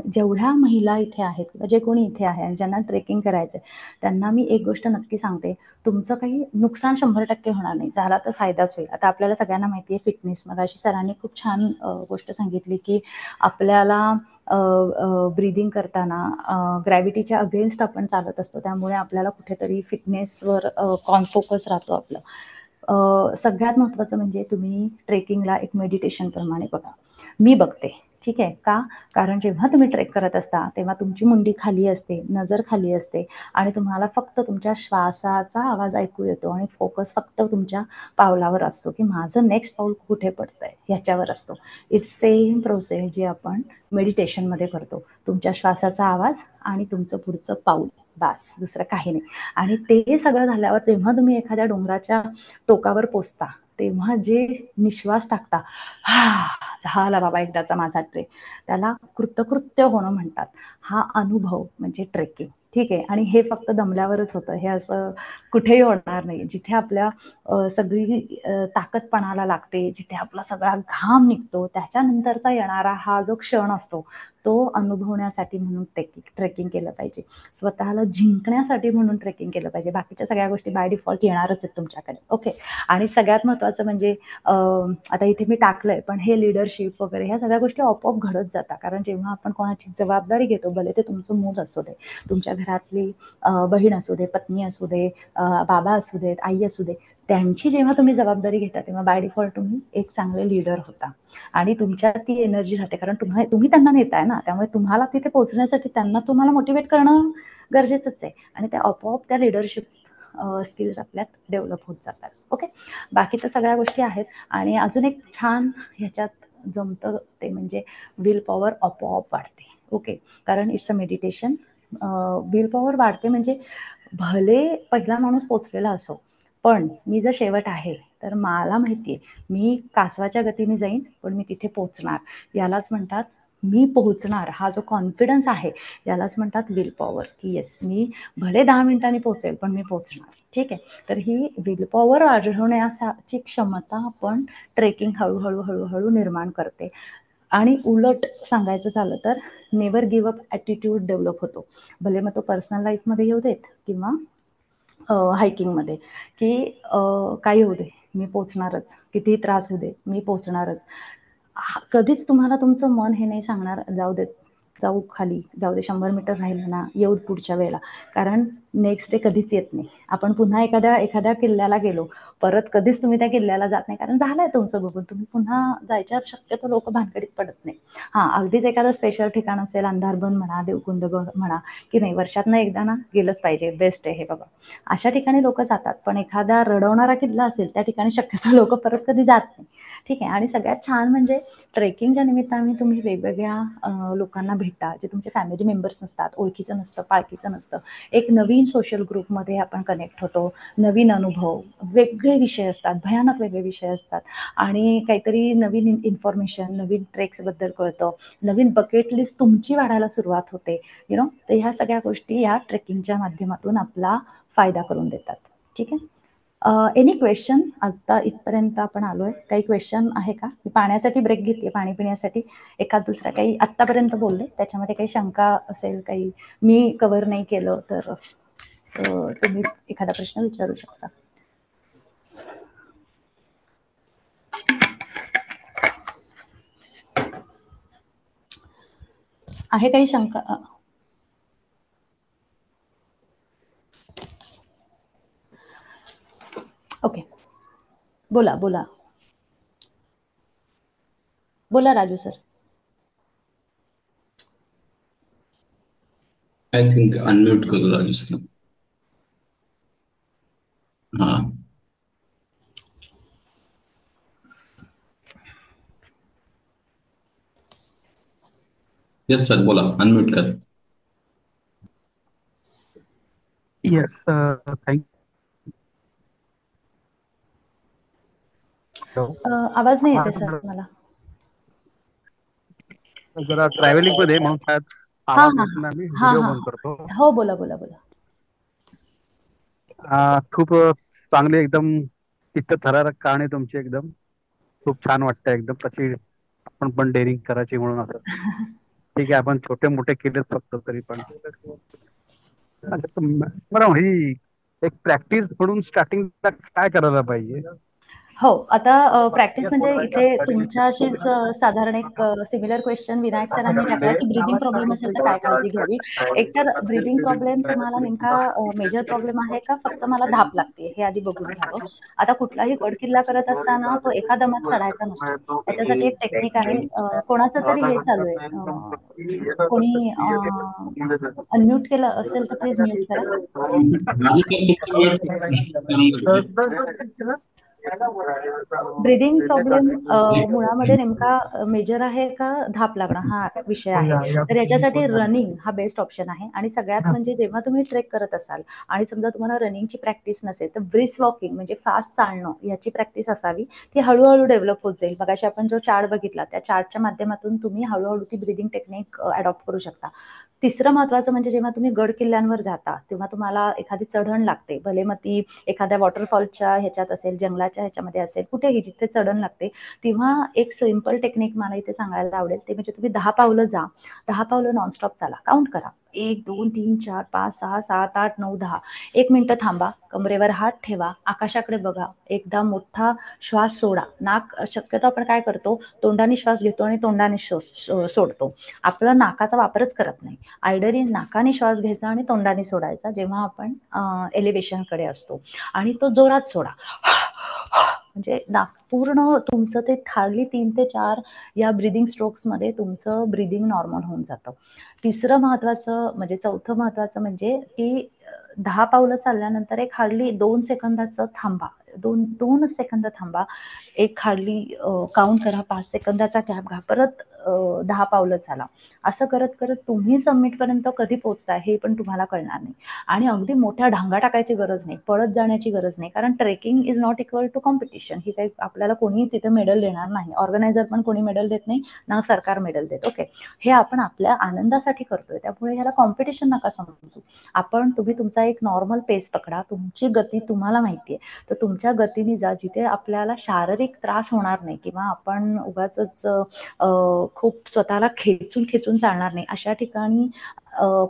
Speaker 2: जेवढ्या महिला इथे आहेत किंवा जे कोणी इथे आहे आणि ज्यांना ट्रेकिंग करायचं आहे, त्यांना मी एक गोष्ट नक्की सांगते, तुमचं काही नुकसान 100% होणार नाही, झाला तर फायदाच होईल. आता आपल्याला सगळ्यांना माहिती आहे फिटनेस, मगाशी सरांनी खूप छान गोष्ट सांगितली, की आपल्याला ब्रीदिंग करताना ग्रॅव्हिटीच्या अगेन्स्ट आपण चालत असतो, त्यामुळे आपल्याला कुठेतरी फिटनेसवर फोकस राहतो आपलं. सगळ्यात महत्त्वाचं म्हणजे तुम्ही ट्रेकिंगला एक मेडिटेशन प्रमाणे बघा. मी बघते, ठीक आहे का? कारण जेव्हा तुम्ही ट्रेक करत असता तेव्हा तुमची मुंडी खाली असते, नजर खाली असते आणि तुम्हाला फक्त तुमच्या श्वासाचा आवाज ऐकू येतो आणि फोकस फक्त तुमच्या पावलावर असतो, की माझं नेक्स्ट पाऊल कुठे पडतंय ह्याच्यावर असतो. इट्स सेम प्रोसेस जी आपण मेडिटेशनमध्ये करतो. तुमच्या श्वासाचा आवाज आणि तुमचं पुढचं पाऊल, बास, दुसरं काही नाही. आणि ते सगळं झाल्यावर जेव्हा तुम्ही एखाद्या डोंगराच्या टोकावर पोचता, तेव्हा जे निश्वास टाकता, झाला बाबा एकदाचा माझा ट्रेक, त्याला कृतकृत्य होणं म्हणतात. हा अनुभव म्हणजे ट्रेकिंग, ठीक आहे? आणि हे फक्त दमल्यावरच होतं, हे असं कुठेही होणार नाही. जिथे आपल्या सगळी ताकद पणाला लागते, जिथे आपला सगळा घाम निघतो, त्याच्यानंतरचा येणारा हा जो क्षण असतो, तो अनुभवण्यासाठी म्हणून ट्रेकिंग केलं पाहिजे. स्वतःला जिंकण्यासाठी म्हणून ट्रेकिंग केलं पाहिजे. बाकीच्या सगळ्या गोष्टी बाय डिफॉल्ट येणारच आहेत तुमच्याकडे, ओके? आणि सगळ्यात महत्त्वाचं म्हणजे आता इथे मी टाकलंय, पण हे लीडरशिप वगैरे ह्या सगळ्या गोष्टी आपोआप घडत जातात. कारण जेव्हा आपण कोणाची जबाबदारी घेतो, भले ते तुमचं मूल असू दे, तुमच्या घरातली बहीण असू दे, पत्नी असू दे, बाबा असू देत, आई असू दे, त्यांची जेव्हा तुम्ही जबाबदारी घेता तेव्हा बाय डिफॉल्ट तुम्ही एक चांगले लीडर होता आणि तुमच्यात ती एनर्जी राहते. कारण तुम्ही त्यांना नेताय ना, त्यामुळे तुम्हाला तिथे पोहोचण्यासाठी त्यांना तुम्हाला मोटिवेट करणं गरजेचंच आहे आणि त्या आपोआप त्या लीडरशिप स्किल्स आपल्यात डेव्हलप होत जातात, ओके? बाकी तर सगळ्या गोष्टी आहेत. आणि अजून एक छान ह्याच्यात जमतं ते म्हणजे विल पॉवर आपोआप वाढते, ओके? कारण it's a meditation. Will power वाढते म्हणजे भले पहिला माणूस पोचलेला असो, पण मी जर शेवट आहे तर मला माहिती आहे मी कासवाच्या गतीने जाईन, पण मी तिथे पोचणार. यालाच म्हणतात मी पोहोचणार. हा जो कॉन्फिडन्स आहे यालाच म्हणतात विल पॉवर, की येस मी भले 10 मिनिटांनी पोहोचेल पण मी पोहोचणार, ठीक आहे? तर ही विल पॉवर वाढवण्याची क्षमता आपण ट्रेकिंग हळूहळू हळूहळू निर्माण करते. आणि उलट सांगायचं झालं तर never give up attitude develop होतो. भले मग तो पर्सनल लाईफमध्ये येऊ देत किंवा हायकिंगमध्ये, की काही होऊ दे मी पोचणारच, कितीही त्रास होऊ दे मी पोचणारच. कधीच तुम्हाला तुमचं मन हे नाही सांगणार जाऊ देत जाऊ खाली, जाऊ दे 100 मीटर राहिलं ना, येऊ पुढच्या वेळेला. कारण नेक्स्ट डे कधीच येत नाही. आपण पुन्हा एखाद्या किल्ल्याला गेलो, परत कधीच तुम्ही त्या किल्ल्याला जात नाही, कारण झालंय तुमचं बघून. तुम्ही पुन्हा जायच्या शक्यतो लोक भानगडीत पडत नाही. अगदीच एखादं स्पेशल ठिकाण असेल, अंधारबन म्हणा, देवकुंडगड म्हणा, की नाही वर्षातनं एकदा ना गेलंच पाहिजे, बेस्ट आहे हे बाबा, अशा ठिकाणी लोक जातात. पण एखादा रडवणारा किल्ला असेल त्या ठिकाणी शक्यतो लोक परत कधी जात नाही. ठीक आहे. आणि सगळ्यात छान म्हणजे ट्रेकिंगच्या निमित्ताने तुम्ही वेगवेगळ्या लोकांना भेटता, जे तुमचे फॅमिली मेंबर्स नसतात, ओळखीचं नसतं, पाळखीचं नसतं. एक नवीन सोशल ग्रुपमध्ये आपण कनेक्ट होतो, नवीन अनुभव, वेगळे विषय असतात, भयानक वेगळे विषय असतात, आणि काहीतरी नवीन इन्फॉर्मेशन, नवीन ट्रेक्सबद्दल कळतं, नवीन बकेट लिस्ट तुमची वाढायला सुरुवात होते, तर ह्या सगळ्या गोष्टी या ट्रेकिंगच्या माध्यमातून आपला फायदा करून देतात. ठीक आहे. Any question? आता इथपर्यंत आपण आलोय. काही क्वेश्चन आहे का? मी पाण्यासाठी ब्रेक घेते, पाणी पिण्यासाठी. एखाद दुसरा काही आत्तापर्यंत बोलले त्याच्यामध्ये काही शंका असेल, काही मी कव्हर नाही केलं तर तुम्ही एखादा प्रश्न विचारू शकता. आहे काही शंका? ओके, बोला बोला बोला Raju sir.
Speaker 4: I think unmute करू राजू सर. हा, येस सर, बोला, अनम्यूट कर.
Speaker 5: येस, थँक
Speaker 2: आवाज नाही येते सर मला.
Speaker 5: जरा ट्रॅव्हलिंग मध्ये म्हणून शायद
Speaker 2: हा
Speaker 5: आवाज
Speaker 2: हा
Speaker 5: येत नाही. मी
Speaker 2: हा
Speaker 5: व्हिडिओ
Speaker 2: हा
Speaker 5: बंद करतो.
Speaker 2: हो, बोला बोला बोला.
Speaker 5: खूप चांगली एकदम चित्तथरारक कहाणी तुमची, एकदम खूप छान वाटतं एकदम. तशी आपण पण डेअरिंग करायची म्हणून असं. ठीक आहे, आपण छोटे मोठे केलेच फक्त, तरी पण बरं. ही एक प्रॅक्टिस म्हणून स्टार्टिंगला काय करायला पाहिजे?
Speaker 2: हो, आता प्रॅक्टिस म्हणजे इथे तुमच्याशीच साधारण एक सिमिलर क्वेश्चन विनायक सरांनी टाकला, की ब्रीदिंग प्रॉब्लेम असेल तर काय काळजी घ्यावी. एकतर ब्रीदिंग प्रॉब्लेम तुम्हाला नेमका मेजर प्रॉब्लेम आहे का फक्त मला धाप लागते हे आधी बघून घ्यावं. आता कुठलाही गडकिल्ला करत असताना तो एका दमात चढायचा नसतो. त्याच्यासाठी एक टेक्निक आहे. कोणाचं तरी हे चालू आहे, कोणी अनम्यूट केलं असेल तर प्लीज म्यूट करा. ब्रीदिंग प्रॉब्लेम मुळामध्ये नेमका मेजर आहे का धाप लागणं हा विषय आहे. तर याच्यासाठी रनिंग हा बेस्ट ऑप्शन आहे. आणि सगळ्यात म्हणजे जेव्हा तुम्ही ट्रेक करत असाल आणि समजा तुम्हाला रनिंगची प्रॅक्टिस नसेल तर ब्रिस्क वॉकिंग म्हणजे फास्ट चालणं याची प्रॅक्टिस असावी. ती हळूहळू डेव्हलप होत जाईल. मगाशी आपण जो चार्ट बघितला त्या चार्टच्या माध्यमातून तुम्ही हळूहळू ती ब्रीदिंग टेक्निक अडॉप्ट करू शकता. तिसरं महत्वाचं म्हणजे जेव्हा तुम्ही गड किल्ल्यांवर जाता तेव्हा तुम्हाला एखादी चढण लागते, भले मग ती एखाद्या वॉटरफॉलच्या ह्याच्यात असेल, जंगलाच्या ह्याच्यामध्ये असेल, कुठेही जिथे चढण लागते, तेव्हा एक सिंपल टेक्निक मला इथे सांगायला आवडेल. ते म्हणजे तुम्ही 10 पावलं जा, 10 पावलं नॉनस्टॉप चाला, काउंट करा. 1 2 3 4 5 6 7 8 9 10. 1 मिनिट थांबा, कमरेवर हात ठेवा, आकाशाकडे बघा, एकदा मोठा श्वास सोडा. नाक शक्यतो आपण काय करतो, तोंडाने श्वास घेतो आणि तोंडाने सोडतो. आपला नाकाचा वापरच करत नाही. आयडरी नाकाने श्वास घ्यायचा आणि तोंडाने सोडायचा जेव्हा आपण एलिव्हेशनकडे असतो, आणि तो जोरात सोडा. म्हणजे पूर्ण तुमचं ते हार्डली 3 ते 4 या ब्रीदिंग स्ट्रोक्समध्ये तुमचं ब्रीदिंग नॉर्मल होऊन जातं. तिसरं महत्वाचं म्हणजे चौथं महत्वाचं म्हणजे की 10 पावलं चालल्यानंतर एक हार्डली 2 सेकंदाचं थांबा, 2 सेकंद थांबा. एक हार्डली काउंट करा, 5 सेकंदाचा गॅप घ्या, परत 10 पावलं चाला. असं करत करत तुम्ही सबमिट पर्यंत कधी पोहोचताय हे पण तुम्हाला कळणार नाही. आणि अगदी मोठ्या ढांगा टाकायची गरज नाही, पळत जाण्याची गरज नाही, कारण trekking is not equal to competition. ही काही आपल्याला कोणी तिथे मेडल देणार नाही, ऑर्गनायझर पण कोणी मेडल देत नाही, ना सरकार मेडल देत. ओके, हे आपण आपल्या आनंदासाठी करतोय, त्यामुळे ह्याला कॉम्पिटिशन नका समजू. तुम्ही तुमचा एक नॉर्मल पेस पकडा, तुमची गती तुम्हाला माहितीये, तर तुमच्या तुमच्या गतीने जा, जिथे आपल्याला शारीरिक त्रास होणार नाही किंवा आपण उगाचच खूप स्वतःला खेचून चालणार नाही. अशा ठिकाणी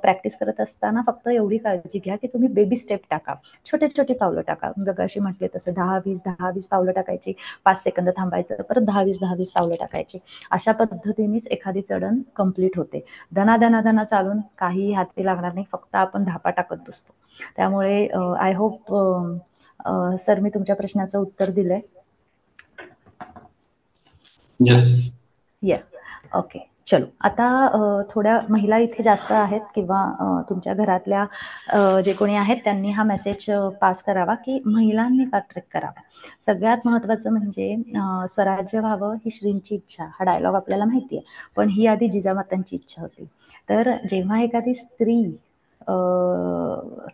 Speaker 2: प्रॅक्टिस करत असताना फक्त एवढी काळजी घ्या की तुम्ही बेबी स्टेप टाका, छोटे पावलं टाका. जगाशी म्हटले तसं 10-20 पावलं टाकायची, 5 सेकंद थांबायचं, परत 10-20 पावलं टाकायची. अशा पद्धतीनेच एखादी चढण कंप्लीट होते. दना चालून काही हाती लागणार नाही, फक्त आपण धापा टाकत बसतो. त्यामुळे आय होप सर मी तुमच्या प्रश्नाचं उत्तर दिलंय.
Speaker 4: येस.
Speaker 2: या ओके चलो. आता थोड्या महिला इथे जास्त आहेत किंवा तुमच्या घरातल्या जे कोणी आहेत त्यांनी हा मेसेज पास करावा की महिलांनी का ट्रेक करावा. सगळ्यात महत्त्वाचं म्हणजे स्वराज्य व्हावं ही श्रींची इच्छा. हा डायलॉग आपल्याला माहिती आहे, पण ही आधी जिजामातांची इच्छा होती. तर जेव्हा एखादी स्त्री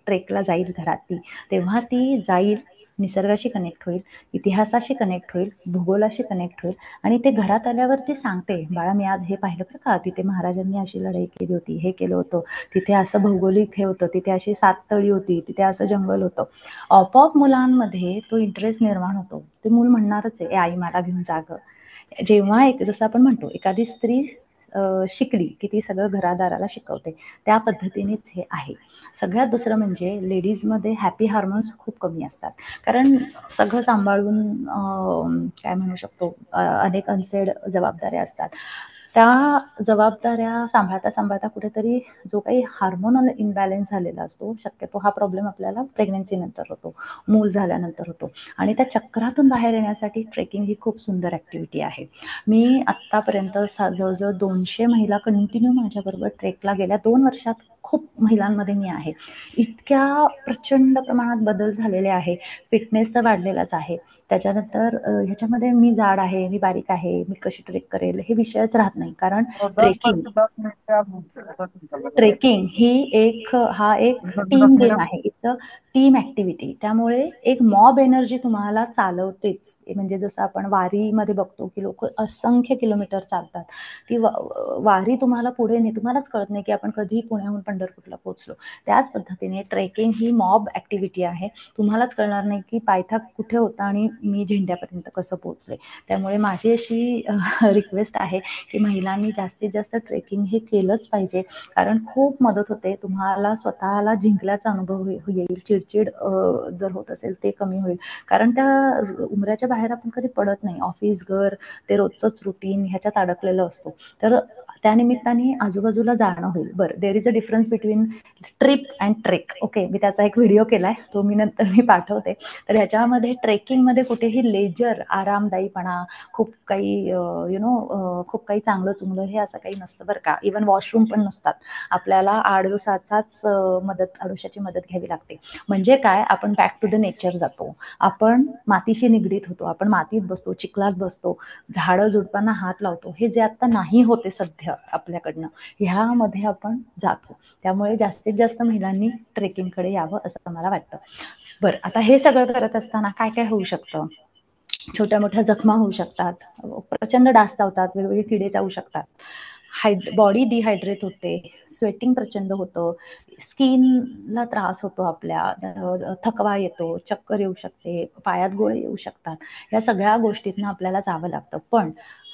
Speaker 2: ट्रेकला जाईल घरातली, तेव्हा ती जाईल, निसर्गाशी कनेक्ट होईल, इतिहासाशी कनेक्ट होईल, भूगोलाशी कनेक्ट होईल आणि ते घरात आल्यावर ती सांगते, बाळा मी आज हे पाहिलं बरं का, तिथे महाराजांनी अशी लढाई केली होती, हे केलं होतं, तिथे असं भौगोलिक हे होतं, तिथे अशी 7 तळी होती, तिथे असं जंगल होतं. आपोआप मुलांमध्ये तो इंटरेस्ट निर्माण होतो. ते मूल म्हणणारच आहे, आई मला घेऊन जा गं. जेव्हा जसं आपण म्हणतो एखादी स्त्री शिकली की ती सगळं घरादाराला शिकवते, त्या पद्धतीनेच हे आहे. सगळ्यात दुसरं म्हणजे लेडीजमध्ये हॅपी हार्मोन्स खूप कमी असतात, कारण सगळं सांभाळून काय म्हणू शकतो अनेक अनसेड जबाबदाऱ्या असतात. त्या जबाबदाऱ्या सांभाळता कुठेतरी जो काही हार्मोनल इम्बॅलन्स झालेला असतो, शक्यतो हा प्रॉब्लेम आपल्याला प्रेग्नन्सीनंतर होतो, मूल झाल्यानंतर होतो. आणि त्या चक्रातून बाहेर येण्यासाठी ट्रेकिंग ही खूप सुंदर ॲक्टिव्हिटी आहे. मी आत्तापर्यंत जवळजवळ 200 महिला कंटिन्यू माझ्याबरोबर ट्रेकला गेल्या 2 वर्षात खूप महिलांमध्ये मी आहे. इतक्या प्रचंड प्रमाणात बदल झालेले आहे, फिटनेस तर वाढलेलाच आहे. त्याच्यानंतर ह्याच्यामध्ये मी जाड आहे, मी बारीक आहे, मी कशी ट्रेक करेल हे विषयच राहत नाही, कारण ट्रेकिंग ही हा एक टीम गेम आहे, इट्स अ टीम ॲक्टिव्हिटी. त्यामुळे एक मॉब एनर्जी तुम्हाला चालवतेच. म्हणजे जसं आपण वारीमध्ये बघतो की लोक असंख्य किलोमीटर चालतात, ती वारी तुम्हाला पुढे नाही, तुम्हालाच कळत नाही की आपण कधी पुण्याहून पंढरपूरला पोहोचलो. त्याच पद्धतीने ट्रेकिंग ही मॉब ॲक्टिव्हिटी आहे. तुम्हालाच कळणार नाही की पायथा कुठे होता आणि मी झेंड्यापर्यंत कसं पोहोचले. त्यामुळे माझी अशी रिक्वेस्ट आहे की महिलांनी जास्तीत जास्त ट्रेकिंग हे केलंच पाहिजे, कारण खूप मदत होते. तुम्हाला स्वतःला जिंकल्याचा अनुभव येईल, चिडचिड जर होत असेल ते कमी होईल, कारण त्या उमऱ्याच्या बाहेर आपण कधी पडत नाही. ऑफिस, घर, ते रोजचंच रुटीन ह्याच्यात अडकलेलं असतो. तर त्यानिमित्ताने आजूबाजूला जाणं होईल. बरं, there is a difference between trip and trek. Okay, मी त्याचा एक व्हिडिओ केलाय, तो नंतर पाठवते. तर ह्याच्यामध्ये ट्रेकिंगमध्ये कुठेही लेजर, आरामदायीपणा, खूप काही खूप काही चांगलं चुंगलं हे असं काही नसतं बरं का. इवन वॉशरूम पण नसतात. आपल्याला आडोशाचाच आडोशाची मदत घ्यावी लागते. म्हणजे काय, आपण बॅक टू द नेचर जातो, आपण मातीशी निगडीत होतो, आपण मातीत बसतो, चिखलात बसतो, झाडं झुडपांना हात लावतो. हे जे आता नाही होते सध्या आपल्याकडनं, ह्यामध्ये आपण जातो. त्यामुळे जास्तीत जास्त महिलांनी ट्रेकिंगकडे यावं असं मला वाटतं. बरं, आता हे सगळं करत असताना काय काय होऊ शकतं. छोट्या मोठ्या जखमा होऊ शकतात, प्रचंड डास चावतात, वेगवेगळे किडे चावू शकतात, बॉडी डिहायड्रेट होते, स्वेटिंग प्रचंड होतं, स्किनला त्रास होतो, आपल्या थकवा येतो, चक्कर येऊ शकते, पायात गोळे येऊ शकतात. या सगळ्या गोष्टीतनं आपल्याला जावं लागतं. पण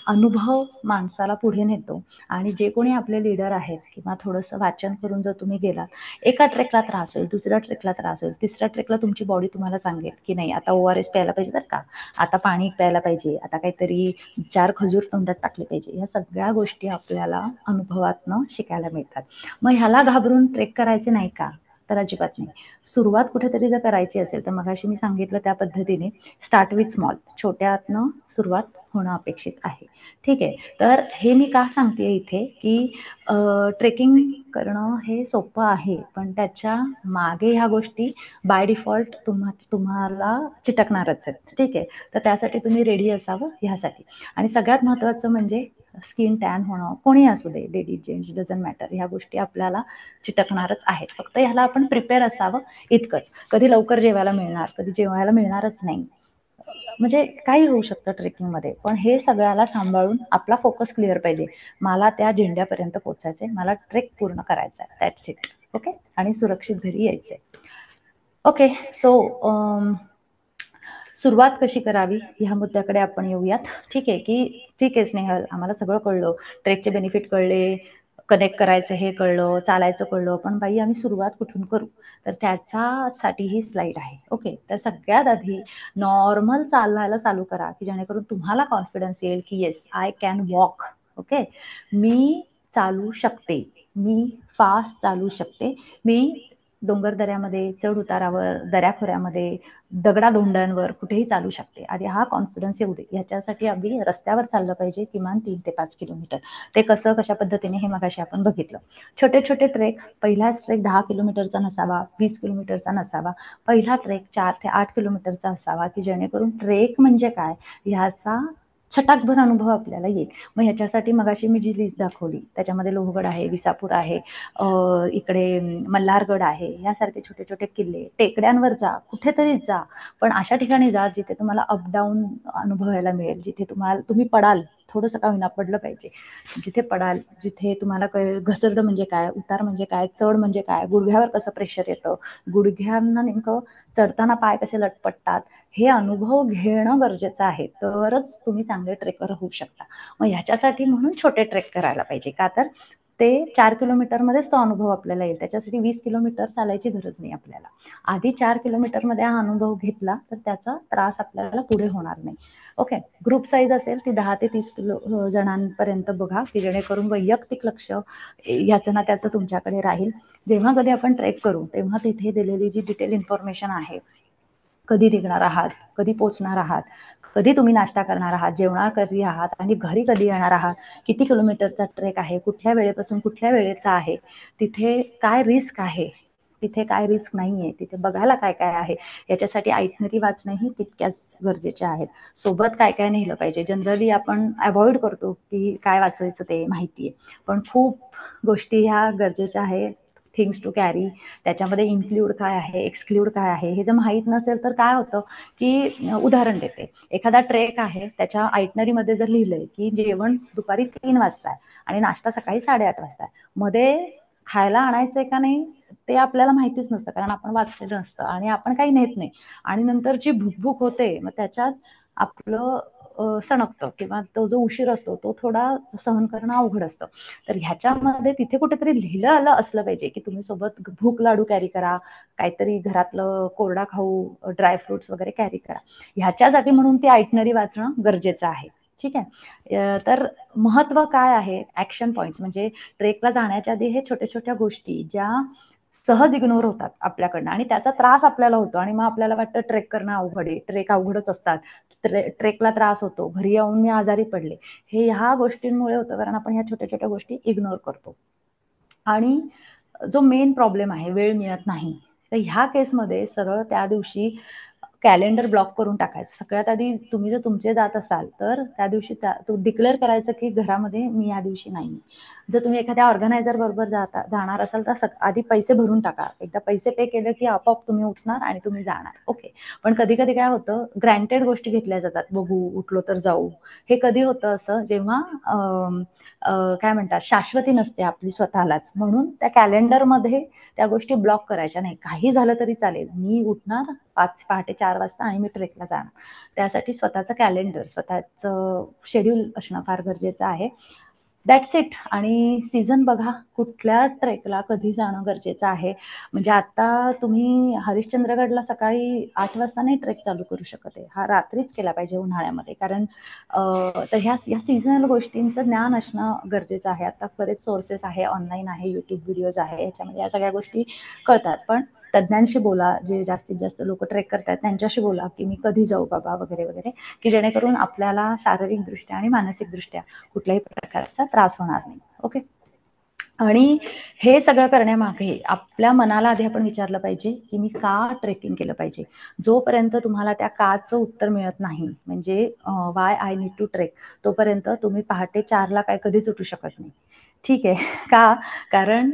Speaker 2: अनुभव माणसाला पुढे नेतो. आणि जे कोणी आपले लीडर आहेत किंवा थोडंसं वाचन करून जर तुम्ही गेलात, एका ट्रेकला त्रास होईल, दुसऱ्या ट्रेकला त्रास होईल, तिसऱ्या ट्रेकला तुमची बॉडी तुम्हाला सांगेल की नाही आता ORS प्यायला पाहिजे बरं का, आता पाणी प्यायला पाहिजे, आता काहीतरी 4 खजूर तोंडात टाकले पाहिजे. ह्या सगळ्या गोष्टी आपल्याला अनुभवातनं शिकायला मिळतात. मग ह्याला घाबरून ट्रेक करायचे नाही का, तर अजिबात नाही. सुरुवात कुठेतरी जर करायची असेल तर मगाशी मी सांगितलं त्या पद्धतीने स्टार्ट विथ स्मॉल, छोट्यातनं सुरुवात होणं अपेक्षित आहे. ठीक आहे, तर हे मी का सांगते इथे की ट्रेकिंग करणं हे सोपं आहे, पण त्याच्या मागे ह्या गोष्टी बाय डिफॉल्ट तुम्हाला चिटकणारच आहेत. ठीक आहे, तर त्यासाठी तुम्ही रेडी असावं ह्यासाठी. आणि सगळ्यात महत्त्वाचं म्हणजे स्किन टॅन होणं, कोणी असू दे, लेडीज जेंट्स डझंट मॅटर, ह्या गोष्टी आपल्याला चिटकणारच आहेत. फक्त ह्याला आपण प्रिपेअर असावं इतकंच. कधी लवकर जेवायला मिळणार, कधी जेवायला मिळणारच नाही, म्हणजे काही होऊ शकतं ट्रेकिंगमध्ये. पण हे सगळ्याला सांभाळून आपला फोकस क्लिअर पाहिजे. मला त्या झेंड्यापर्यंत पोचायचंय, मला ट्रेक पूर्ण करायचा आहे, दॅट्स इट. ओके, आणि सुरक्षित घरी यायचंय. ओके, सो सुरुवात कशी करावी ह्या मुद्द्याकडे आपण येऊयात. ठीक आहे की ठीक आहे स्नेहल, आम्हाला सगळं कळलं, ट्रेकचे बेनिफिट कळले, कनेक्ट करायचं हे कळलं, चालायचं कळलं, पण बाई आम्ही सुरुवात कुठून करू? तर त्याच्यासाठी ही स्लाईड आहे. ओके, तर सगळ्यात आधी नॉर्मल चालायला चालू करा की जेणेकरून तुम्हाला कॉन्फिडन्स येईल की yes I can walk. Okay, मी चालू शकते, मी फास्ट चालू शकते, मी डोंगर दऱ्यामध्ये, चढ उतारावर, दऱ्याखोऱ्यामध्ये, दगडाधोंड्यांवर कुठेही चालू शकते. आधी हा कॉन्फिडन्स येऊ दे. ह्याच्यासाठी आम्ही रस्त्यावर चाललं पाहिजे किमान 3 ते 5 किलोमीटर. ते कसं कशा पद्धतीने हे मगाशी आपण बघितलं. छोटे छोटे ट्रेक, पहिलाच ट्रेक 10 किलोमीटरचा नसावा, 20 किलोमीटरचा नसावा. पहिला ट्रेक 4 ते 8 किलोमीटरचा असावा की जेणेकरून ट्रेक म्हणजे काय ह्याचा छटाकभर अनुभव आपल्याला येईल. मग ह्याच्यासाठी मगाशी मी जी लिस्ट दाखवली त्याच्यामध्ये लोहगड आहे, विसापूर आहे, इकडे मल्हारगड आहे, यासारखे छोटे छोटे किल्ले, टेकड्यांवर जा, कुठेतरी जा, पण अशा ठिकाणी जा जिथे तुम्हाला अप डाऊन अनुभवायला मिळेल, जिथे तुम्ही पडाल, थोडंसं का होईना पडलं पाहिजे, जिथे पडाल, जिथे तुम्हाला कळेल घसरड म्हणजे काय, उतार म्हणजे काय, चढ म्हणजे काय, गुडघ्यावर कसं प्रेशर येतं, गुडघ्यांना नेमकं चढताना पाय कसे लटपटतात, हे अनुभव घेणं गरजेचं आहे. तरच तुम्ही चांगले ट्रेकर होऊ शकता. मग ह्याच्यासाठी म्हणून छोटे ट्रेक करायला पाहिजे. का तर ते 4 किलोमीटरमध्येच तो अनुभव आपल्याला येईल. त्याच्यासाठी 20 किलोमीटर चालायची गरज नाही आपल्याला. आधी 4 किलोमीटरमध्ये हा अनुभव घेतला तर त्याचा त्रास आपल्याला पुढे होणार नाही. ओके, ग्रुप साईज असेल ती 10 ते 30 जणांपर्यंत बघा की जेणेकरून वैयक्तिक लक्ष याचं ना त्याचं तुमच्याकडे राहील. जेव्हा कधी आपण ट्रेक करू तेव्हा तिथे दिलेली जी डिटेल इन्फॉर्मेशन आहे, कधी निघणार आहात, कधी पोचणार आहात, कधी तुम्ही नाश्ता करणार आहात, जेवणार कधी आहात आणि घरी कधी येणार आहात, किती किलोमीटरचा ट्रेक आहे, कुठल्या वेळेपासून कुठल्या वेळेचा आहे, तिथे काय रिस्क आहे, तिथे काय रिस्क नाहीये, तिथे बघायला काय काय आहे, याच्यासाठी आयटनरी वाचणंही तितक्याच गरजेचे आहेत. सोबत काय काय नेलं पाहिजे. जनरली आपण अवॉइड करतो की काय वाचायचं ते माहितीये, पण खूप गोष्टी ह्या गरजेच्या आहेत. थिंग्स टू कॅरी, त्याच्यामध्ये इन्क्लूड काय आहे, एक्सक्लूड काय आहे, हे जर माहीत नसेल तर काय होतं की उदाहरण देते, एखादा ट्रेक आहे त्याच्या आयटनरीमध्ये जर लिहिलंय की जेवण दुपारी 3 वाजता आहे आणि नाश्ता सकाळी 8:30 वाजता आहे, मध्ये खायला आणायचंय का नाही ते आपल्याला माहितीच नसतं कारण आपण वाचलेलं नसतं आणि आपण काही नेत नाही आणि नंतर जी भूक होते मग त्याच्यात आपलं सणकतं किंवा तो जो उशीर असतो तो थोडा सहन करणं अवघड असतं. तर ह्याच्यामध्ये तिथे कुठेतरी लिहिलं आलं असलं पाहिजे की तुम्ही सोबत भूक लाडू कॅरी करा, काहीतरी घरातलं कोरडा खाऊ, ड्रायफ्रुट्स वगैरे कॅरी करा. ह्याच्यासाठी म्हणून ती आयटनरी वाचणं गरजेचं आहे. ठीक आहे. तर महत्व काय आहे, ऍक्शन पॉइंट्स म्हणजे ट्रेकला जाण्याच्या आधी हे छोट्या छोट्या गोष्टी ज्या सहज इग्नोर होतात आपल्याकडनं आणि त्याचा त्रास आपल्याला होतो आणि मग आपल्याला वाटतं ट्रेक करणं अवघड आहे, ट्रेक अवघडच असतात, ट्रेकला त्रास होतो, घरी येऊन मी आजारी पडले, हे ह्या गोष्टींमुळे होतं कारण आपण ह्या छोट्या छोट्या गोष्टी इग्नोर करतो. आणि जो मेन प्रॉब्लेम आहे वेळ मिळत नाही, तर ह्या केसमध्ये सरळ त्या दिवशी कॅलेंडर ब्लॉक करून टाकायचं. सगळ्यात आधी तुम्ही जर तुमचे जात असाल तर त्या दिवशी तो डिक्लेअर करायचं की घरामध्ये मी या दिवशी नाही. जर तुम्ही एखाद्या ऑर्गनायझर बरोबर जाणार असाल तर आधी पैसे भरून टाका. एकदा पैसे पे केले की आपोआप तुम्ही उठणार आणि तुम्ही जाणार. ओके, पण कधी कधी काय होतं, ग्रँटेड गोष्टी घेतल्या जातात, बघू उठलो तर जाऊ. हे कधी होतं असं जेव्हा काय म्हणतात शाश्वती नसते आपली स्वतःलाच, म्हणून त्या कॅलेंडरमध्ये त्या गोष्टी ब्लॉक करायच्या नाही. काही झालं तरी चालेल, मी उठणार पहाटे 4 वाजता आणि मी ट्रेकला जाणार. त्यासाठी स्वतःचं कॅलेंडर, स्वतःचं शेड्यूल असणं फार गरजेचं आहे. That's it. आणि सीझन बघा, कुठल्या ट्रेकला कधी जाणं गरजेचं आहे. म्हणजे आता तुम्ही हरिश्चंद्रगडला सकाळी 8 वाजता नाही ट्रेक चालू करू शकत आहे, हा रात्रीच केला पाहिजे उन्हाळ्यामध्ये, कारण तर ह्या सीझनल गोष्टींचं ज्ञान असणं गरजेचं आहे. आता बरेच सोर्सेस आहे, ऑनलाईन आहे, युट्यूब व्हिडिओज आहे, याच्यामध्ये या सगळ्या गोष्टी कळतात. पण तज्ज्ञांशी बोला, जे जास्तीत जास्त लोक ट्रेक करतात त्यांच्याशी बोला की मी कधी जाऊ बाबा वगैरे वगैरे, की जेणेकरून आपल्याला शारीरिकदृष्ट्या आणि मानसिकदृष्ट्या कुठल्याही प्रकारचा त्रास होणार नाही. ओके, आणि हे सगळं करण्यामागे आपल्या मनाला आधी आपण विचारलं पाहिजे की मी का ट्रेकिंग केलं पाहिजे. जोपर्यंत तुम्हाला त्या काचं उत्तर मिळत नाही, म्हणजे why I need to trek, तोपर्यंत तुम्ही पहाटे 4ला काय कधीच उठू शकत नाही. ठीक आहे. का? कारण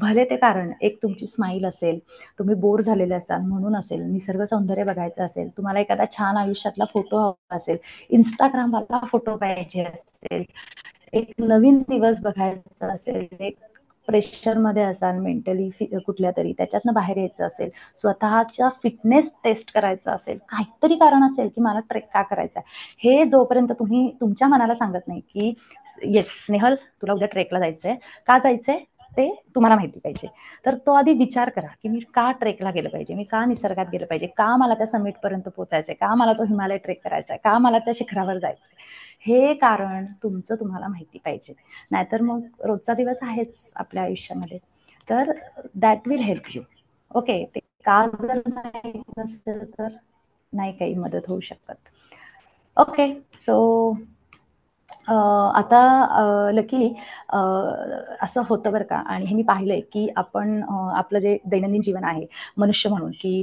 Speaker 2: भले ते कारण एक तुमची स्माईल असेल, तुम्ही बोर झालेले असाल म्हणून असेल, निसर्ग सौंदर्य बघायचं असेल, तुम्हाला एखादा छान आयुष्यातला फोटो हवा असेल, इंस्टाग्रामवाला फोटो पाहिजे असेल, एक नवीन दिवस बघायचा असेल, एक प्रेशरमध्ये असाल मेंटली कुठल्या तरी, त्याच्यातनं बाहेर यायचं असेल, स्वतःच्या फिटनेस टेस्ट करायचं असेल, काहीतरी कारण असेल की मला ट्रेक का करायचा आहे, हे जोपर्यंत तुम्ही तुमच्या मनाला सांगत नाही की येस स्नेहल तुला उद्या ट्रेकला जायचंय, का जायचंय ते तुम्हाला माहिती पाहिजे. तर तो आधी विचार करा की मी का ट्रेकला गेलं पाहिजे, मी का निसर्गात गेलं पाहिजे, का मला त्या समिटपर्यंत पोहोचायचंय, का मला तो हिमालय ट्रेक करायचा आहे, का मला त्या शिखरावर जायचंय, हे कारण तुमचं तुम्हाला माहिती पाहिजे. नाहीतर मग रोजचा दिवस आहेच आपल्या आयुष्यामध्ये, तर that will help you. Okay, ते का जर नाही नसेल तर नाही काही मदत होऊ शकत. ओके, सो आता लकीली असं होतं बरं का, आणि हे मी पाहिलंय की आपण आपलं जे दैनंदिन जीवन आहे मनुष्य म्हणून, की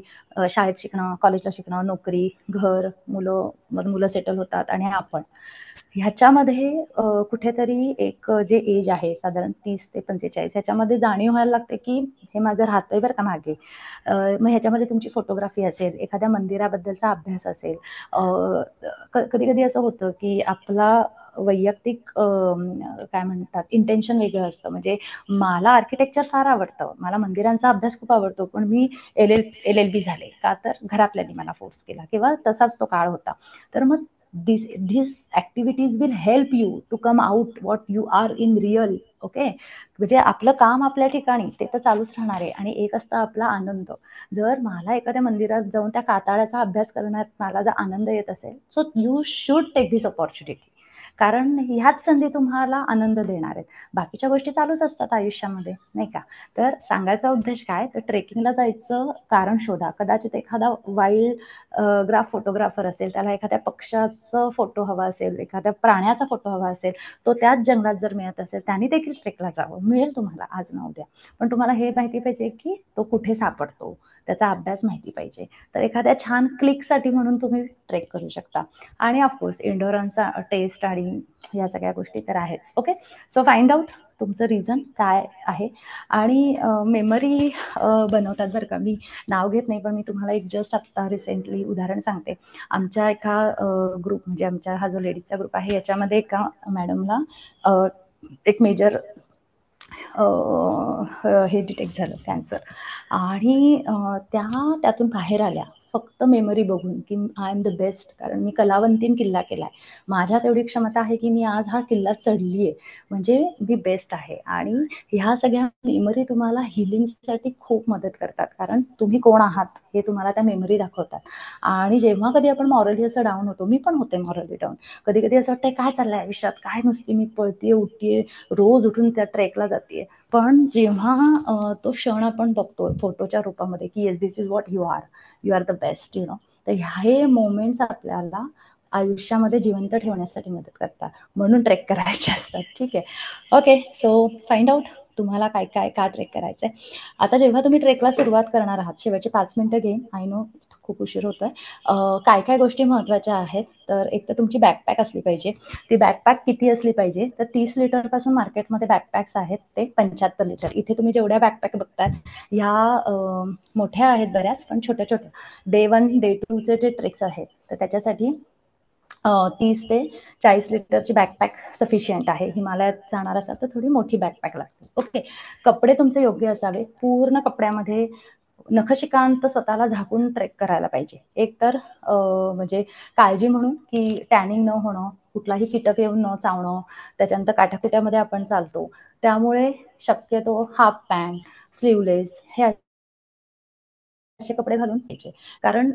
Speaker 2: शाळेत शिकणं, कॉलेजला शिकणं, नोकरी, घर, मुलं सेटल होतात, आणि आपण ह्याच्यामध्ये कुठेतरी एक जे एज आहे साधारण 30 ते 45 ह्याच्यामध्ये जाणीव व्हायला लागते की हे माझं राहतंय बरं का मागे. मग ह्याच्यामध्ये तुमची फोटोग्राफी असेल, एखाद्या मंदिराबद्दलचा अभ्यास असेल, कधी कधी असं होतं की आपला वैयक्तिक काय म्हणतात इंटेन्शन वेगळं असतं. म्हणजे मला आर्किटेक्चर फार आवडतं, मला मंदिरांचा अभ्यास खूप आवडतो, पण मी LLB झाले का तर घरातल्यांनी मला फोर्स केला किंवा तसाच तो काळ होता. तर मग these activities will help you to come out what you are in real. Okay, म्हणजे आपलं काम आपल्या ठिकाणी ते तर चालूच राहणार आहे, आणि एक असतं आपला आनंद. जर मला एखाद्या मंदिरात जाऊन त्या कातळाचा अभ्यास करण्यात मला जर आनंद येत असेल, so you should take this opportunity, कारण ह्याच संधी तुम्हाला आनंद देणार आहेत. बाकीच्या गोष्टी चालूच असतात आयुष्यामध्ये, नाही का. तर सांगायचा उद्देश काय, तर ट्रेकिंगला जायचं कारण शोधा. कदाचित एखादा वाईल्ड फोटोग्राफर असेल, त्याला एखाद्या पक्षाचं फोटो हवा असेल, एखाद्या प्राण्याचा फोटो हवा असेल, तो त्याच जंगलात जर मिळत असेल त्यांनी देखील ट्रेकला जावं, मिळेल तुम्हाला आज ना उद्या. पण तुम्हाला हे माहिती पाहिजे की तो कुठे सापडतो, त्याचा अभ्यास माहिती पाहिजे. तर एखाद्या छान क्लिकसाठी म्हणून तुम्ही ट्रेक करू शकता. आणि ऑफकोर्स इंडोरन्सचा टेस्ट आणि या सगळ्या गोष्टी तर आहेच. ओके, सो फाइंड आउट तुमचं रिझन काय आहे, आणि मेमरी बनवतात बरं का. मी नाव घेत नाही, पण मी तुम्हाला एक जस्ट आत्ता रिसेंटली उदाहरण सांगते. आमच्या एका ग्रुप, म्हणजे आमच्या हा जो लेडीजचा ग्रुप आहे याच्यामध्ये एका मॅडमला एक मेजर हे डिटेक्ट झालं, कॅन्सर. आणि त्यातून बाहेर आल्या फक्त मेमरी बघून की आय एम द बेस्ट, कारण मी कलावंतीन किल्ला केलाय, माझ्यात एवढी क्षमता आहे की मी आज हा किल्ला चढली आहे, म्हणजे मी बेस्ट आहे. आणि ह्या सगळ्या मेमरी तुम्हाला हिलिंगसाठी खूप मदत करतात, कारण तुम्ही कोण आहात हे तुम्हाला त्या मेमरी दाखवतात. आणि जेव्हा कधी आपण मॉरली असं डाऊन होतो, मी पण होते मॉरली डाऊन, कधी कधी असं वाटतंय काय चाललंय आयुष्यात, काय नुसती मी पळतीये उठतीये, रोज उठून त्या ट्रेकला जाते. पण जेव्हा तो क्षण आपण बघतो फोटोच्या रूपामध्ये की yes this is what you are the best, you know, तर हे मोमेंट्स आपल्याला आयुष्यामध्ये जिवंत ठेवण्यासाठी मदत करतात, म्हणून ट्रेक करायचे असतात. ठीक आहे, ओके, सो फाइंड आउट तुम्हाला काय काय का ट्रेक करायचंय. आता जेव्हा तुम्ही ट्रेकला सुरुवात करणार आहात, शेवटचे 5 मिनिटं घेईन, आय नो खूप उशीर होतोय. काय काय गोष्टी महत्त्वाच्या आहेत, तर एक तर तुमची बॅकपॅक असली पाहिजे. ती बॅकपॅक किती असली पाहिजे, तर 30 लिटरपासून मार्केटमध्ये बॅकपॅक्स आहेत ते 75 लिटर. इथे तुम्ही जेवढ्या बॅकपॅक बघताय ह्या मोठ्या आहेत बऱ्याच, पण छोट्या छोट्या डे 1 डे 2चे जे ट्रेक्स आहेत तर त्याच्यासाठी 30 ते 40 लिटरची बॅकपॅक सफिशियंट आहे. हिमालयात जाणार असाल तर थोडी मोठी बॅकपॅक लागते. ओके, कपडे तुमचे योग्य असावे, पूर्ण कपड्यामध्ये नखशिकांत स्वतःला झाकून ट्रेक करायला पाहिजे. एक तर म्हणजे काळजी म्हणून की टॅनिंग न होणं, कुठलाही कीटक येऊन न चावणं, त्याच्यानंतर काठाकुट्यामध्ये आपण चालतो त्यामुळे शक्यतो हाफ पॅन्ट, स्लीवलेस हे असे कपडे घालून घ्यायचे, कारण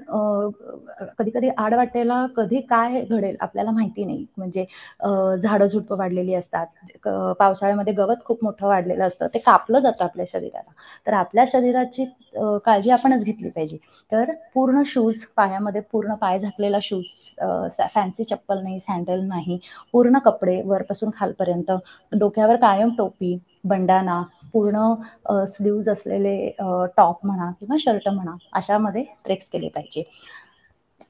Speaker 2: कधी कधी आडवाटेला कधी काय घडेल आपल्याला माहिती नाही. म्हणजे झाडं झुडपं वाढलेली असतात, पावसाळ्यामध्ये गवत खूप मोठं वाढलेलं असतं, ते कापलं जातं आपल्या शरीराला, तर आपल्या शरीराची काळजी आपणच घेतली पाहिजे. तर पूर्ण शूज, पायामध्ये पूर्ण पाय झाकलेला शूज, फॅन्सी चप्पल नाही, सँडल नाही, पूर्ण कपडे वरपासून खालपर्यंत, डोक्यावर कायम टोपी, बंडाना, पूर्ण स्लीव्ज असलेले टॉप म्हणा किंवा शर्ट म्हणा, अशामध्ये ट्रेक्स केले पाहिजे.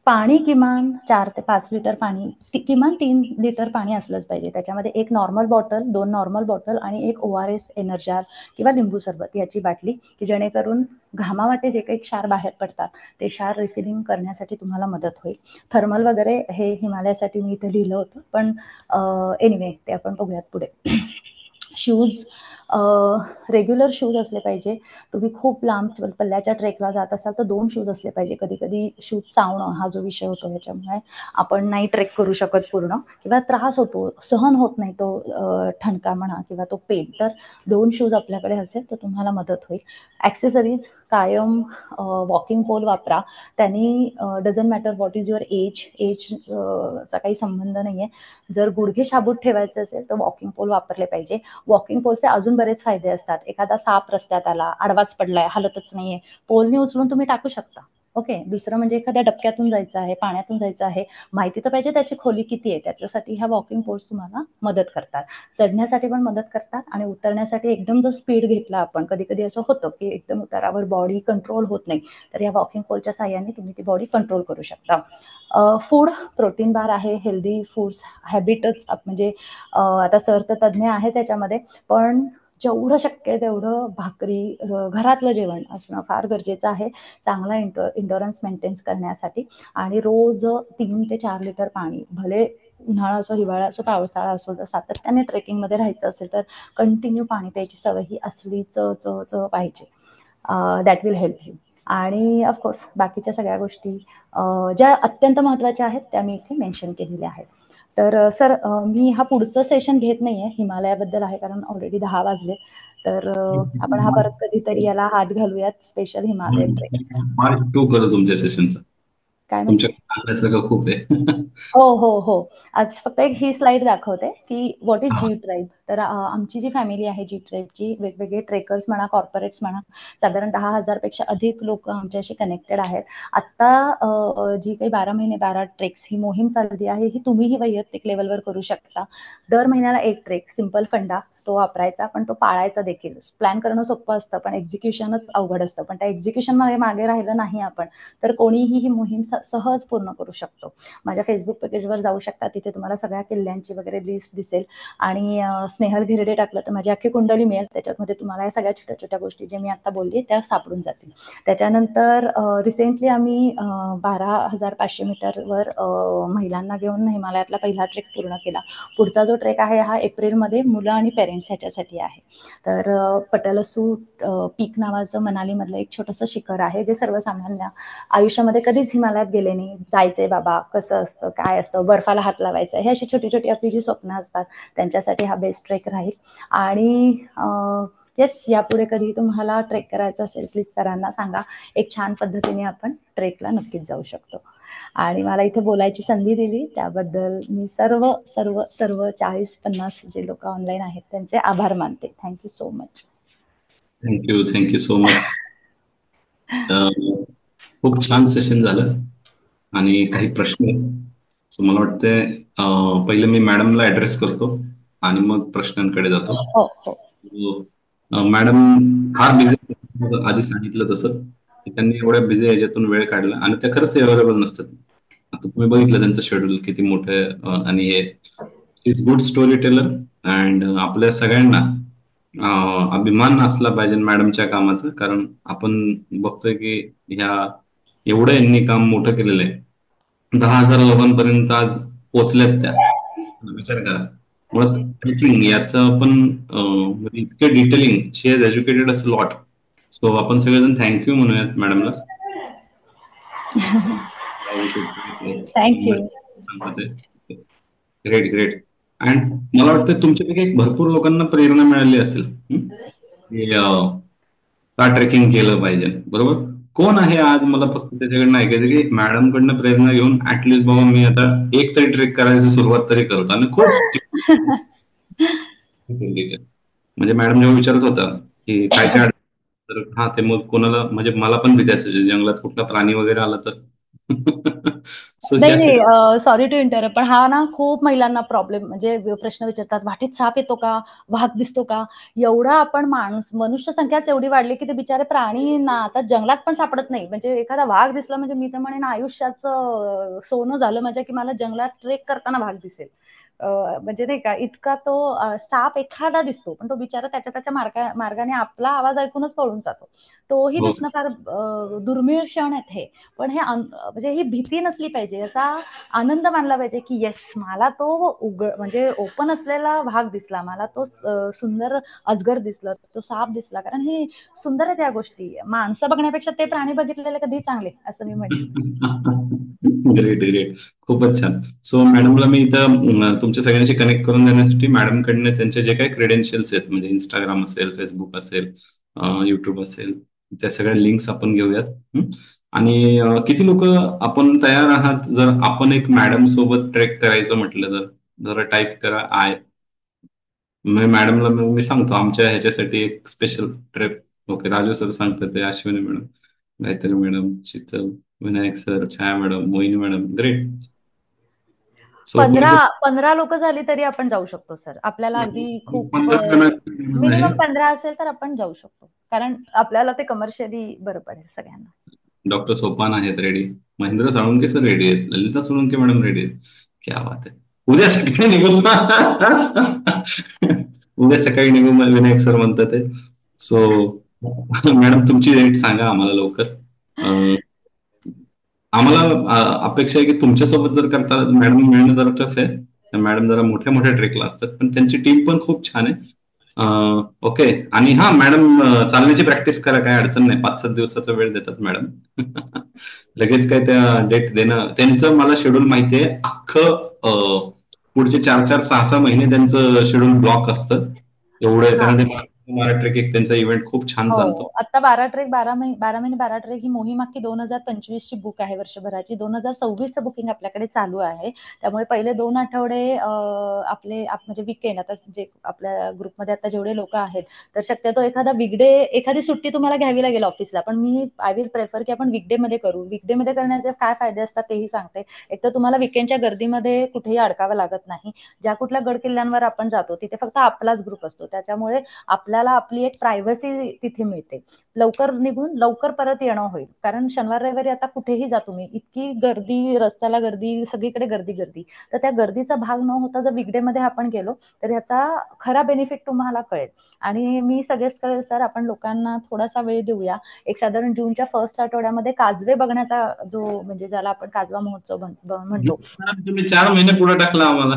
Speaker 2: पाणी किमान 4 ते 5 लिटर पाणी, किमान 3 लिटर पाणी असलंच पाहिजे. त्याच्यामध्ये एक नॉर्मल बॉटल, 2 नॉर्मल बॉटल आणि एक ORS, एनर्जार किंवा लिंबू सरबत याची बाटली, की जेणेकरून घामावाटे जे काही क्षार बाहेर पडतात ते क्षार रिफिलिंग करण्यासाठी तुम्हाला मदत होईल. थर्मल वगैरे हे हिमालयासाठी मी इथे लिहिलं होतं, पण एनिवे ते आपण बघूयात पुढे. शूज रेग्युलर शूज असले पाहिजे. तुम्ही खूप लांब पल्ल्याच्या ट्रेकला जात असाल तर 2 शूज असले पाहिजे. कधी-कधी शूज चावणं हा जो विषय होतो ह्याच्यामुळे आपण नाही ट्रेक करू शकत पूर्ण किंवा त्रास होतो, सहन होत नाही तो ठणका म्हणा किंवा तो पेन. तर 2 शूज आपल्याकडे असेल तर तुम्हाला मदत होईल. ॲक्सेसरीज कायम वॉकिंग पोल वापरा. त्यांनी doesn't matter what is your age चा काही संबंध नाहीये. जर गुडघे शाबूत ठेवायचे असेल तर वॉकिंग पोल वापरले पाहिजे. वॉकिंग पोलचे अजून बरेच फायदे असतात. एखादा साप रस्त्यात आला, आडवाच पडलाय, हलतच नाहीये, पोलने उचलून तुम्ही टाकू शकता. ओके. दुसरं म्हणजे एखाद्या डबक्यातून जायचं आहे, पाण्यातून जायचं आहे, माहिती तर पाहिजे त्याची खोली किती आहे. त्याच्यासाठी ह्या वॉकिंग पोल्स तुम्हाला मदत करतात. चढण्यासाठी पण मदत करतात आणि उतरण्यासाठी एकदम जर स्पीड घेतला आपण, कधी-कधी असं होतं की एकदम उतारावर बॉडी कंट्रोल होत नाही. तर या वॉकिंग पोलच्या साहाय्याने तुम्ही ती बॉडी कंट्रोल करू शकता. फूड प्रोटीन बार आहे, हेल्दी फूड्स हॅबिटच म्हणजे आता सर तर तज्ञ आहे त्याच्यामध्ये, पण जेवढं शक्य आहे तेवढं भाकरी, घरातलं जेवण असणं फार गरजेचं आहे चांगला इंडोरन्स मेंटेन करण्यासाठी. आणि रोज 3 ते 4 लिटर पाणी, भले उन्हाळा असो, हिवाळा असो, पावसाळा असो, जर सातत्याने ट्रेकिंगमध्ये राहायचं असेल तर कंटिन्यू पाणी प्यायची सवय ही असलीच पाहिजे. That will help you. आणि ऑफकोर्स बाकीच्या सगळ्या गोष्टी ज्या अत्यंत महत्त्वाच्या आहेत त्या मी इथे मेन्शन केलेल्या आहेत. तर सर मी हा पुढचं सेशन घेत नाहीये, हिमालयाबद्दल आहे कारण ऑलरेडी 10 वाजले. तर आपण हा परत कधीतरी याला हात घालूयात, स्पेशल हिमालयन ट्रेक्स.
Speaker 4: पार्ट 2 करू तुमच्या सेशनचा.
Speaker 2: काय म्हणते?
Speaker 4: तुमच्याकडे सांगण्यासारखं खूप आहे.
Speaker 2: हो. आज फक्त एक ही स्लाइड दाखवते की व्हॉट इज जी ट्राईब. तर आमची जी फॅमिली आहे जी ट्राईबची, वेगवेगळे ट्रेकर्स म्हणा, कॉर्पोरेट्स म्हणा, साधारण 10,000 पेक्षा अधिक लोक आमच्याशी कनेक्टेड आहेत. आता जी काही 12 महिने 12 ट्रेक्स ही मोहीम चालली आहे, ही तुम्हीही वैयक्तिक लेवलवर करू शकता. दर महिन्याला एक ट्रेक, सिंपल फंडा तो वापरायचा, पण तो पाळायचा देखील. प्लॅन करणं सोपं असतं पण एक्झिक्युशनच अवघड असतं. पण त्या एक्झिक्युशन मागे राहिलं नाही आपण तर कोणीही ही मोहीम सहज पूर्ण करू शकतो. माझ्या फेसबुक पेजवर जाऊ शकता, तिथे तुम्हाला सगळ्या किल्ल्यांची वगैरे लिस्ट दिसेल. आणि स्नेहल घिरडे टाकलं तर माझी अख्खी कुंडली मिळेल. त्याच्यामध्ये तुम्हाला या सगळ्या छोट्या छोट्या गोष्टी जे मी आता बोलली त्या सापडून जातील. त्याच्यानंतर रिसेंटली आम्ही 12,500 मीटरवर महिलांना घेऊन हिमालयातला पहिला ट्रेक पूर्ण केला. पुढचा जो ट्रेक आहे हा एप्रिलमध्ये मुलं आणि पेरेंट्स ह्याच्यासाठी आहे. तर पटलसू पीक नावाचं मनालीमधलं एक छोटंसं शिखर आहे जे सर्वसामान्य आयुष्यामध्ये कधीच हिमालयात गेले नाही, जायचंय बाबा, कसं असतं, काय असतं, बर्फाला हात लावायचा, हे अशी छोटी छोटी आपली जी स्वप्न असतात त्यांच्यासाठी हा बेस्ट ट्रेक राहील. आणि येस, यापुढे कधी तुम्हाला ट्रेक करायचं असेल प्लीज सरांना सांगा. एक छान पद्धतीने आपण ट्रेकला नक्कीच जाऊ शकतो. आणि मला इथे बोलायची संधी दिली त्याबद्दल मी सर्व 40-50 जे लोक ऑनलाईन आहेत त्यांचे आभार मानते. Thank you so much.
Speaker 4: Thank you so much. खूप छान सेशन झालं आणि काही प्रश्न आहेत. So मला वाटतंय पहिले मी मॅडमला ऍड्रेस करतो आणि मग प्रश्नांकडे जातो. मॅडम फार बिझी, आधी सांगितलं तसं की त्यांनी एवढ्या बिझी याच्यातून वेळ काढला आणि त्या खरंच अवेलेबल नसतात. आता तुम्ही बघितलं त्यांचं शेड्यूल किती मोठं आहे आणि हे is good storyteller. And आपल्या सगळ्यांना अभिमान असला पाहिजे मॅडमच्या कामाचा, कारण आपण बघतोय की ह्या एवढं यांनी काम मोठं केलेलं आहे. 10,000 लोकांपर्यंत आज पोहोचल्यात त्या. विचार करा. मुळात ट्रेकिंग याचं पण म्हणजे इतके detailing, she has educated us lot. So आपण सगळेजण थँक्यू म्हणूयात मॅडमला.
Speaker 2: थँक्यू.
Speaker 4: ग्रेट. अँड मला वाटतं तुमच्यापैकी एक भरपूर लोकांना प्रेरणा मिळाली असेल की का ट्रेकिंग केलं पाहिजे. बरोबर. कोण आहे आज मला फक्त त्याच्याकडनं ऐकायचं की मॅडमकडनं प्रेरणा घेऊन ऍटलिस्ट बाबा मी आता एक तरी ट्रेक करायची सुरुवात तरी करतो. आणि खूप म्हणजे मॅडम जेव्हा विचारत होता की काय काय तर हा ते मग कोणाला म्हणजे मला पण भीती असायची जंगलात कुठला प्राणी वगैरे आला तर. सो
Speaker 2: नाही, सॉरी टू इंटरप्ट, पण हा ना खूप महिलांना प्रॉब्लेम म्हणजे प्रश्न विचारतात, वाटेत साप येतो का, वाघ दिसतो का. एवढा आपण मनुष्य संख्याच एवढी वाढली की ते बिचारे प्राणी ना आता जंगलात पण सापडत नाही. म्हणजे एखादा वाघ दिसला म्हणजे मी तर म्हणेन आयुष्याचं सोनं झालं माझ्या की मला जंगलात ट्रेक करताना वाघ दिसेल. म्हणजे नाही का इतका तो साप एखादा दिसतो, पण तो बिचारा त्याच्या मार्गाने आपला आवाज ऐकूनच पळून जातो. तोही
Speaker 4: हो.
Speaker 2: दिसणं फार दुर्मिळ क्षण आहेत हे. पण हे म्हणजे ही भीती नसली पाहिजे, याचा आनंद मानला पाहिजे की येस, मला तो म्हणजे ओपन असलेला भाग दिसला, मला तो सुंदर अजगर दिसलं, तो साप दिसला. कारण हे सुंदर आहेत या गोष्टी. माणसं बघण्यापेक्षा ते प्राणी बघितलेले कधी चांगले, असं मी म्हणेन.
Speaker 4: ग्रेट ग्रेट, खूपच छान. सो मॅडमला मी इथं तुमच्या सगळ्यांशी कनेक्ट करून देण्यासाठी मॅडमकडनं त्यांचे जे काही क्रेडेन्शियल्स आहेत, म्हणजे इंस्टाग्राम असेल, फेसबुक असेल, युट्यूब असेल, त्या सगळ्या लिंक्स आपण घेऊयात. आणि किती लोक आपण तयार आहात, जर आपण एक मॅडम सोबत ट्रेक करायचं म्हटलं तर जरा टाईप करा आय. मॅडमला मी सांगतो आमच्या ह्याच्यासाठी एक special trip. Okay, Raju sir सांगतात ते, Ashwini madam, Gayatri madam, Sheetal, Vinayak sir, Chhaya madam, Mohini madam. Great. So
Speaker 2: 15 लोक झाली तरी आपण जाऊ शकतो सर. आपल्याला अगदी खूप
Speaker 4: 15 जणांची आहे.
Speaker 2: मिनिमम 15 असेल तर आपण जाऊ शकतो, कारण आपल्याला ते कमर्शियली बरं पडेल सगळ्यांना.
Speaker 4: डॉक्टर सोपान आहेत ready, Mahendra Salunke sir ready आहेत, ललिता सोळंके मॅडम रेडी आहेत. क्या बात आहे. उद्या सकाळी निघू. उद्या सकाळी निघू विनायक सर म्हणतात ते. सो मॅडम तुमची डेट सांगा आम्हाला लवकर. आम्हाला अपेक्षा आहे की तुमच्यासोबत जर करता मॅडम मिळणं जरा टफ आहे. मॅडम जरा मोठ्या मोठ्या ट्रेकला असतात, पण त्यांची टीम पण खूप छान आहे. ओके. आणि हा मॅडम, चालण्याची प्रॅक्टिस करा, काय अडचण नाही. 5-7 दिवसाचा वेळ देतात मॅडम. लगेच काय त्या डेट देणं, त्यांचं मला शेड्यूल माहितीये. अख्खं पुढचे 4-4, 6-6 महिने त्यांचं शेड्यूल ब्लॉक असतं एवढं, कारण ते महाराष्ट्र ट्रेक एक त्यांचा इव्हेंट खूप छान चालतो.
Speaker 2: आता 12 ट्रेक 12 महिने 12 ट्रेक ही मोहीम अख्खी 2025 ची बुक आहे वर्षभराची. 2026 चं बुकिंग आपल्याकडे चालू आहे. त्यामुळे पहिले 2 आठवडे आपले म्हणजे वीकेंड, आता जे आपल्या ग्रुपमध्ये आता जेवढे लोक आहेत, तर शक्यतो एखादा वीकडे, एखादी सुट्टी तुम्हाला घ्यावी लागेल ऑफिसला, पण मी आय विल प्रेफर की आपण वीकडे मध्ये करू. वीकडे मध्ये करण्याचे काय फायदे असतात तेही सांगते. एक तर तुम्हाला वीकेंडच्या गर्दीमध्ये कुठेही अडकावं लागत नाही. ज्या कुठल्या गड किल्ल्यांवर आपण जातो तिथे फक्त आपलाच ग्रुप असतो, त्याच्यामुळे आपल्याला आपली एक प्रायव्हसी तिथे मिळते. लवकर निघून लवकर परत येणं होईल, कारण शनिवार रविवारी आता कुठेही जा तुम्ही, इतकी गर्दी, रस्त्याला गर्दी, सगळीकडे गर्दी. तर त्या गर्दीचा भाग न होता जर वीकडे मध्ये आपण गेलो तर याचा खरा बेनिफिट तुम्हाला कळेल. आणि मी सजेस्ट करेल सर, आपण लोकांना थोडासा वेळ देऊया. एक साधारण जूनच्या फर्स्ट आठवड्यामध्ये काजवे बघण्याचा, जो म्हणजे ज्याला आपण काजवा महोत्सव म्हणतो.
Speaker 4: तुम्ही 4 महिने पुढे टाकला आम्हाला.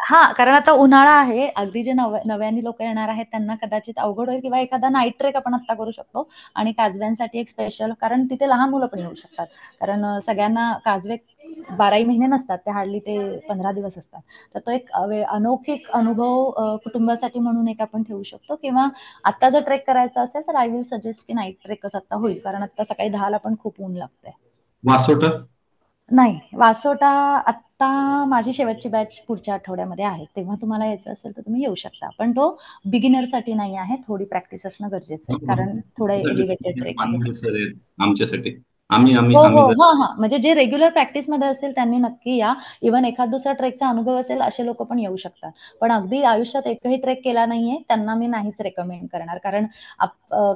Speaker 2: हा, कारण आता उन्हाळा आहे. अगदी जे नव्याने लोक येणार आहेत त्यांना कदाचित अवघड होईल, किंवा एखादा नाईट ट्रेक आपण आता करू शकतो. आणि काजव्यांसाठी एक स्पेशल, कारण तिथे लहान मुलं पण येऊ शकतात, कारण सगळ्यांना काजवे 12 महिने नसतात, ते हार्डली ते 15 दिवस असतात. तर तो एक अनौखिक अनुभव कुटुंबासाठी म्हणून एक आपण ठेवू शकतो. किंवा आता जर ट्रेक करायचा असेल तर आय विल सजेस्ट की नाईट ट्रेकच आता होईल, कारण आता सकाळी 10ला पण खूप ऊन लागतंय.
Speaker 4: वासोटा
Speaker 2: नाही, वासोटा आता माझी शेवटची बॅच पुढच्या आठवड्यामध्ये आहे, तेव्हा तुम्हाला यायचं असेल तर तुम्ही येऊ शकता. पण तो बिगिनरसाठी नाही आहे, थोडी प्रॅक्टिस असणं गरजेचं आहे, कारण थोडं एलिव्हेटेड ट्रेक आहे.
Speaker 4: आमच्यासाठी आम्ही
Speaker 2: म्हणजे जे रेग्युलर प्रॅक्टिस मध्ये असेल त्यांनी नक्की या. इव्हन एखाद दुसरा ट्रेकचा अनुभव असेल असे लोक पण येऊ शकतात. पण अगदी आयुष्यात एकही ट्रेक केला नाहीये त्यांना मी नाहीच रेकमेंड करणार, कारण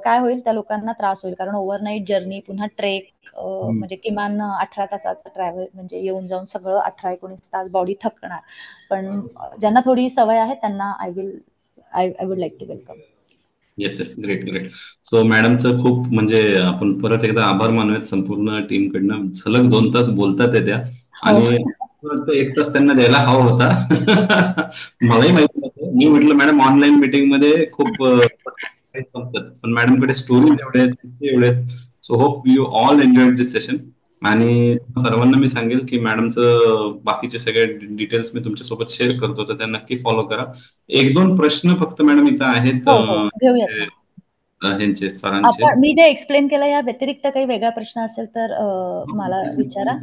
Speaker 2: काय होईल, त्या लोकांना त्रास होईल. कारण ओव्हरनाईट जर्नी, पुन्हा ट्रेक, म्हणजे किमान 18 तासाचा ट्रॅव्हल, म्हणजे येऊन जाऊन सगळं 18-19 तास बॉडी थकणार. पण ज्यांना थोडी सवय आहे त्यांना I would like to welcome.
Speaker 4: Yes, great. So मॅडमचं खूप, म्हणजे आपण परत एकदा आभार मानूयात संपूर्ण टीम कडनं. सलग 2 तास बोलतात त्या, आणि 1 तास त्यांना द्यायला हवा होता. मलाही माहिती नव्हतं. मी म्हटलं मॅडम ऑनलाईन मीटिंग मध्ये खूप संपतात, पण मॅडमकडे स्टोरीज एवढे आहेत. So hope you all enjoyed this session. आणि सर्वांना मी सांगेल की मॅडमचं बाकीचे सगळे डिटेल्स मी तुमच्यासोबत शेअर करतो, तर त्या नक्की फॉलो करा. 1-2 प्रश्न फक्त मॅडम इथं आहेत ह्यांचे, सरांचे.
Speaker 2: मी जे एक्सप्लेन केलं या व्यतिरिक्त काही वेगळा प्रश्न असेल तर मला विचारा.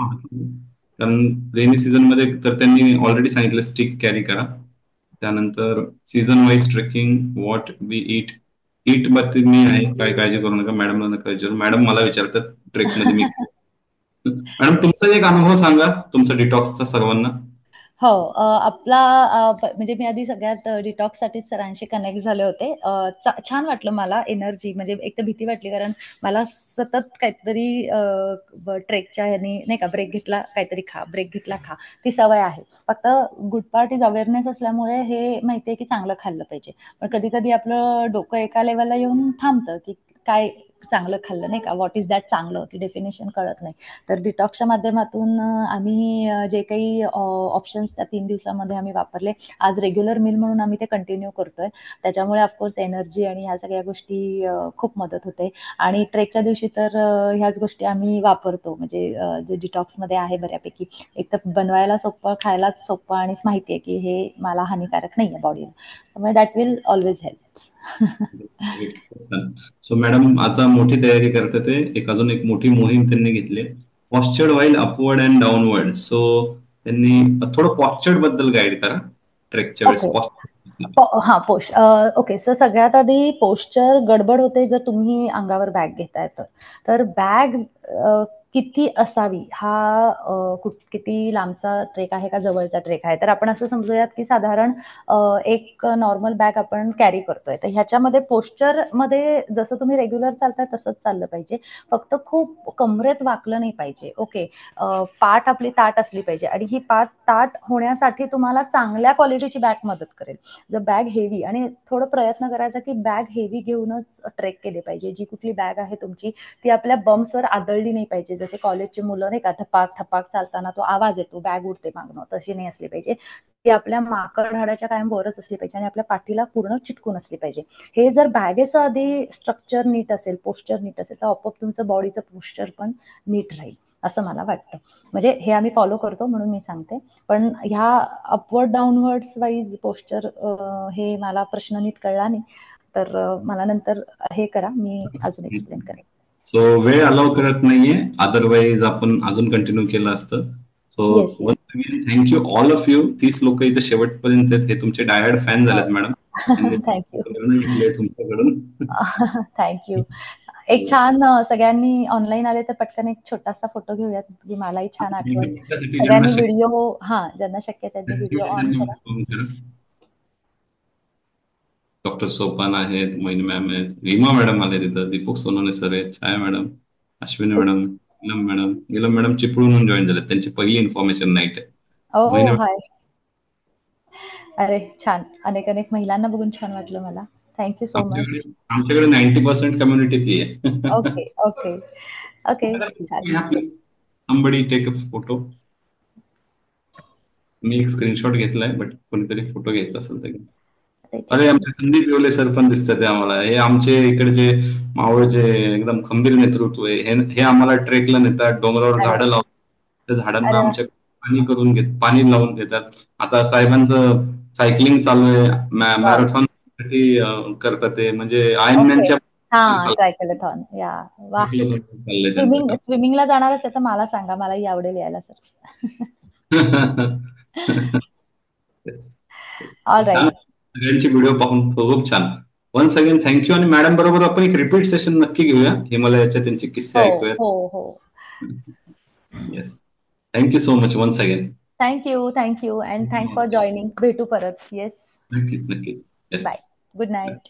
Speaker 4: कारण रेनी सीझन मध्ये तर त्यांनी ऑलरेडी सांगितलं स्टिक कॅरी करा. त्यानंतर season wise trekking, what we eat बाबतीत मी आहे, काय काळजी करू नका. मॅडमला नका विचारू, मॅडम मला विचारतात ट्रेक मध्ये मी. मॅडम तुमचा एक अनुभव सांगा तुमचा डिटॉक्सचा सर्वांना.
Speaker 2: हो. आपला म्हणजे मी आधी सगळ्यात डिटॉक्ससाठीच सरांशी कनेक्ट झाले होते. छान वाटलं मला एनर्जी, म्हणजे एक तर भीती वाटली कारण मला सतत काहीतरी ट्रेकच्या ह्यानी नाही का ब्रेक घेतला काहीतरी खा, ब्रेक घेतला खा, ती सवय आहे. फक्त गुड पार्ट इज अवेअरनेस असल्यामुळे हे माहिती आहे की चांगलं खाल्लं पाहिजे. पण कधी कधी आपलं डोकं एका लेवलला येऊन थांबतं की काय चांगलं खाल्लं नाही का, व्हॉट इज दॅट चांगलं, ती डेफिनेशन कळत नाही. तर डिटॉक्सच्या माध्यमातून आम्ही जे काही ऑप्शन्स त्या 3 दिवसामध्ये आम्ही वापरले, आज रेग्युलर मील म्हणून आम्ही ते कंटिन्यू करतोय. त्याच्यामुळे ऑफकोर्स एनर्जी आणि ह्या सगळ्या गोष्टी खूप मदत होते. आणि ट्रेकच्या दिवशी तर ह्याच गोष्टी आम्ही वापरतो. म्हणजे जे डिटॉक्समध्ये आहे बऱ्यापैकी, एक तर बनवायला सोपं, खायलाच सोपं आणि माहिती आहे की हे मला हानिकारक नाही आहे बॉडीला. त्यामुळे that will always help.
Speaker 4: So madam आता मोठी तयारी करतात ते, अजून एक मोठी मोहीम त्यांनी घेतली, postured while upward and downward. So त्यांनी थोडं पॉस्चर्ड बद्दल गाईड करा ट्रेकच्या वेळेस.
Speaker 2: ओके. हा ओके. सर सगळ्यात आधी पोस्चर गडबड होते जर तुम्ही अंगावर बॅग घेताय तर बॅग किती असावी, हा किती लांबचा ट्रेक आहे का जवळचा ट्रेक आहे, तर आपण असं समजूयात की साधारण एक नॉर्मल बॅग आपण कॅरी करतोय. तर ह्याच्यामध्ये पोस्चर मध्ये जसं तुम्ही रेग्युलर चालताय तसंच चाललं पाहिजे. फक्त खूप कमरेत वाकलं नाही पाहिजे. ओके. पाठ आपली ताट असली पाहिजे आणि ही पाठ ताट होण्यासाठी तुम्हाला चांगल्या क्वालिटीची बॅग मदत करेल. जर बॅग हेवी, आणि थोडं प्रयत्न करायचा की बॅग हेवी घेऊनच ट्रेक केले पाहिजे. जी कुठली बॅग आहे तुमची ती आपल्या बम्सवर आदळली नाही पाहिजे. जसे कॉलेजचे मुलं नाही का धपाक धपाक चालताना तो आवाज येतो, बॅग उडते मागणं, तशी नाही असली पाहिजे. ती आपल्या माकड हाडाच्या कायम वरच असली पाहिजे आणि आपल्या पाठीला पूर्ण चिटकून असली पाहिजे. हे जर बॅगेचं आधी स्ट्रक्चर नीट असेल, पोस्चर नीट असेल, तर आपोआप तुमचं बॉडीचं पोस्चर पण नीट राहील असं मला वाटतं. म्हणजे हे आम्ही फॉलो करतो म्हणून मी सांगते. पण ह्या अपवर्ड डाऊनवर्ड्स वाईज पोस्चर हे मला प्रश्न नीट कळला नाही, तर मला नंतर हे करा, मी अजून एक्सप्लेन करेन.
Speaker 4: सो वेळ अलाव करत नाहीये, अदरवाईज आपण अजून कंटिन्यू केलं असतं. So
Speaker 2: yes yes.
Speaker 4: Once again thank you all of you. 30 लोक इथे शेवटपर्यंत आहेत, हे तुमचे डायहार्ड फॅन झालेत मॅडम.
Speaker 2: थँक्यू.
Speaker 4: तुमच्याकडून
Speaker 2: थँक्यू. एक छान सगळ्यांनी ऑनलाईन आले तर पटकन एक छोटासा फोटो घेऊयात की मलाही छान आठवण. सगळ्यांनी व्हिडिओ, ज्यांना शक्य आहे त्यांनी व्हिडिओ ऑन करा.
Speaker 4: डॉक्टर सोपान आहेत, मोहिनी मॅम आहेत, रीमा मॅडम आले तिथं, दीपक सोनवणे सर आहेत, Chhaya madam, Ashwini madam, Neelam madam चिपळूणहून जॉईन झाले, त्यांची पहिली इन्फॉर्मेशन नाईट आहे.
Speaker 2: हाय. अरे छान, अनेक अनेक महिलांना बघून छान वाटलं मला. Thank you so much.
Speaker 4: आमच्याकडे 90% कम्युनिटी ती आहे.
Speaker 2: Okay okay okay.
Speaker 4: somebody take a photo. मी एक स्क्रीनशॉट घेतलाय, बट कोणीतरी फोटो घ्यायचा असेल तर. अरे आमचे संदीप येवले सर पण दिसतात आम्हाला. हे आमचे इकडचे मावळचे एकदम खंबीर नेतृत्व आहे. हे आम्हाला ट्रेकला नेतात, डोंगरावर झाडं लावतात, त्या झाडांना आमच्या पाणी लावून देतात. आता साहेबांचं सायकलिंग चालू आहे, मॅरेथॉन साठी करतात ते, म्हणजे आयर्नमॅनच्या
Speaker 2: ट्रायथलॉन. या वा. स्विमिंगला जाणार असेल तर मला सांगा, मलाही आवडेल यायला सर. ऑलराईट.
Speaker 4: सगळ्यांचे व्हिडिओ पाहून खूप छान. Once again thank you. आणि मॅडम बरोबर आपण एक रिपीट सेशन नक्की घेऊया, हिमालयाच्या त्यांचे किस्से ऐकूया.
Speaker 2: हो.
Speaker 4: Yes, thank you so much once again.
Speaker 2: Thank you and thanks for joining. भेटू परत. येस,
Speaker 4: नक्कीच.
Speaker 2: बाय. Good night.